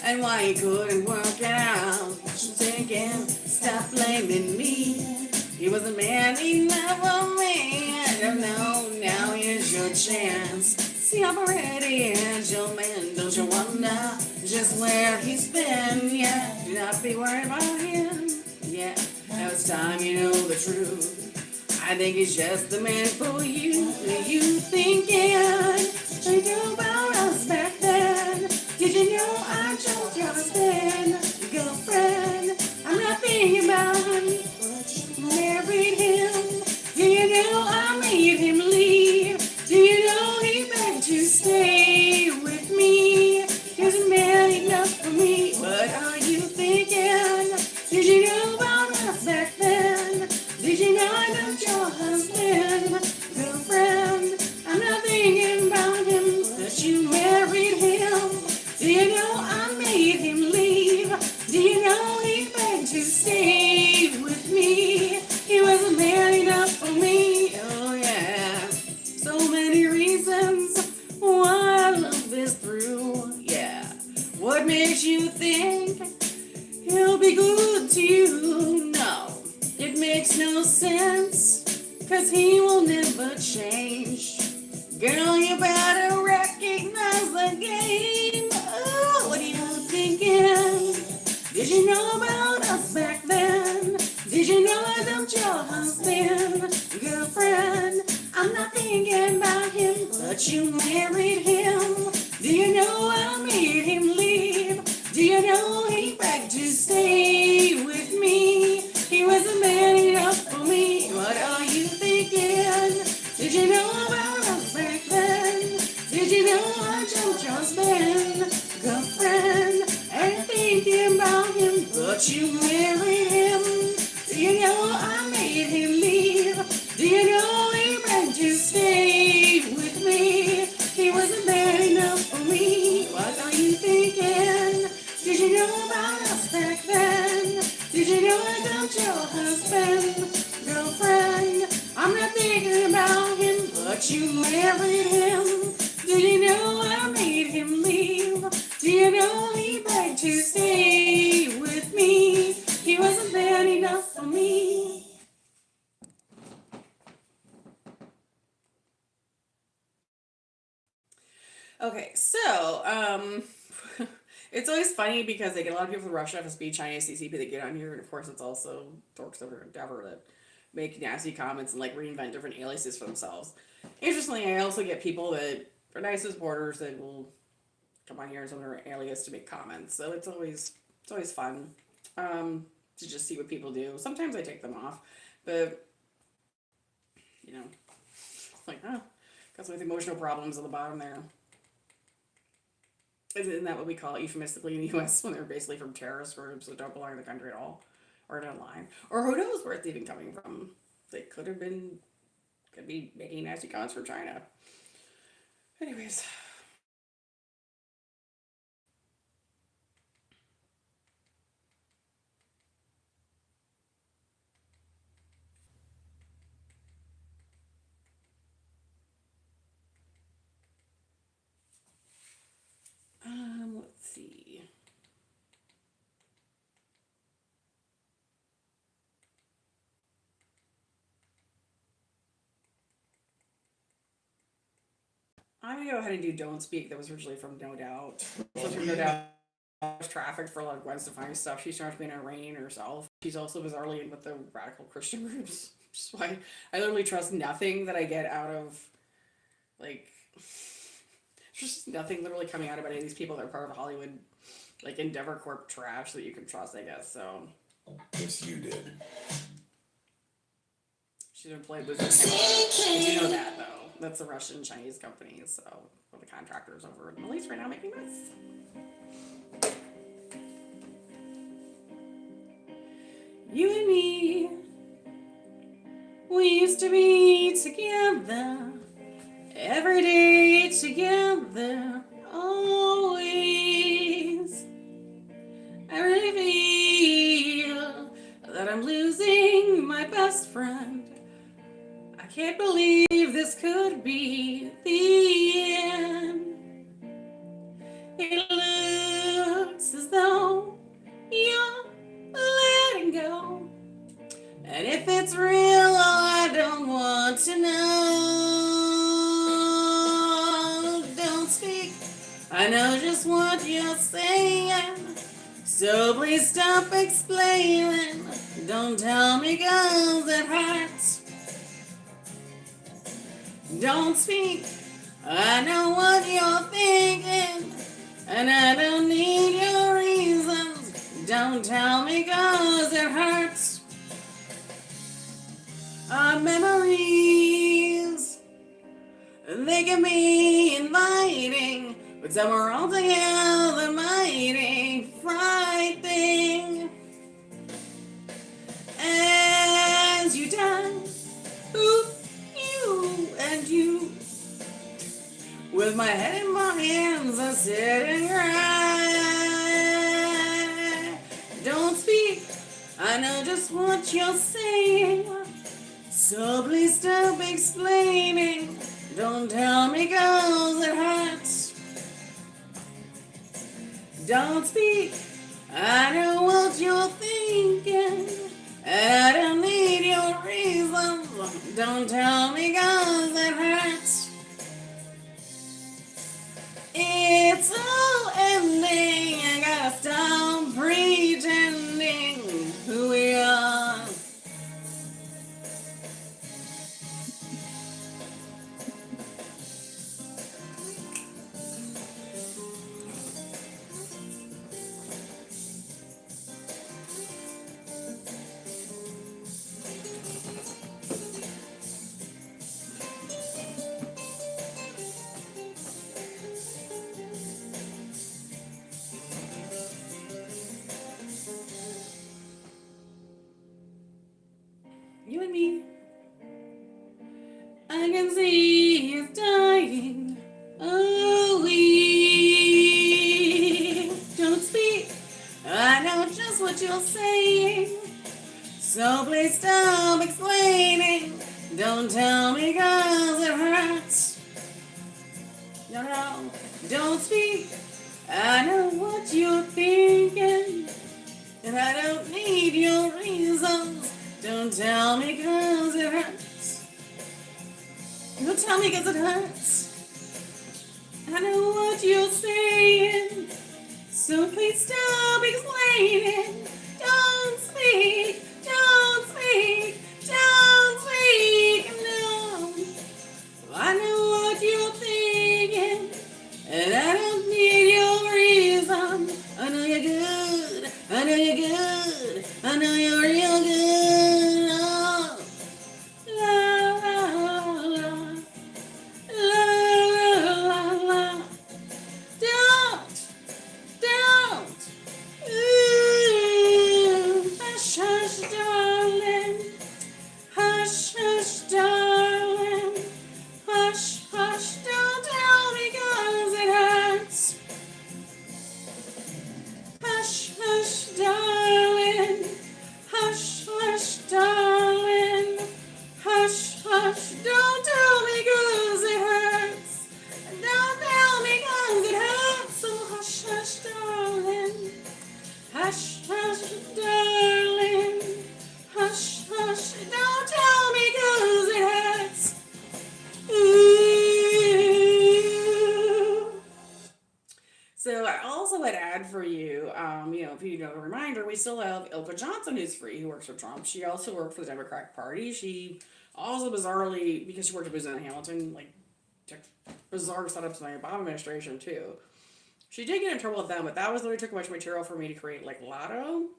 and why he couldn't work it out. What you thinking? Stop blaming me. He was a man enough for me. I don't know, now here's your chance. See, I've already had your man. Don't you wonder just where he's been? Yeah, do not be worried about him. Yeah, now it's time you know the truth. I think he's just the man for you. Are you thinking about us back then? Did you know I told your husband, girlfriend? I'm not thinking about him. Married him. Do you know I made him leave? Do you know he begged to stay with me? He was a man enough for me. What are you thinking? Did you know about us back then? Did you know I loved your husband, girlfriend? I'm not thinking about him, but you married him. Do you know I made him leave? Do you know he begged to stay with me? He was a man enough for me, oh yeah. So many reasons why love is through, yeah. What makes you think he'll be good to you? No. It makes no sense, 'cause he will never change. Girl, you better recognize the game. Oh, what are you thinking? Did you know about us back then? Did you know I dumped your husband, girlfriend? I'm not thinking about him, but you married him. Do you know I made him leave? Do you know he begged to stay with me? He was a man enough for me. What are you thinking? Did you know about us back then? Did you know I jumped your husband, girlfriend? I ain't thinking about him, but you married him. Do you know I made him leave? Do you know he begged to stay with me? He was a man enough for me. What are you thinking? Did you know about us back then? Did you know I dumped your husband, girlfriend? I'm not thinking about him, but But you married him. Do you know I made him leave? Do you know he begged to stay with me? He wasn't bad enough for me. Okay, so it's always funny because they get a lot of people from Russia, FSB, China, CCP that get on here, and of course it's also dorks over Endeavor that make nasty comments and like reinvent different aliases for themselves. Interestingly, I also get people that are nice supporters that will come on here as under alias to make comments. So it's always fun to just see what people do. Sometimes I take them off, but you know, like got some emotional problems at the bottom there. Isn't that what we call it euphemistically in the U.S. when they're basically from terrorist groups that don't belong in the country at all, or in line, or who knows where it's even coming from? They could be making nasty comments from China. Anyways. Let's see. I'm gonna go ahead and do "Don't Speak." That was originally from No Doubt. So from No Doubt, was trafficked for a lot of Gwen Stefani stuff. She's trying to be an Iranian herself. She's also bizarrely in with the radical Christian groups. Which is why I literally trust nothing that I get out of, like, just nothing literally coming out about any of these people that are part of Hollywood, like Endeavor Corp trash that you can trust, I guess. So. Yes, you did. She's employed with you know that though. That's a Russian Chinese company, so for the contractors over in the Middle East right now making this. You and me, we used to be together, every day together, always. I really feel that I'm losing my best friend. I can't believe this could be the end. It looks as though you're letting go. And if it's real, I don't want to know. Don't speak. I know just what you're saying. So please stop explaining. Don't tell me 'cause it hurts. Don't speak. I know what you're thinking, and I don't need your reasons. Don't tell me 'cause it hurts. Our memories, they can be inviting, but some are altogether mighty frightening. As you die, and you, with my head in my hands, I sit and cry. Don't speak, I know just what you're saying, so please stop explaining. Don't tell me 'cause it hurts. Don't speak, I know what you're thinking, and I don't need your reasons. Don't tell me 'cause it hurts. It's all ending. I gotta stop pretending who we are. You and me, I can see it's dying. Oh, we don't speak. I know just what you're saying, so please stop explaining. Don't tell me 'cause it hurts. No, no, don't speak. I know what you're thinking, and I don't need your reasons. Don't tell me 'cause it hurts. Don't tell me 'cause it hurts. I know what you're saying, so please stop explaining. Don't speak, don't speak, don't speak, no. I know what you're thinking, and I don't need your reason. I know you're good, I know you're good, I know you're real good. Oh, la la la, la la la la. Don't. Ooh, hush, hush, darling. Hush, hush, darling. Hush, hush, don't tell me 'cause it hurts. Hush, hush, darling. Hush, hush, darling. Hush, hush, don't tell me 'cause it hurts. Don't tell me 'cause it hurts. So hush, hush, darling. Hush, hush, darling. Hush, hush, don't tell me 'cause it hurts. Ooh. So I also would add for you, if you know a reminder, we still have Ilka Johnson who's free, who works for Trump. She also worked for the Democratic Party. She also bizarrely, because she worked with President Hamilton, like took bizarre setups in the Obama administration too. She did get in trouble with them, but that was literally too much material for me to create like Lotto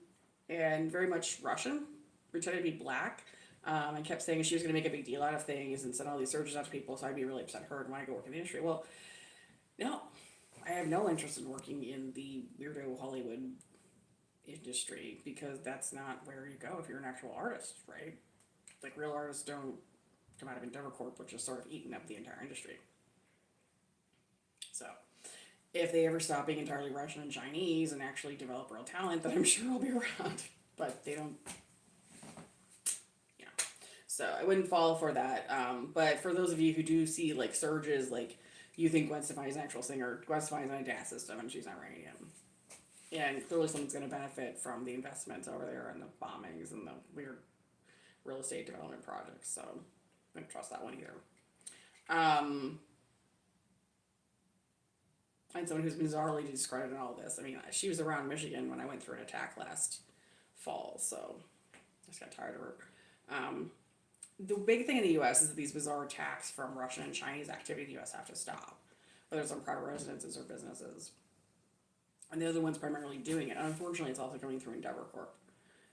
and very much Russian, pretended to be black. And kept saying she was going to make a big deal out of things and send all these surges out to people, so I'd be really upset at her and want to go work in the industry. Well, no, I have no interest in working in the weirdo Hollywood industry because that's not where you go if you're an actual artist, right? Like real artists don't come out of Endeavor Corp, which is sort of eating up the entire industry. So if they ever stop being entirely Russian and Chinese and actually develop real talent, then I'm sure I'll be around. But they don't. Yeah. So I wouldn't fall for that. But for those of you who do see like surges, like you think Gwen Stefani is an actual singer, Gwen Stefani's on a DAS system and she's not Iranian. And clearly someone's going to benefit from the investments over there and the bombings and the weird real estate development projects. So I don't trust that one either. And someone who's bizarrely discredited in all this. I mean, she was around Michigan when I went through an attack last fall, so I just got tired of her. The big thing in the U.S. is that these bizarre attacks from Russian and Chinese activity in the U.S. have to stop, whether it's on private residences or businesses. And they're the ones primarily doing it. And unfortunately, it's also coming through Endeavor Corp.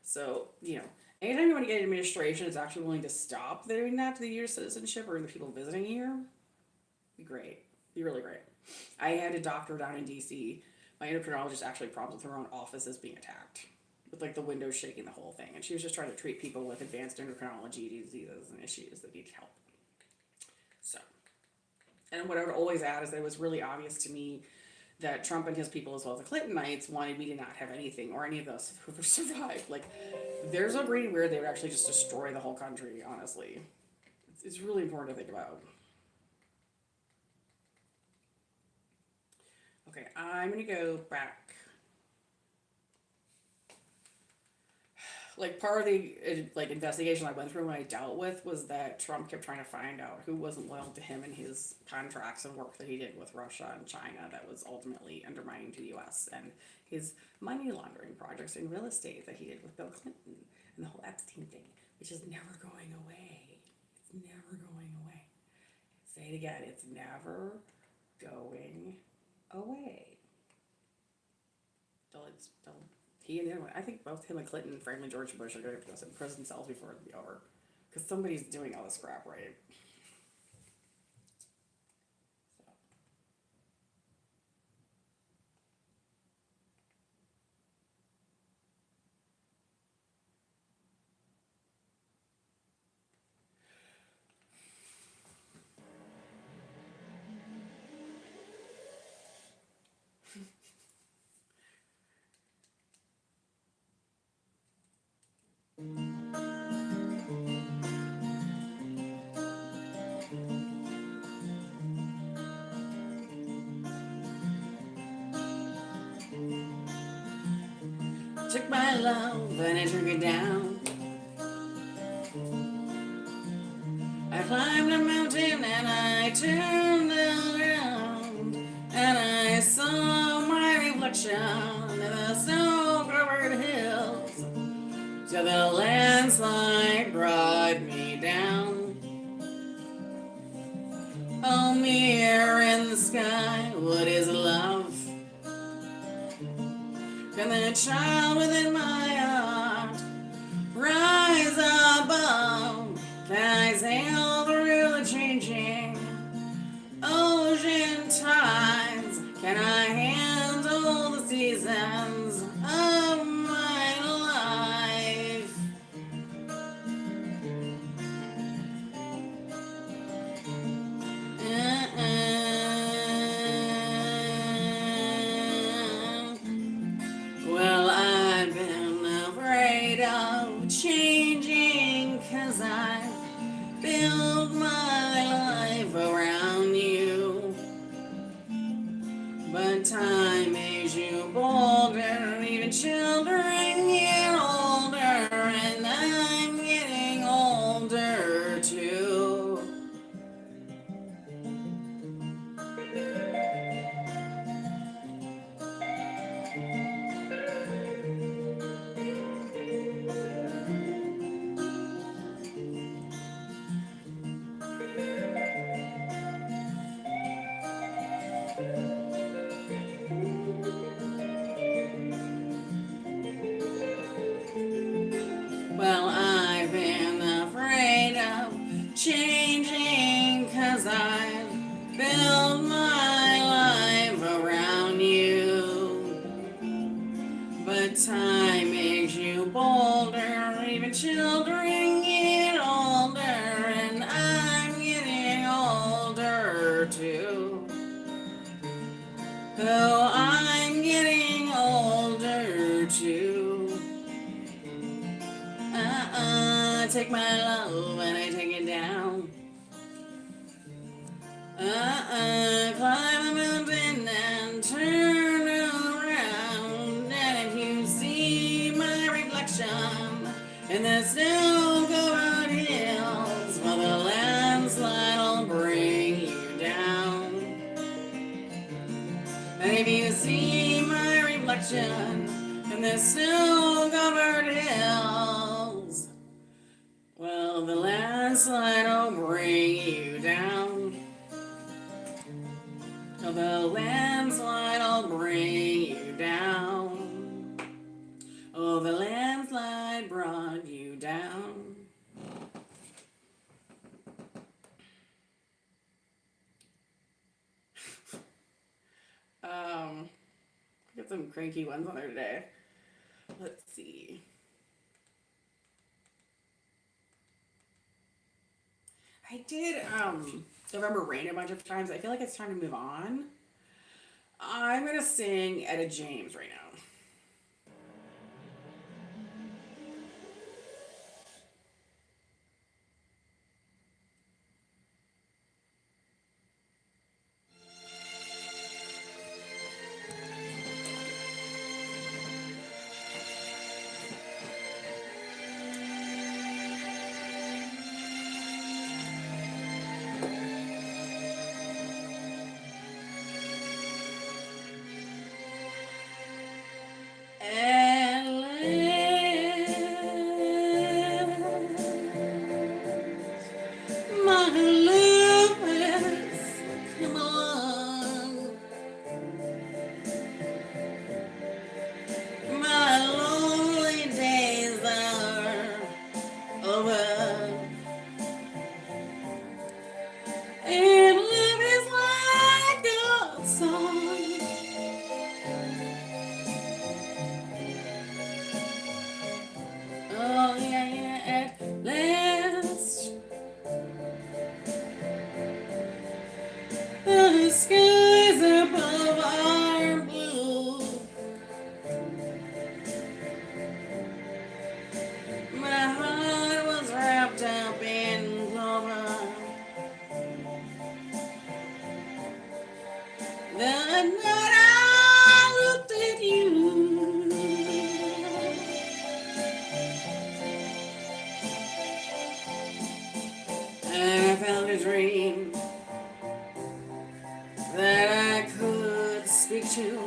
So, anytime you want to get an administration that's actually willing to stop doing that to the U.S. citizenship or the people visiting here, be great. Be really great. I had a doctor down in D.C. My endocrinologist actually problems with her own offices being attacked, with like the windows shaking, the whole thing. And she was just trying to treat people with advanced endocrinology diseases and issues that need help. So, and what I would always add is that it was really obvious to me that Trump and his people, as well as the Clintonites, wanted me to not have anything or any of those who survived. Like, there's a reading where they would actually just destroy the whole country, honestly. It's really important to think about. Okay, I'm going to go back. Like, part of the investigation I went through when I dealt with was that Trump kept trying to find out who wasn't loyal to him and his contracts and work that he did with Russia and China that was ultimately undermining to the U.S. and his money laundering projects in real estate that he did with Bill Clinton and the whole Epstein thing, which is never going away. It's never going away. Say it again. It's never going away. He and the other one, I think both him and Clinton, frankly, George Bush are going to go to prison cells before it'll be over. Because somebody's doing all this crap, right? took my love and I took it down. I climbed a mountain and I turned around, and I saw my reflection in the snow-covered hills. So the landslide brought me down. Oh, mirror in the sky, what is love? Can the child within my heart rise above? Can I sail through the changing ocean tides? Can I handle the seasons of my life? Well, I've been afraid of changing, 'cause I've built my life around you. But time makes you bolder, even children get older, and I'm getting older too. Well, I've been afraid of changing, 'cause I've built my life around you. But time makes you bolder, even children get older, and I'm getting older too. Oh, I'm getting older too. Take my love and I take it down. Climb a mountain and turn around, and if you see my reflection in the snow-covered hills, well, the landslide will bring you down. And if you see my reflection in the snow-covered hills, well, the landslide will bring you down. Oh, the landslide will bring you down. Oh, the landslide brought you down. Get some cranky ones on there today. Let's see. I did November Rain a bunch of times. I feel like it's time to move on. I'm gonna sing Etta James right now. found a dream that I could speak to.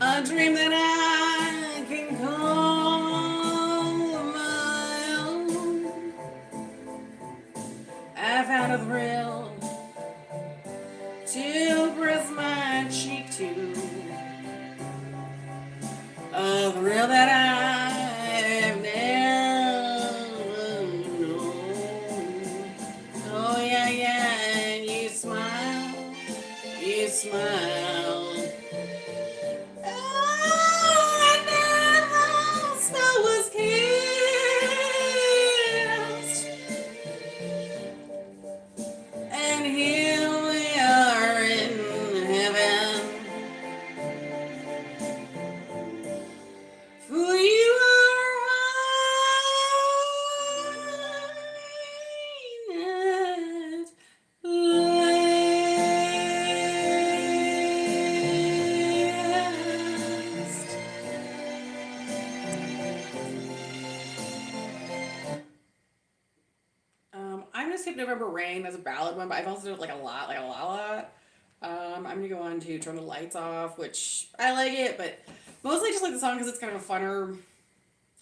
A dream that I can call my own. I found a thrill to press my cheek to. A thrill that I've never known. Oh yeah, yeah, and you smile, you smile. Oh, I never snow was kissed, and here we are in heaven. For you are mine at last. I'm gonna skip November Rain as a ballad one, but I've also done it like a lot, I'm gonna go on to Turn the Lights Off, which I like it, but mostly just like the song because it's kind of a funner. I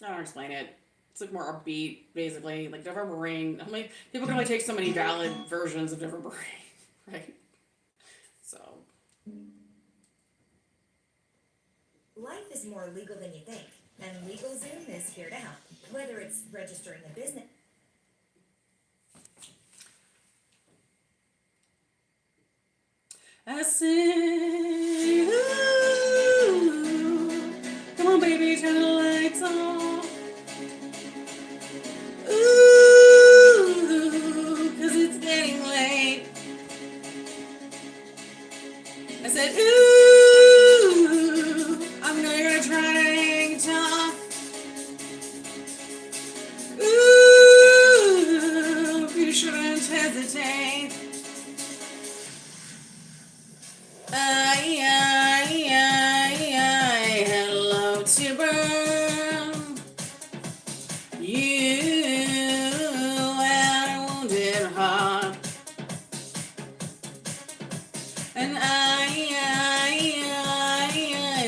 don't know how to explain it. It's like more upbeat, basically. Like November Rain. I'm like, people can only take so many valid versions of November Rain, right? So, Life is more legal than you think, and LegalZoom is here to help. Whether it's registering a business. I say, ooh, come on, baby, turn the lights on. Ooh, 'cause it's getting late. I said, ooh, I'm gonna try to hang tough. Ooh, you shouldn't hesitate. I had love to burn. You had a wounded heart. And eyes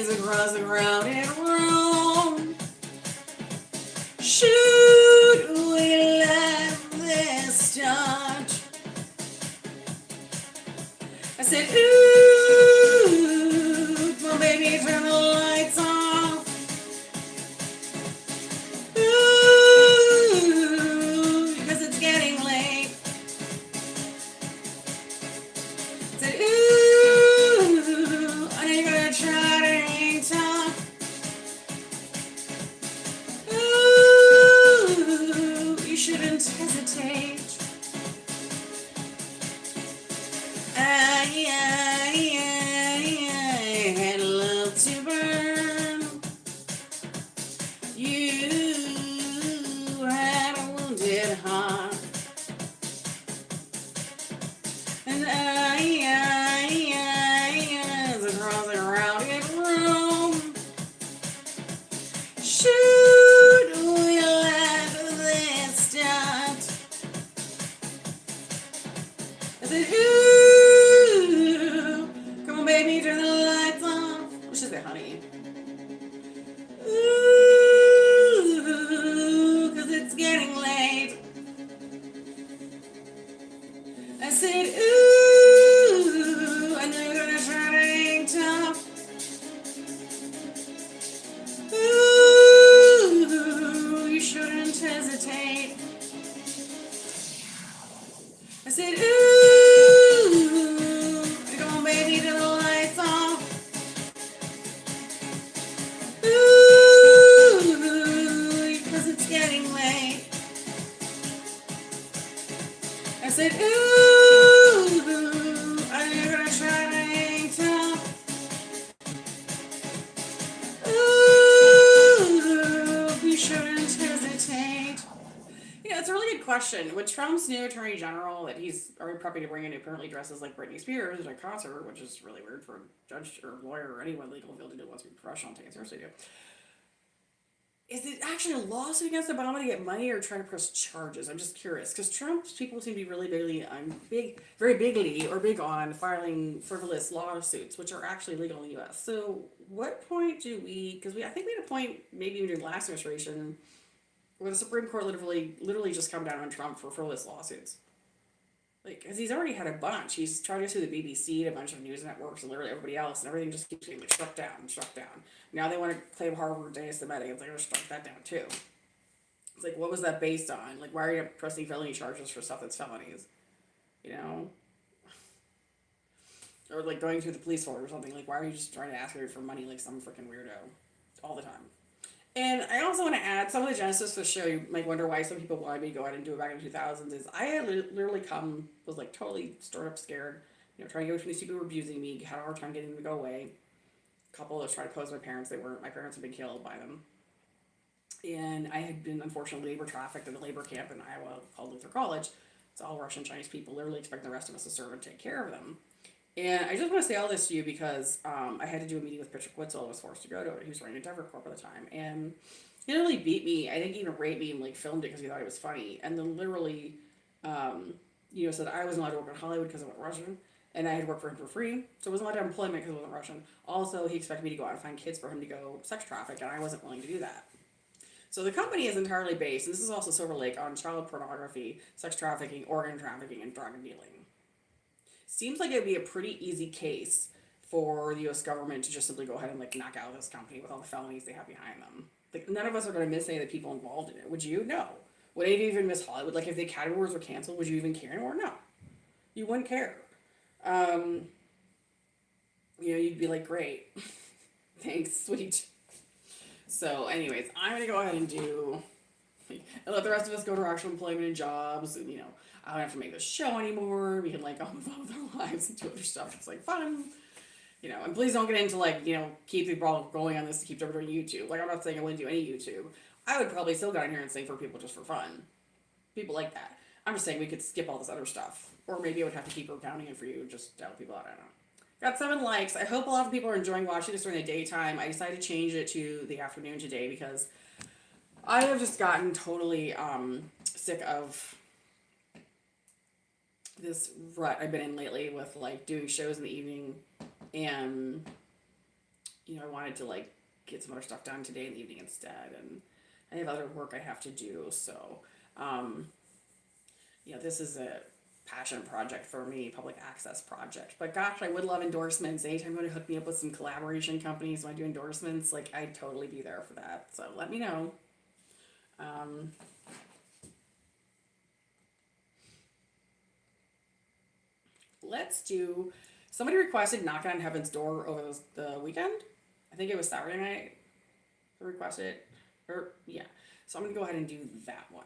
across the crowded room. Should we let this start? I said, ooh, come on, baby, turn the lights off. Ooh, because it's getting late. I said, ooh, I know you're gonna try to hang tough. Ooh, you shouldn't hesitate. I had love to burn. You had a wounded heart. And eyes across a crowded room. Should we let this start? I said, ooh, come on, baby, turn the lights off. We should say, honey. Ooh, 'cause it's getting late. I said, ooh, I know you're gonna try to hang tough. Ooh, you shouldn't hesitate. I said, ooh, come on, baby, turn the lights off. Ooh, 'cause it's getting late. I said, ooh, I know you're gonna try to hang tough. Ooh, you shouldn't hesitate. Yeah, it's a really good question. With Trump's new attorney general that he's already prepping to bring in, who apparently dresses like Britney Spears at a concert, which is really weird for a judge or lawyer or anyone legal field to do wants to be professional and take it seriously. is it actually a lawsuit against Obama to get money or trying to press charges? I'm just curious because Trump's people seem to be really very big on filing frivolous lawsuits, which are actually legal in the U.S. So, what point do we? Because I think we had a point maybe even during the last administration where the Supreme Court literally just come down on Trump for frivolous lawsuits. Like, because he's already had a bunch. He's tried to sue the BBC, a bunch of news networks, and literally everybody else, and everything just keeps getting like struck down. Now they want to claim Harvard anti-Semitic. It's like, they're going to strike that down too. It's like, what was that based on? Like, why are you pressing felony charges for stuff that's felonies? You know? Or like going through the police force or something. Like, why are you just trying to ask her for money like some freaking weirdo all the time? And I also want to add, some of the genesis for the show, you might wonder why some people wanted me to go out and do it back in the 2000s, is I had literally was like totally stirred up scared, trying to get away from these people who were abusing me, had a hard time getting them to go away. A couple that tried to pose my parents, my parents had been killed by them. And I had been, unfortunately, labor trafficked in a labor camp in Iowa called Luther College. It's all Russian Chinese people, literally expecting the rest of us to serve and take care of them. And I just want to say all this to you because I had to do a meeting with Patrick Witzel. I was forced to go to it. He was running Endeavor Corp at the time. And he literally beat me. I think he even raped me and like filmed it because he thought it was funny. And then literally, said I wasn't allowed to work in Hollywood because I went Russian. And I had worked for him for free. So I wasn't allowed to have employment because I wasn't Russian. Also, he expected me to go out and find kids for him to go sex traffic. And I wasn't willing to do that. So the company is entirely based, and this is also Silver Lake, on child pornography, sex trafficking, organ trafficking, and drug dealing. Seems like it would be a pretty easy case for the U.S. government to just simply go ahead and like knock out this company with all the felonies they have behind them. Like, none of us are going to miss any of the people involved in it. Would you? No. Would any of you even miss Hollywood? Like, if the Academy Awards were canceled, would you even care anymore? No. You wouldn't care. You'd be like, great. Thanks, sweet. So, anyways, I'm going to go ahead and let the rest of us go to our actual employment and jobs, and, I don't have to make this show anymore. We can, like, go move on with our lives and do other stuff. It's, like, fun. And please don't get into, like, keep the ball going on this to keep everybody doing YouTube. Like, I'm not saying I wouldn't do any YouTube. I would probably still go in here and sing for people just for fun. People like that. I'm just saying we could skip all this other stuff. Or maybe I would have to keep recounting it for you just to help people out. I don't know. Got 7 likes. I hope a lot of people are enjoying watching this during the daytime. I decided to change it to the afternoon today because I have just gotten totally sick of this rut I've been in lately with like doing shows in the evening, and I wanted to like get some other stuff done today in the evening instead, and I have other work I have to do, so this is a passion project for me, public access project. But gosh, I would love endorsements. Anytime you want to hook me up with some collaboration companies when I do endorsements, like, I'd totally be there for that. So let me know. Somebody requested Knocking on Heaven's Door over the weekend. I think it was Saturday night. They requested it. So I'm going to go ahead and do that one.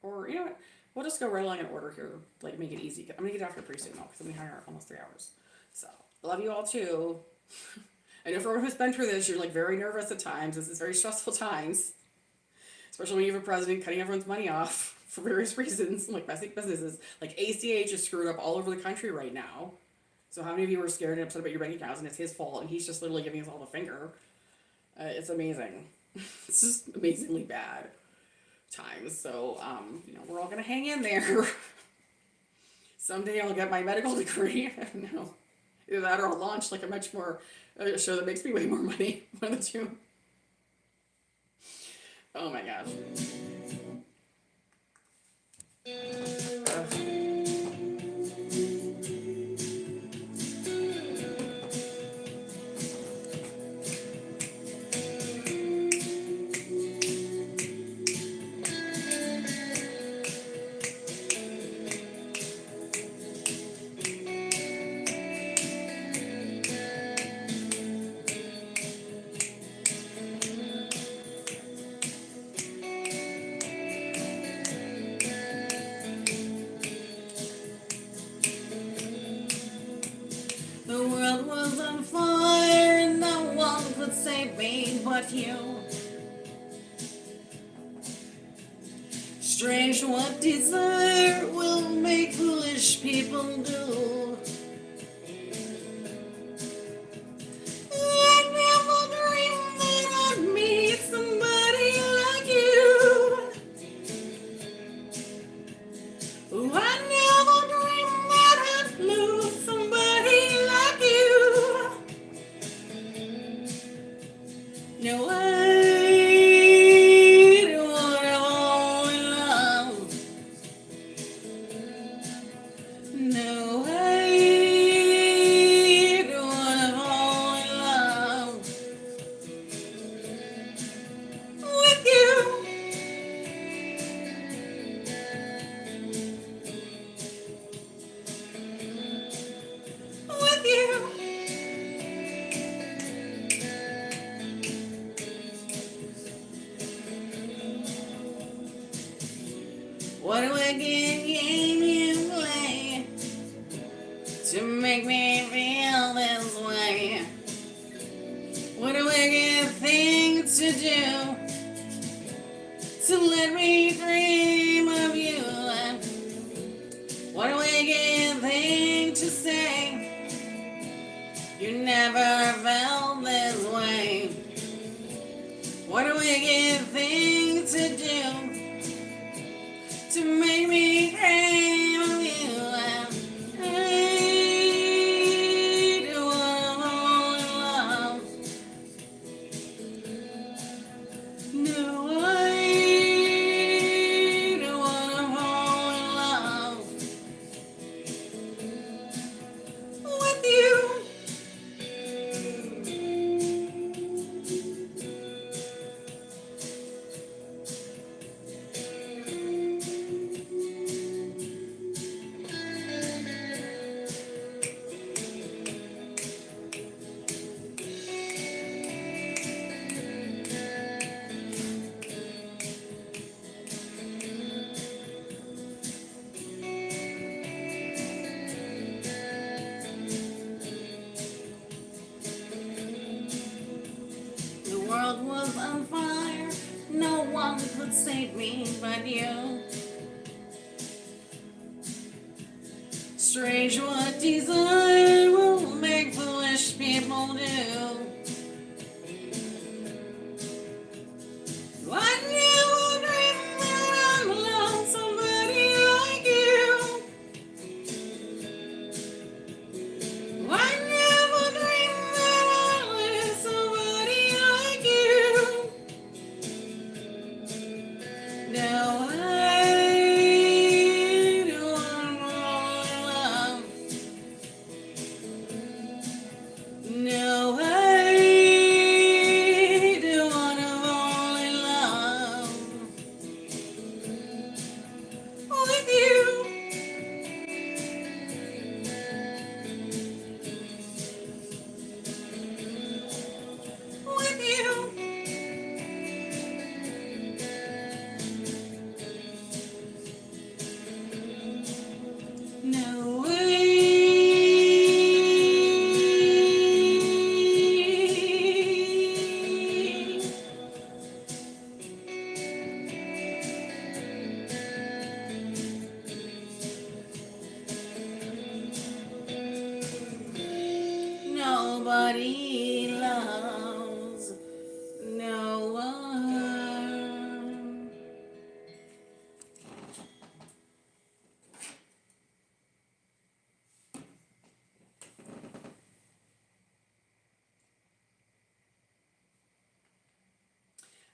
Or, you know what? We'll just go right along in order here, like, make it easy. I'm going to get after pretty soon, though, because I'm going to be here almost 3 hours. So, I love you all, too. I know for everyone who's been through this, you're, like, very nervous at times. This is very stressful times. Especially when you have a president cutting everyone's money off for various reasons, like messy businesses. Like, ACH is screwed up all over the country right now. So how many of you are scared and upset about your bank accounts, and it's his fault, and he's just literally giving us all the finger? It's amazing. It's just amazingly bad times. So, we're all going to hang in there. Someday I'll get my medical degree. I don't know. Either that or I'll launch like a show that makes me way more money. One of the two. Oh my gosh. The world was on fire and no one could save me but you. Strange what desire will make foolish people do. I never dreamed that I'd meet somebody What a wicked game you play to make me feel this way. What a wicked thing to do to let me dream of you. What a wicked thing to say. You never felt this way. What a wicked thing to do to make me dream of you. I don't wanna fall in love. No, I don't wanna fall in love with you. The world was on fire, no one could save me but you. Strange what desire will make foolish people do. I never dreamed that I'd love somebody like you. I never dreamed that I'd love somebody like you. Now I don't wanna fall in love. No, I don't wanna fall in love with you. With you. No way. Nobody loves no one.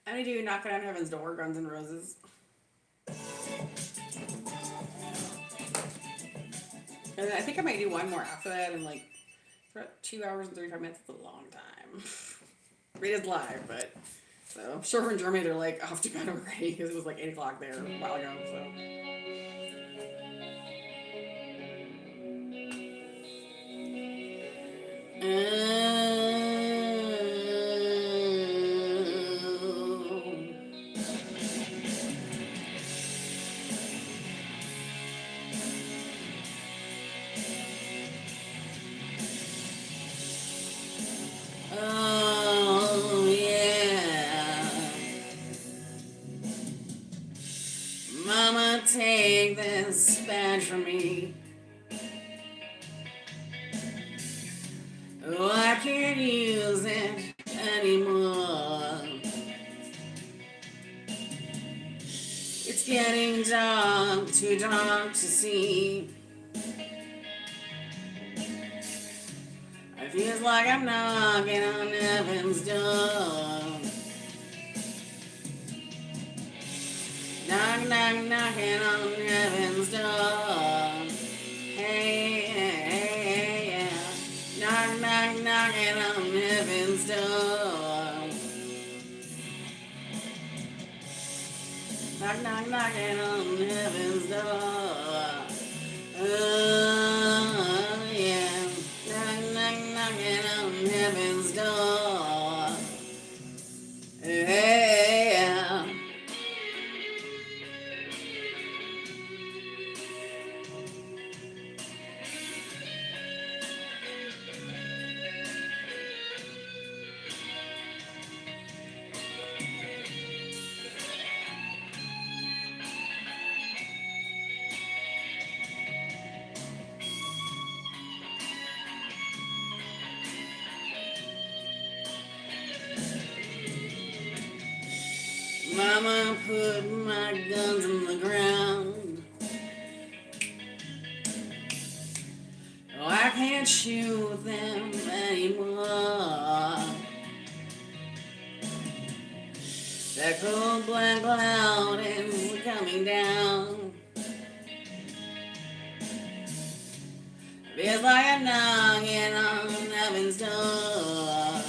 I'm gonna do Knocking on Heaven's Door, Guns N' Roses. And then I think I might do one more after that, and like, for about 2 hours and 35 minutes. It's a long time. Read is live, but so I'm sure in Germany they're like off to bed already because it was like 8 o'clock there a while ago. So. Oh yeah, Mama, take this badge from me. Oh, I can't use it anymore. It's getting dark, too dark to see. It feels like I'm knocking on heaven's door. Knock, knock, knocking on heaven's door. Hey, hey, hey, yeah. Knock, knock, knocking on heaven's door. Knock, knock, knocking on heaven's door. Oh, yeah. Knock, knock, knocking on heaven's door. Hey, yeah. I'ma put my guns in the ground. Oh, I can't shoot them anymore. That cold black cloud is coming down. Feels like I'm knocking on heaven's door.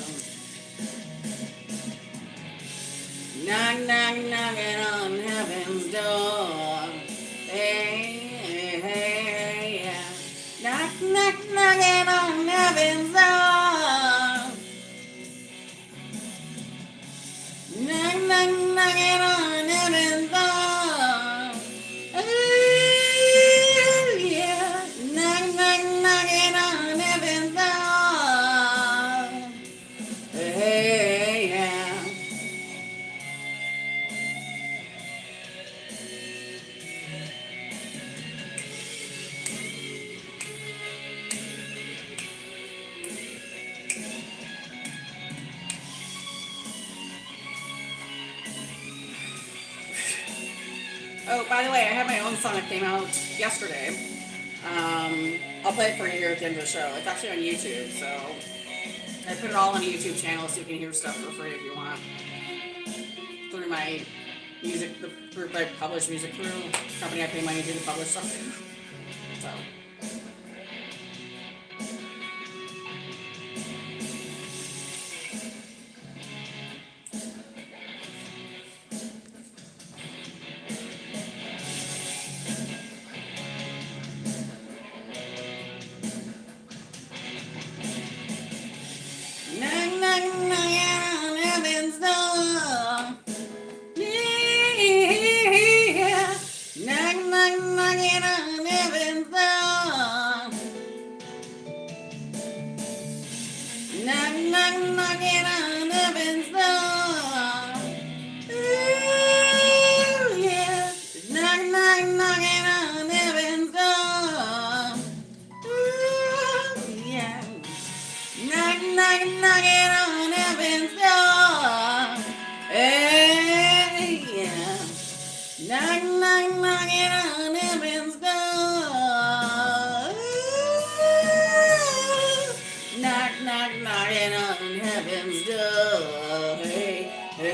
Knock, knock, knocking on heaven's door. Hey, hey, hey, yeah. Knock, knock, knocking on heaven's door. Knock, knock, knocking on heaven's door. Ooh, yeah. Knock, knock, knocking on heaven's door. Hey, yeah. Oh, by the way, I have my own song that came out yesterday. I'll play it for you here at the end of the show. It's actually on YouTube, so I put it all on a YouTube channel so you can hear stuff for free if you want. Through my music, the group I publish music through, company I pay money to publish stuff through. So. Knock, knock, knocking on heaven's door. Yeah. Knock, knock, knocking on heaven's door. Knock, knock, knocking on heaven's door. Ooh, yeah. Knock, knock, knocking on heaven's door. Ooh, yeah. Knock, knock, knocking on heaven's door. Hey, yeah. Knock, knock, knocking on heaven's door. Ooh. Knock, knock, knocking on heaven's door. Hey, hey,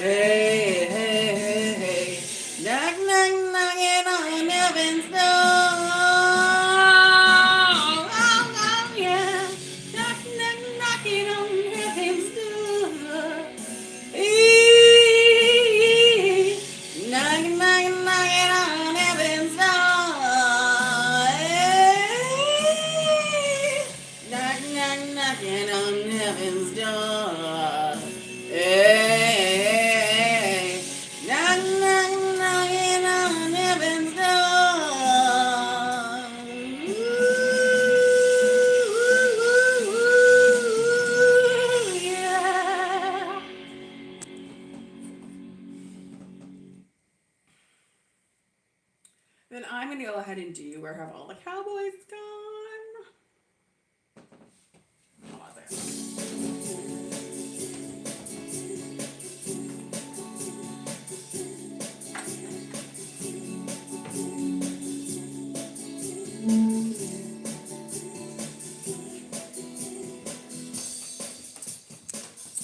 hey, hey, hey. Knock, knock, knocking on heaven's door. Oh, oh, yeah. Knock, knock, knocking on heaven's door. Eee. Knock, knock, knocking on heaven's door. Eee. Knock, knock, knocking on heaven's door. Hey, knock, knock, knocking on heaven's door. Ooh, yeah. Then I'm gonna go ahead and do where have all the cowboys gone? Hold on a second.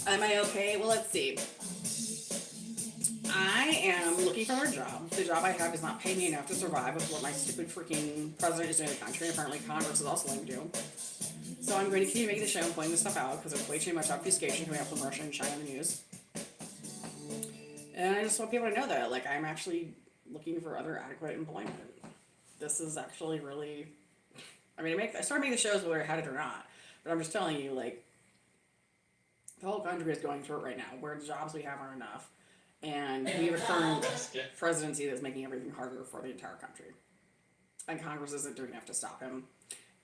Am I okay? Well, let's see. I am looking for a job. The job I have does not pay me enough to survive with what my stupid freaking president is doing in the country, and apparently Congress is also going to do. So I'm going to keep making the show and pointing this stuff out because there's way too much obfuscation coming up from Russia and China in the news. And I just want people to know that, like, I'm actually looking for other adequate employment. This is actually really, I mean, I started making the shows whether I had it or not, but I'm just telling you, like, the whole country is going through it right now, where the jobs we have aren't enough. And we have a current presidency that's making everything harder for the entire country. And Congress isn't doing enough to stop him.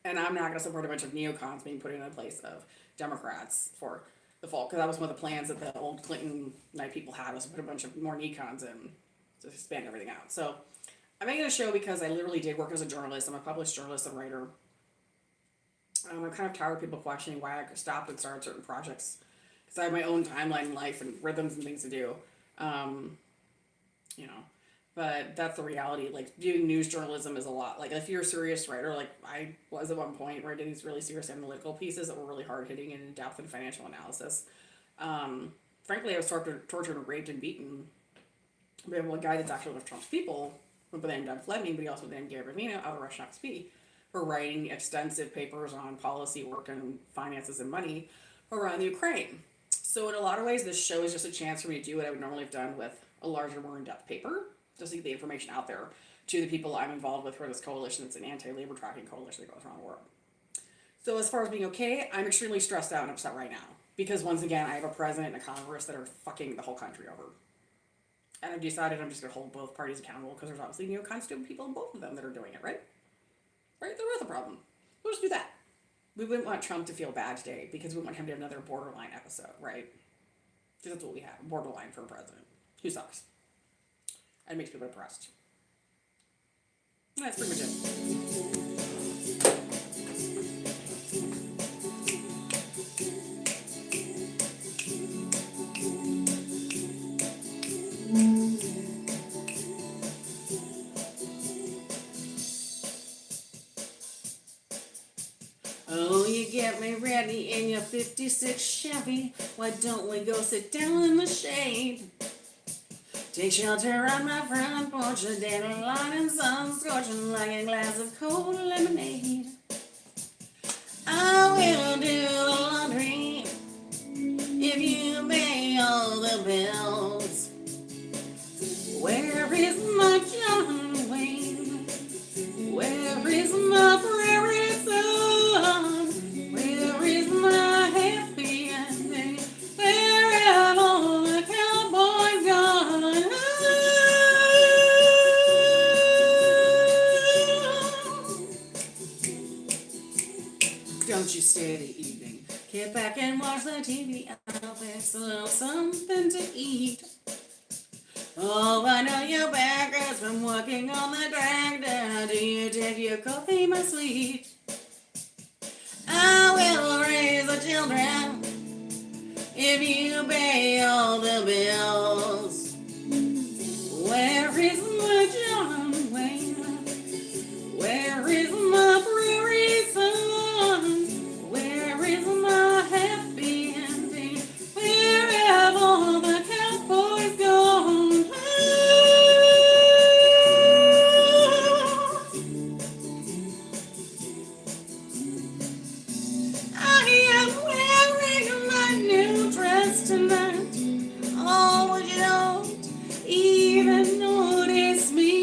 And I'm not going to support a bunch of neocons being put in a place of Democrats for the fall. Because that was one of the plans that the old Clinton night people had, was to put a bunch of more neocons in to expand everything out. So I'm making a show because I literally did work as a journalist. I'm a published journalist and writer. I'm kind of tired of people questioning why I stopped and started certain projects. Because I have my own timeline in life and rhythms and things to do. you know. But that's the reality. Like, doing news journalism is a lot. Like, if you're a serious writer, like I was at one point, where I did these really serious analytical pieces that were really hard hitting and in depth and financial analysis. Frankly, I was tortured and raped and beaten by a guy that's actually one of Trump's people, but then Doug Fleming, but he also then Gary Ravina out of Russian XP, for writing extensive papers on policy work and finances and money around the Ukraine. So in a lot of ways, this show is just a chance for me to do what I would normally have done with a larger, more in-depth paper, just to get the information out there to the people I'm involved with for this coalition. It's an anti-labor tracking coalition that goes around the world. So as far as being okay, I'm extremely stressed out and upset right now. Because once again, I have a president and a Congress that are fucking the whole country over. And I've decided I'm just going to hold both parties accountable, because there's obviously neo-constituent people in both of them that are doing it, right? Right? They're the problem. We'll just do that. We wouldn't want Trump to feel bad today, because we want him to have another borderline episode, right? Because that's what we have, borderline for a president who sucks. And makes people depressed. And that's pretty much it. Oh, you get me ready in your 56 Chevy. Why don't we go sit down in the shade? Take shelter on my front porch, a dandelion and sun scorching like a glass of cold lemonade. I will do the laundry if you pay all the bills. Where is my John Wayne? Where is my prairie son? Where is my happy ending? Where have all the cowboys gone? Don't you stay the evening. Get back and watch the TV. I'll fix a little something to eat. Oh, I know your back hurts from working on the tractor. Do you take your coffee, my sweet? I will raise the children if you pay all the bills. Where is my John Wayne? Where is my prairie son? Where is my happy ending? Where have all the cowboys gone? I am wearing my new dress tonight. Oh, but you don't even notice me.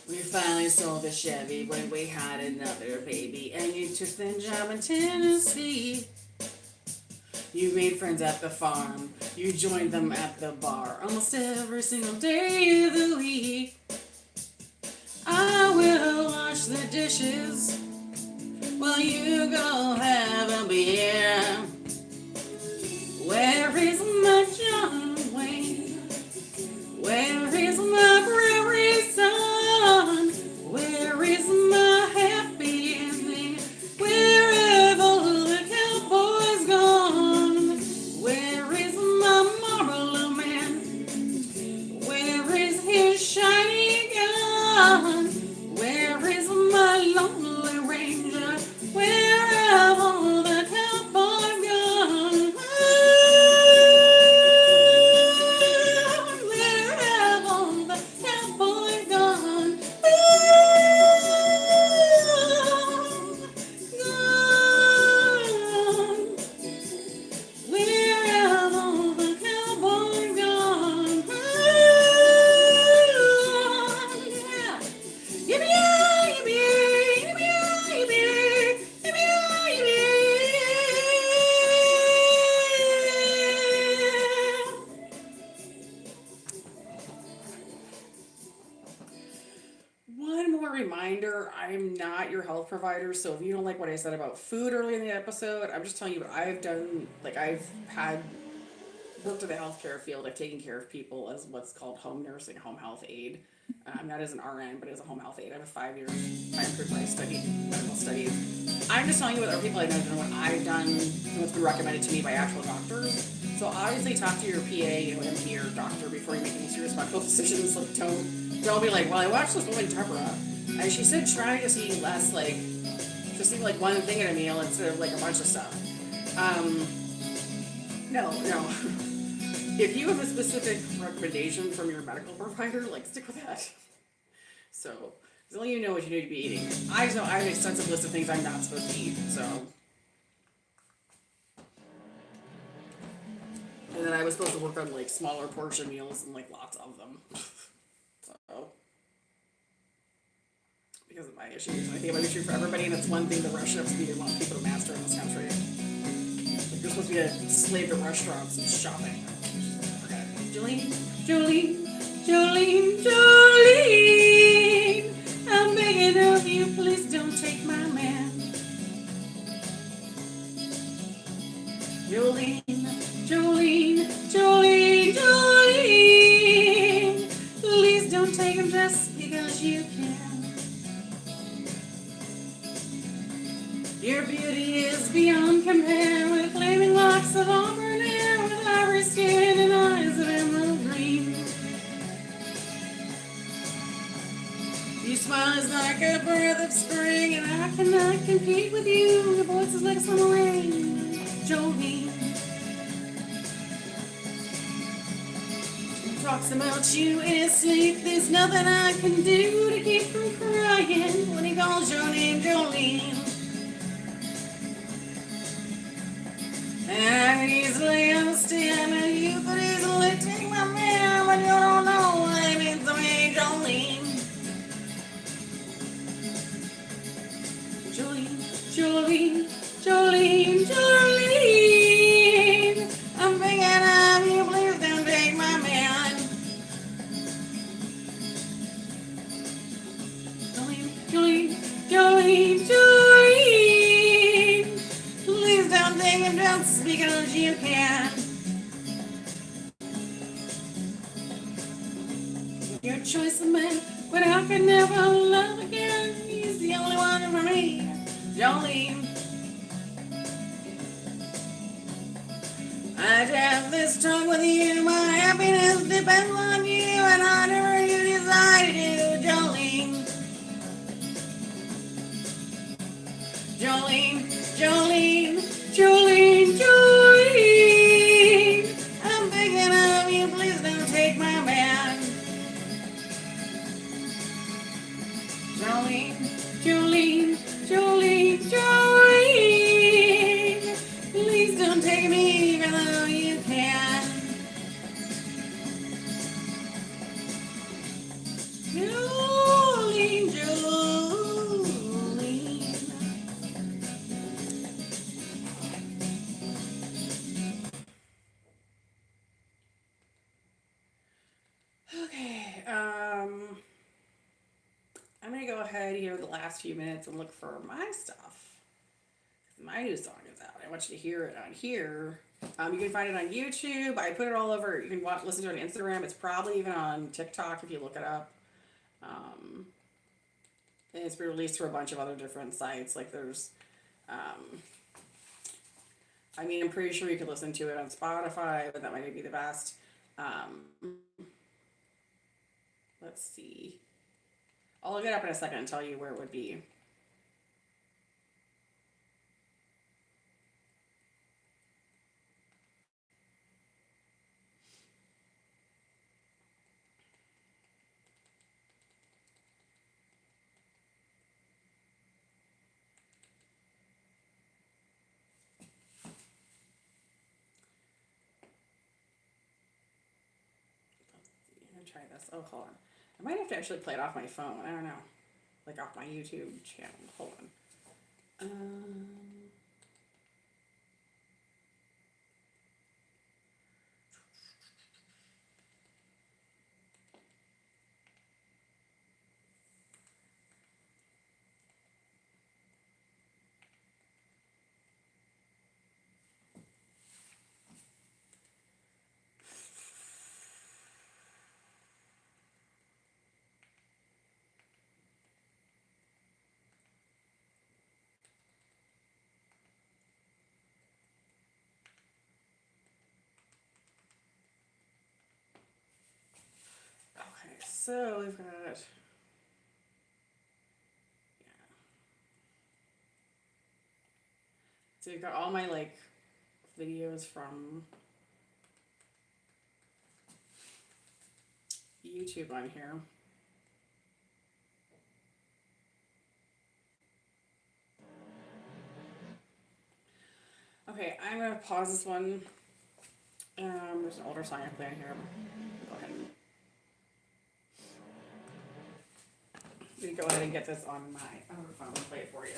We finally sold the Chevy when we had another baby, and you took the job in Tennessee. You made friends at the farm, you joined them at the bar, almost every single day of the week. I will wash the dishes while you go have a beer. Where is my John Wayne? Where is my prairie son? Where is my happy ending? Where have all the cowboys gone? Where is my Marlboro man? Where is his shiny gun? Where is my lonely ranger? Where have all the cowboys gone? Where have all the cowboys gone? Gone. Where have all the cowboys gone? Yeah. Yippee-yi, yippee-yi, yippee-yi, yippee-yi, yippee-yi, yippee-yi. One more reminder, I'm not your health provider, so if you don't like what I said about food early in the episode, I'm just telling you what I've done. Like, I've had worked in the healthcare field. I've taken care of people as what's called home nursing, home health aide. Not as an RN, but as a home health aide. I have a 5-year time period where I studied medical studies. I'm just telling you what other people I've done and what I've done and what's been recommended to me by actual doctors. So obviously talk to your PA, MD, or doctor before you make any serious medical decisions. Like don't be like, well, I watched this woman Deborah, and she said try to eat less, like just eat like one thing at a meal instead of like a bunch of stuff. No. If you have a specific recommendation from your medical provider, like stick with that. So, as long as you know what you need to be eating. I just know I have an extensive list of things I'm not supposed to eat, so. And then I was supposed to work on like smaller portion meals and like lots of them. So. Because of my issues. I think I have an issue for everybody, and it's one thing the Russians really want people to master in this country. Like, you're supposed to be a slave to restaurants and shopping. Jolene, I'm begging of you, please don't take my man. Jolene, please don't take him just because you can. Your beauty is beyond compare, with flaming locks of auburn hair, with ivory skin and eyes of emerald green. Your smile is like a breath of spring, and I cannot compete with you. Your voice is like summer rain, Jolene. He talks about you in his sleep. There's nothing I can do to keep from crying when he calls your name, Jolene. And I can easily understand that you could easily take my man, but you don't know what it means to me, Jolene. Jolene, I'm begging of you, please don't take my man. Jolene, please don't take him just because you can. Your choice of man, but I could never love again. He's the only one for me, Jolene. I'd have this talk with you. My happiness depends on you, and whatever you decide to do, Jolene. Jolene, I'm begging of you, please don't take my man. Jolene, please don't take me even though you can. Jolene. Okay, I'm gonna go ahead here the last few minutes and look for my stuff. My new song is out. I want you to hear it on here. You can find it on YouTube. I put it all over. You can listen to it on Instagram. It's probably even on TikTok if you look it up. And it's been released through a bunch of other different sites. Like there's, I'm pretty sure you could listen to it on Spotify, but that might be the best. Let's see. I'll look it up in a second and tell you where it would be. Try this. Oh, hold on. I might have to actually play it off my phone. I don't know. Like off my YouTube channel. Hold on. So we've got, yeah. So we've got all my like videos from YouTube on here. Okay, I'm gonna pause this one. There's an older song I play on here. Go ahead and go ahead and get this on my phone and play it for you.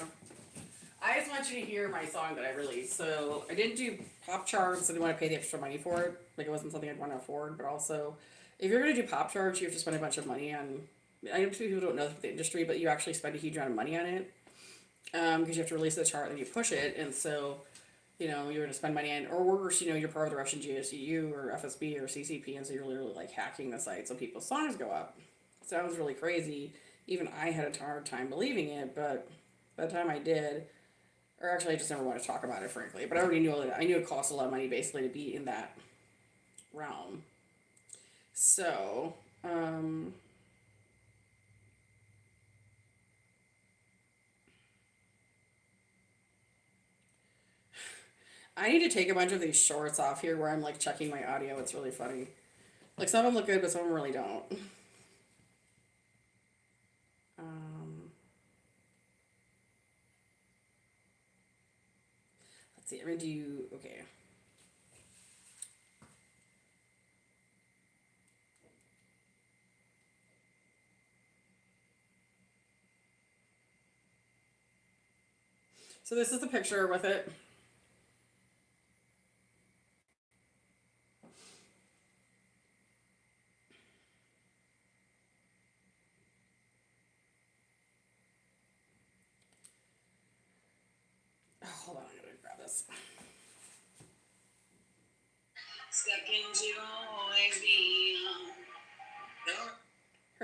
I just want you to hear my song that I released. So I didn't do pop charts. I didn't want to pay the extra money for it. Like it wasn't something I'd want to afford. But also, if you're gonna do pop charts, you have to spend a bunch of money on. I know people don't know the industry, but you actually spend a huge amount of money on it. Because you have to release the chart and you push it, and so you're going to spend money on, or worse, you're part of the Russian GSU or FSB or CCP, and so you're literally like hacking the site so people's songs go up. Sounds really crazy. Even I had a hard time believing it, but by the time I did, or actually I just never wanted to talk about it, frankly, but I already knew that. I knew it cost a lot of money basically to be in that realm. So, I need to take a bunch of these shorts off here where I'm like checking my audio. It's really funny. Like some of them look good, but some of them really don't. Let's see. I'm gonna do okay. So this is the picture with it. Oh, hold on, I'm gonna grab this. Here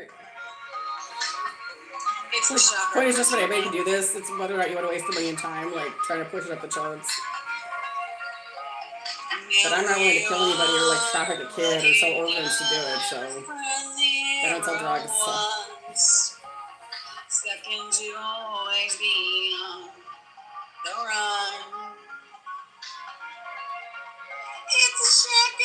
you go. The point is just when anybody can do this. It's whether or not you want to waste the money and time, like trying to push it up the charts. But I'm not willing to kill anybody or like traffic a kid or sell organs to do it, so I don't sell drugs. So. Seconds you always be on the run. It's a shocking.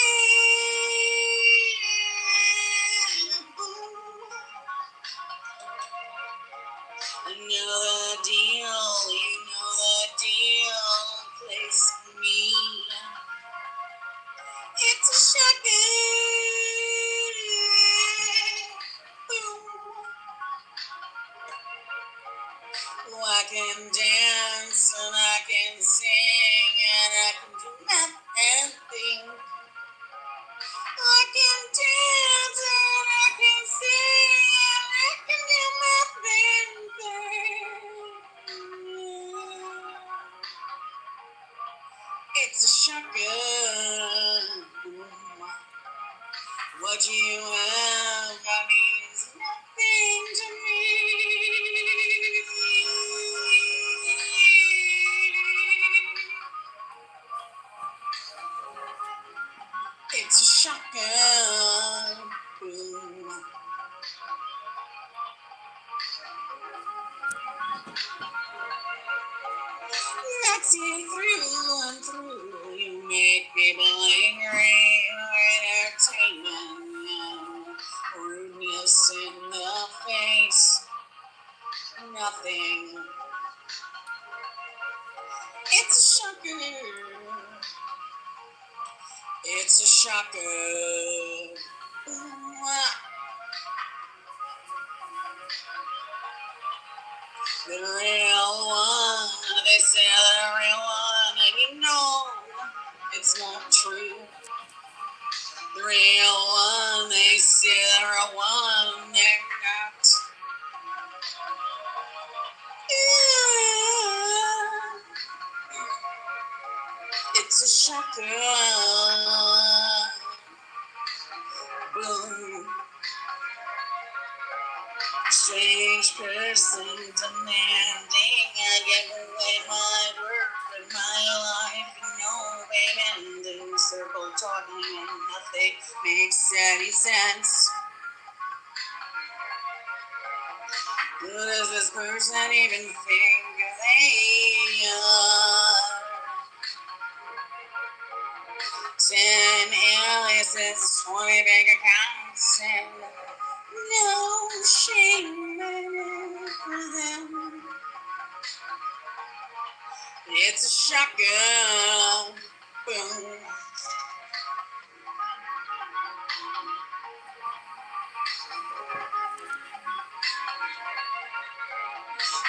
Another deal, the deal place for me. It's a shocking. I can dance and I can sing and I can do nothing. I can dance and I can sing and I can do nothing. It's a shotgun. What you have means nothing to me. It's a shotgun. Boom. That's it through and through. You make people angry for entertainment. Rudeness in the face. Nothing. It's a shocker. It's a shocker. The real one, they say the real one, and it's not true. The real one, they say the real one, they're not. It's a shocker. Boom. Strange person demanding I give away my work and my life. Baby, and circle talking and nothing makes any sense. Who does this person even think they are? 10 aliases, 20 bank accounts, and no shame for them. It's a shotgun. Boom.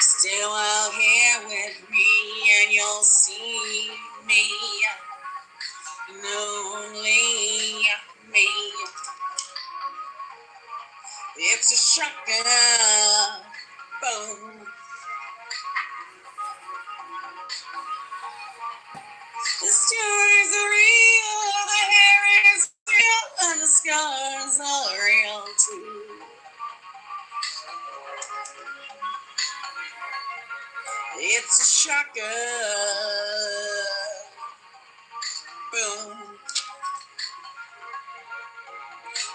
Still out here with me, and you'll see me. Only me. It's a shotgun. Boom. The stories are real, the hair is real, and the scars are real too. It's a shotgun. Boom.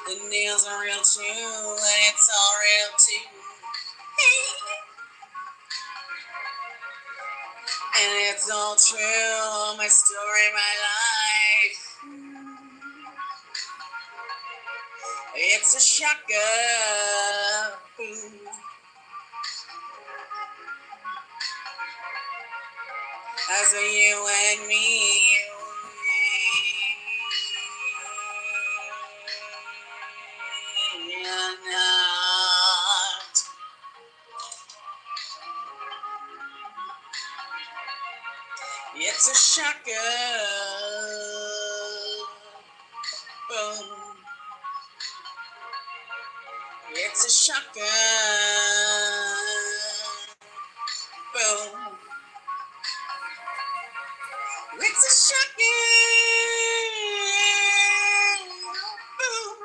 The nails are real too, and it's all real too. Hey. And it's all true, my story, my life. It's a shotgun. Boom. As for you and me, are not. It's a shotgun. Boom. It's a shotgun. Boom. It's a shotgun. Boom.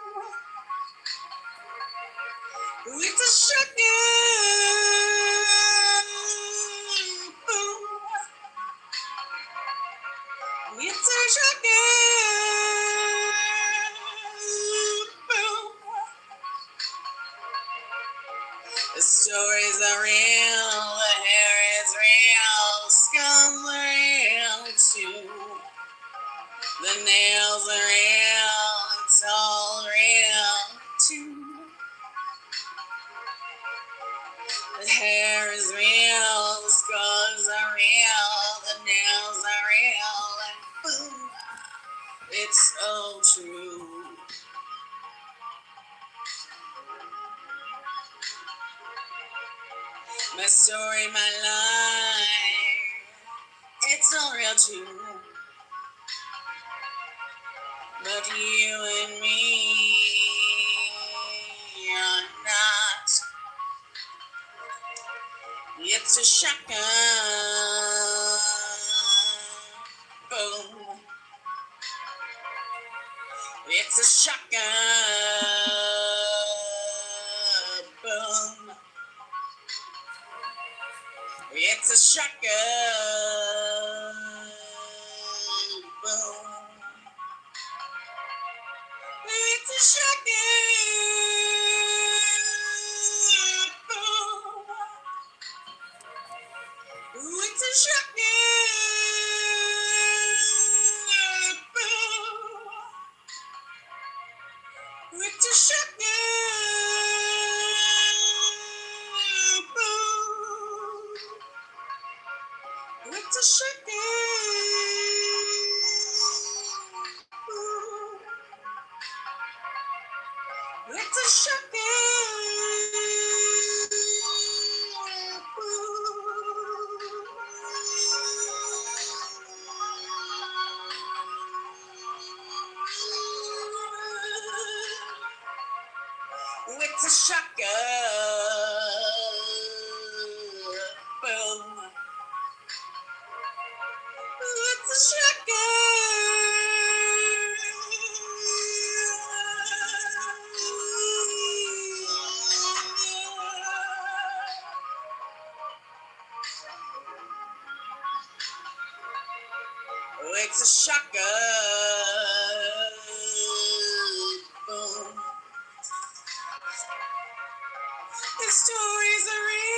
It's a shotgun. Boom. It's a shotgun. Boom. The stories are real, the hair is real, skulls are real too. The nails are real, it's all real too. The hair is real, the scars are real, the nails are real, and boom, it's all true. My story, my life, it's all real too. But you and me are not. It's a shotgun. Boom. It's a shotgun. Boom. It's a shotgun. Boom. It's a shotgun. Boom. It's a shotgun. Boom. It's a shotgun. Boom. It's a shotgun. Boom. It's a shotgun. Boom. It's a shotgun. Boom. It's a shotgun. It's a shotgun. Boom. The stories are real.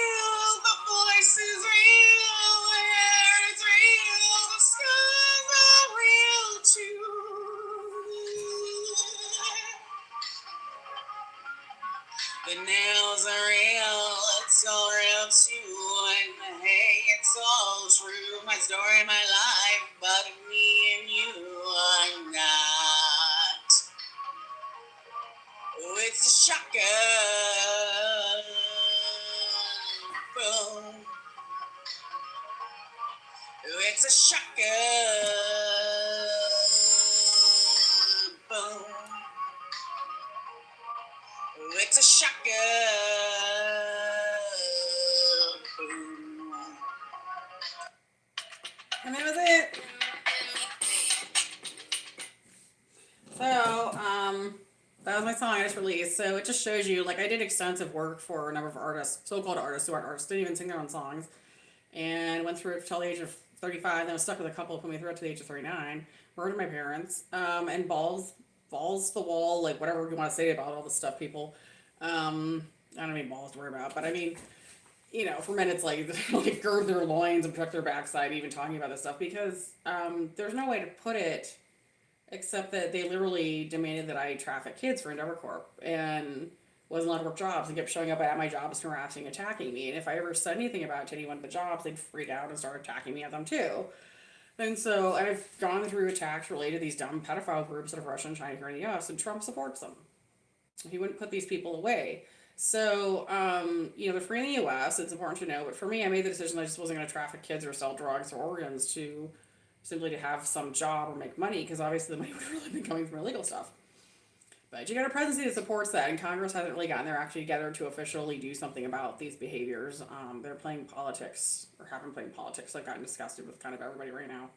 The nails are real, it's all real too. And hey, it's all true. My story, my life, but me and you are not. Oh, it's a shotgun. Boom. Oh, it's a shotgun. Boom. Oh, it's a shotgun. Boom. And that was it. So, that was my song I just released. So it just shows you, like, I did extensive work for a number of artists, so-called artists who aren't artists, didn't even sing their own songs, and went through it until the age of 35. Then I was stuck with a couple who put me through it to the age of 39. Murdered my parents, and balls the wall, like whatever you want to say about all this stuff, people. I don't mean balls to worry about, but I mean, you know, for men it's like like gird their loins and protect their backside, even talking about this stuff, because there's no way to put it except that they literally demanded that I traffic kids for Endeavor Corp and wasn't allowed to work jobs and kept showing up at my jobs, harassing, attacking me. And if I ever said anything about it to anyone at the jobs, they'd freak out and start attacking me at them too. And so I've gone through attacks related to these dumb pedophile groups that have Russia and China here in the US, and Trump supports them. He wouldn't put these people away. So, you know, they're free in the US, it's important to know, but for me, I made the decision I just wasn't going to traffic kids or sell drugs or organs to simply to have some job or make money, because obviously the money would have really been coming from illegal stuff. But you got a presidency that supports that, and Congress hasn't really gotten their act together to officially do something about these behaviors. They're playing politics, or have been playing politics. I've gotten disgusted with kind of everybody right now.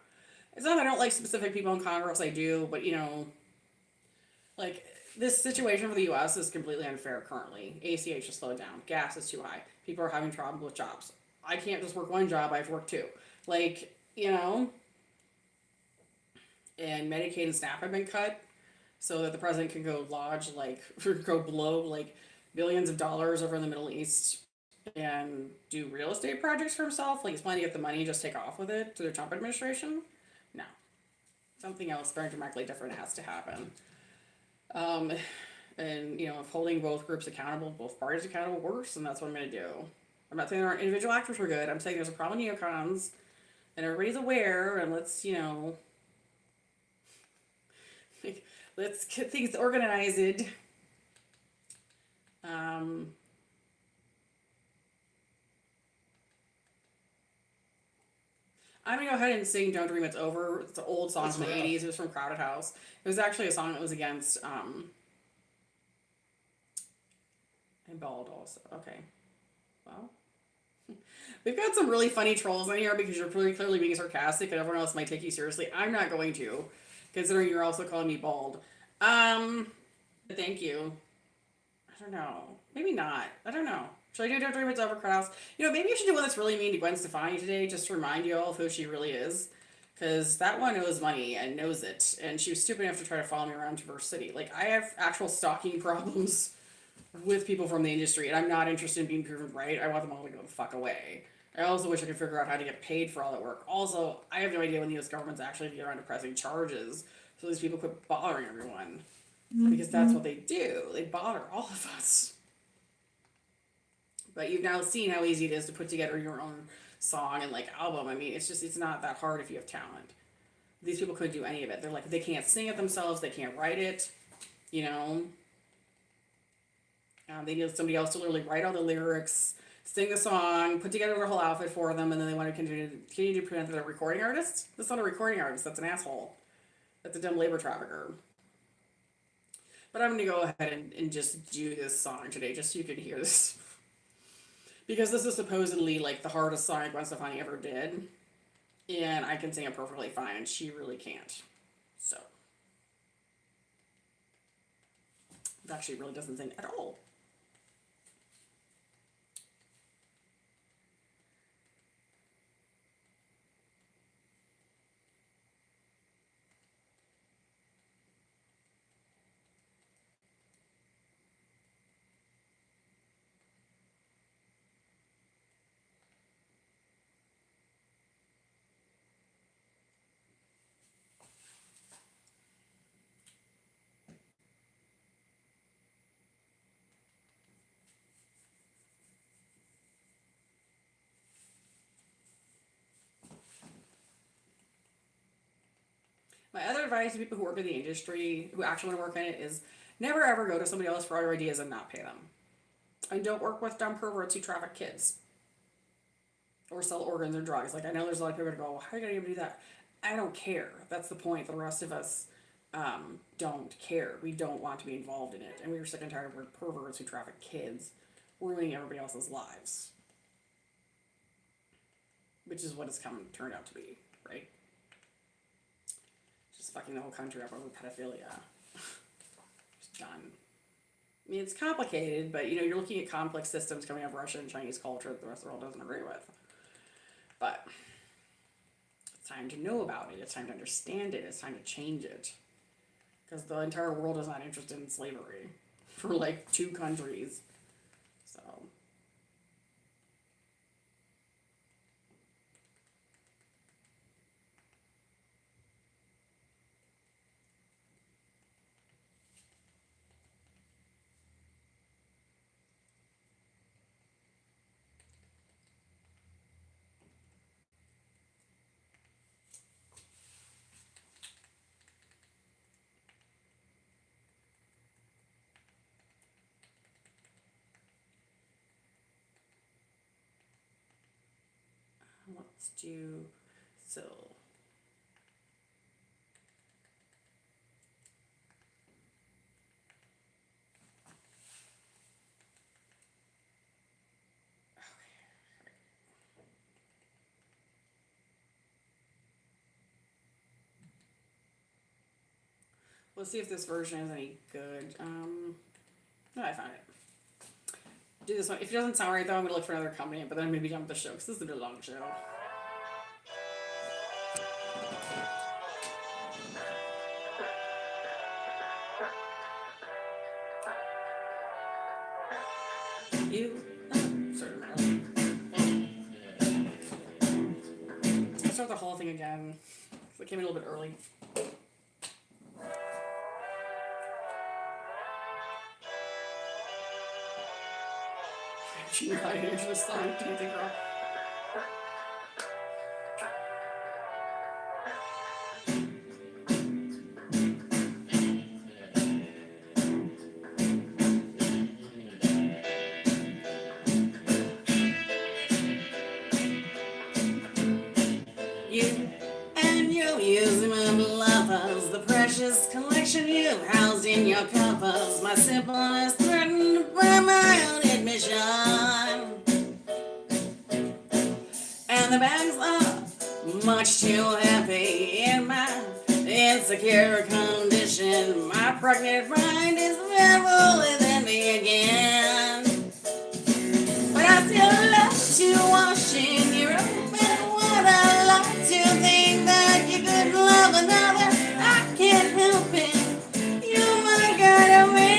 It's not that I don't like specific people in Congress, I do, but you know, like, this situation for the U.S. is completely unfair currently. ACH has slowed down. Gas is too high. People are having trouble with jobs. I can't just work one job, I have to work two. Like, you know, and Medicaid and SNAP have been cut so that the president can go lodge, like, or go blow, like, billions of dollars over in the Middle East and do real estate projects for himself. Like, he's planning to get the money and just take off with it to the Trump administration. No. Something else very dramatically different has to happen. And, you know, if holding both groups accountable, both parties accountable works, then that's what I'm going to do. I'm not saying our individual actors were good. I'm saying there's a problem with neocons, and everybody's aware, and let's, you know, let's get things organized. I'm gonna go ahead and sing "Don't Dream It's Over." It's an old song from the '80s. It was from Crowded House. It was actually a song that was against and Bald also. Okay, well, we've got some really funny trolls in here because you're pretty clearly being sarcastic, and everyone else might take you seriously. I'm not going to, considering you're also calling me bald. But thank you. I don't know. Maybe not. I don't know. Should I do Don't Dream It's Over, Krause? You know, maybe I should do one that's really mean to Gwen Stefani today, just to remind you all of who she really is. Because that one owes money and knows it. And she was stupid enough to try to follow me around to Verse City. Like, I have actual stalking problems with people from the industry, and I'm not interested in being proven right. I want them all to go the fuck away. I also wish I could figure out how to get paid for all that work. Also, I have no idea when the US government's actually going to get around to pressing charges so these people quit bothering everyone. Because that's what they do. They bother all of us. But you've now seen how easy it is to put together your own song and, like, album. I mean, it's not that hard if you have talent. These people couldn't do any of it. They're like, they can't sing it themselves, they can't write it, you know. They need somebody else to literally write all the lyrics, sing the song, put together their whole outfit for them, and then they want to continue to pretend that they're a recording artist. That's not a recording artist, that's an asshole. That's a dumb labor trafficker. But I'm going to go ahead and just do this song today, just so you can hear this. Because this is supposedly, like, the hardest song Gwen Stefani ever did. And I can sing it perfectly fine, and she really can't. So. It actually really doesn't sing at all. My other advice to people who work in the industry, who actually want to work in it, is never ever go to somebody else for all your ideas and not pay them. And don't work with dumb perverts who traffic kids or sell organs or drugs. Like, I know there's a lot of people that go, well, how are you going to even do that? I don't care. That's the point. The rest of us don't care. We don't want to be involved in it. And we are sick and tired of perverts who traffic kids ruining everybody else's lives. Which is what it's turned out to be, right? Just fucking the whole country up over pedophilia. Just done. I mean, it's complicated, but, you're looking at complex systems coming out of Russian and Chinese culture that the rest of the world doesn't agree with. But it's time to know about it. It's time to understand it. It's time to change it. Because the entire world is not interested in slavery for, like, 2 countries. So... let's do so. Let's see if this version is any good. No, I found it. Do this one. If it doesn't sound right, though, I'm going to look for another company, but then I'm going to be done with the show, because this is a long show. Let's start the whole thing again. It came in a little bit early. She invited into the song. Do you think, girl? You and your museum of lovers, the precious collection you've housed in your covers, my simplest threatened by my own admission. And the bags are much too heavy in my insecure condition. My pregnant mind is rebel within me again. But I still love to wash in your own bed. What I like to think that you could love another. I can't help it. You're my kind of man.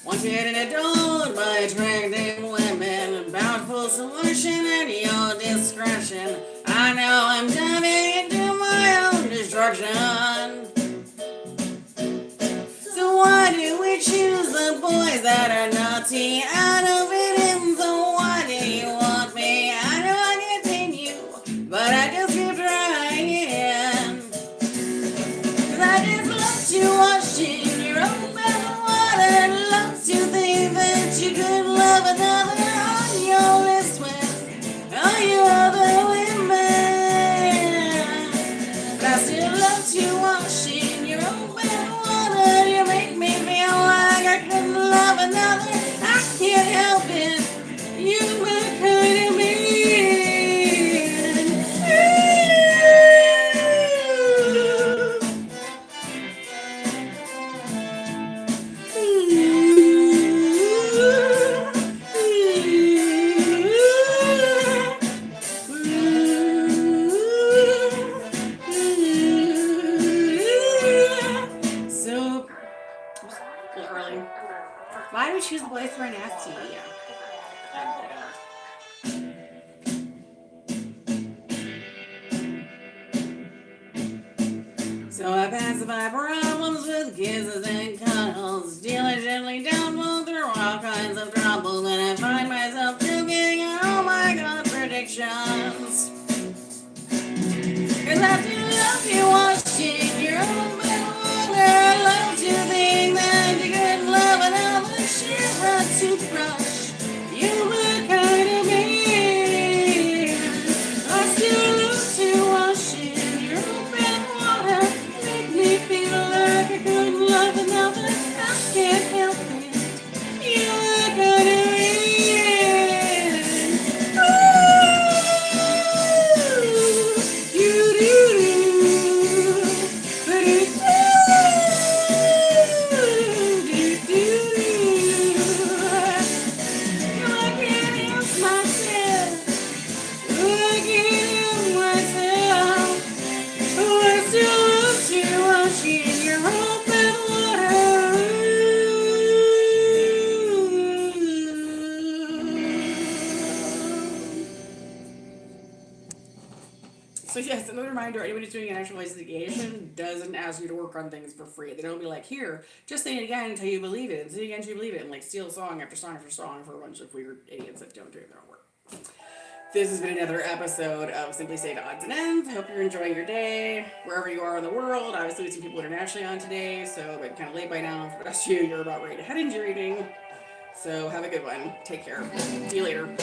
Wanted and adored by attractive women, bound for solution at your discretion. I know I'm diving into my own destruction. So why do we choose the boys that are naughty out of it? And so why do you want me? I know I continue, but I just keep trying. 'Cause I just love to wash in your own bed water. Love to think that you could love another on your list with all your other women. I still love to wash in your own bed water. You make me feel like I couldn't love another. I can't help it. You're my kind of man. So, a little early. Why do we choose the boys for an nasty? So I pass my problems with kisses and cuddles, diligently down through all kinds of trouble when I find myself drinking all my contradictions. Cause I do love you washing your own water. I love to think that you could love another shiver toothbrush. You were kind of mean. I still love to wash in your open water. Make me feel like I couldn't love another. I can't help it. You were kind of mean. Ooh, you do. So yes, another reminder, anyone who's doing an actual investigation doesn't ask you to work on things for free. They don't be like, here, just say it again until you believe it, and say it again until you believe it, and like steal song after song after song for a bunch of weird idiots that don't do their own work. This has been another episode of Simply Say Odds and Ends. I hope you're enjoying your day, wherever you are in the world. Obviously, we have some people internationally on today, so it's kind of late by now. For the rest of you, you're about ready to head into your evening. So have a good one. Take care. See you later.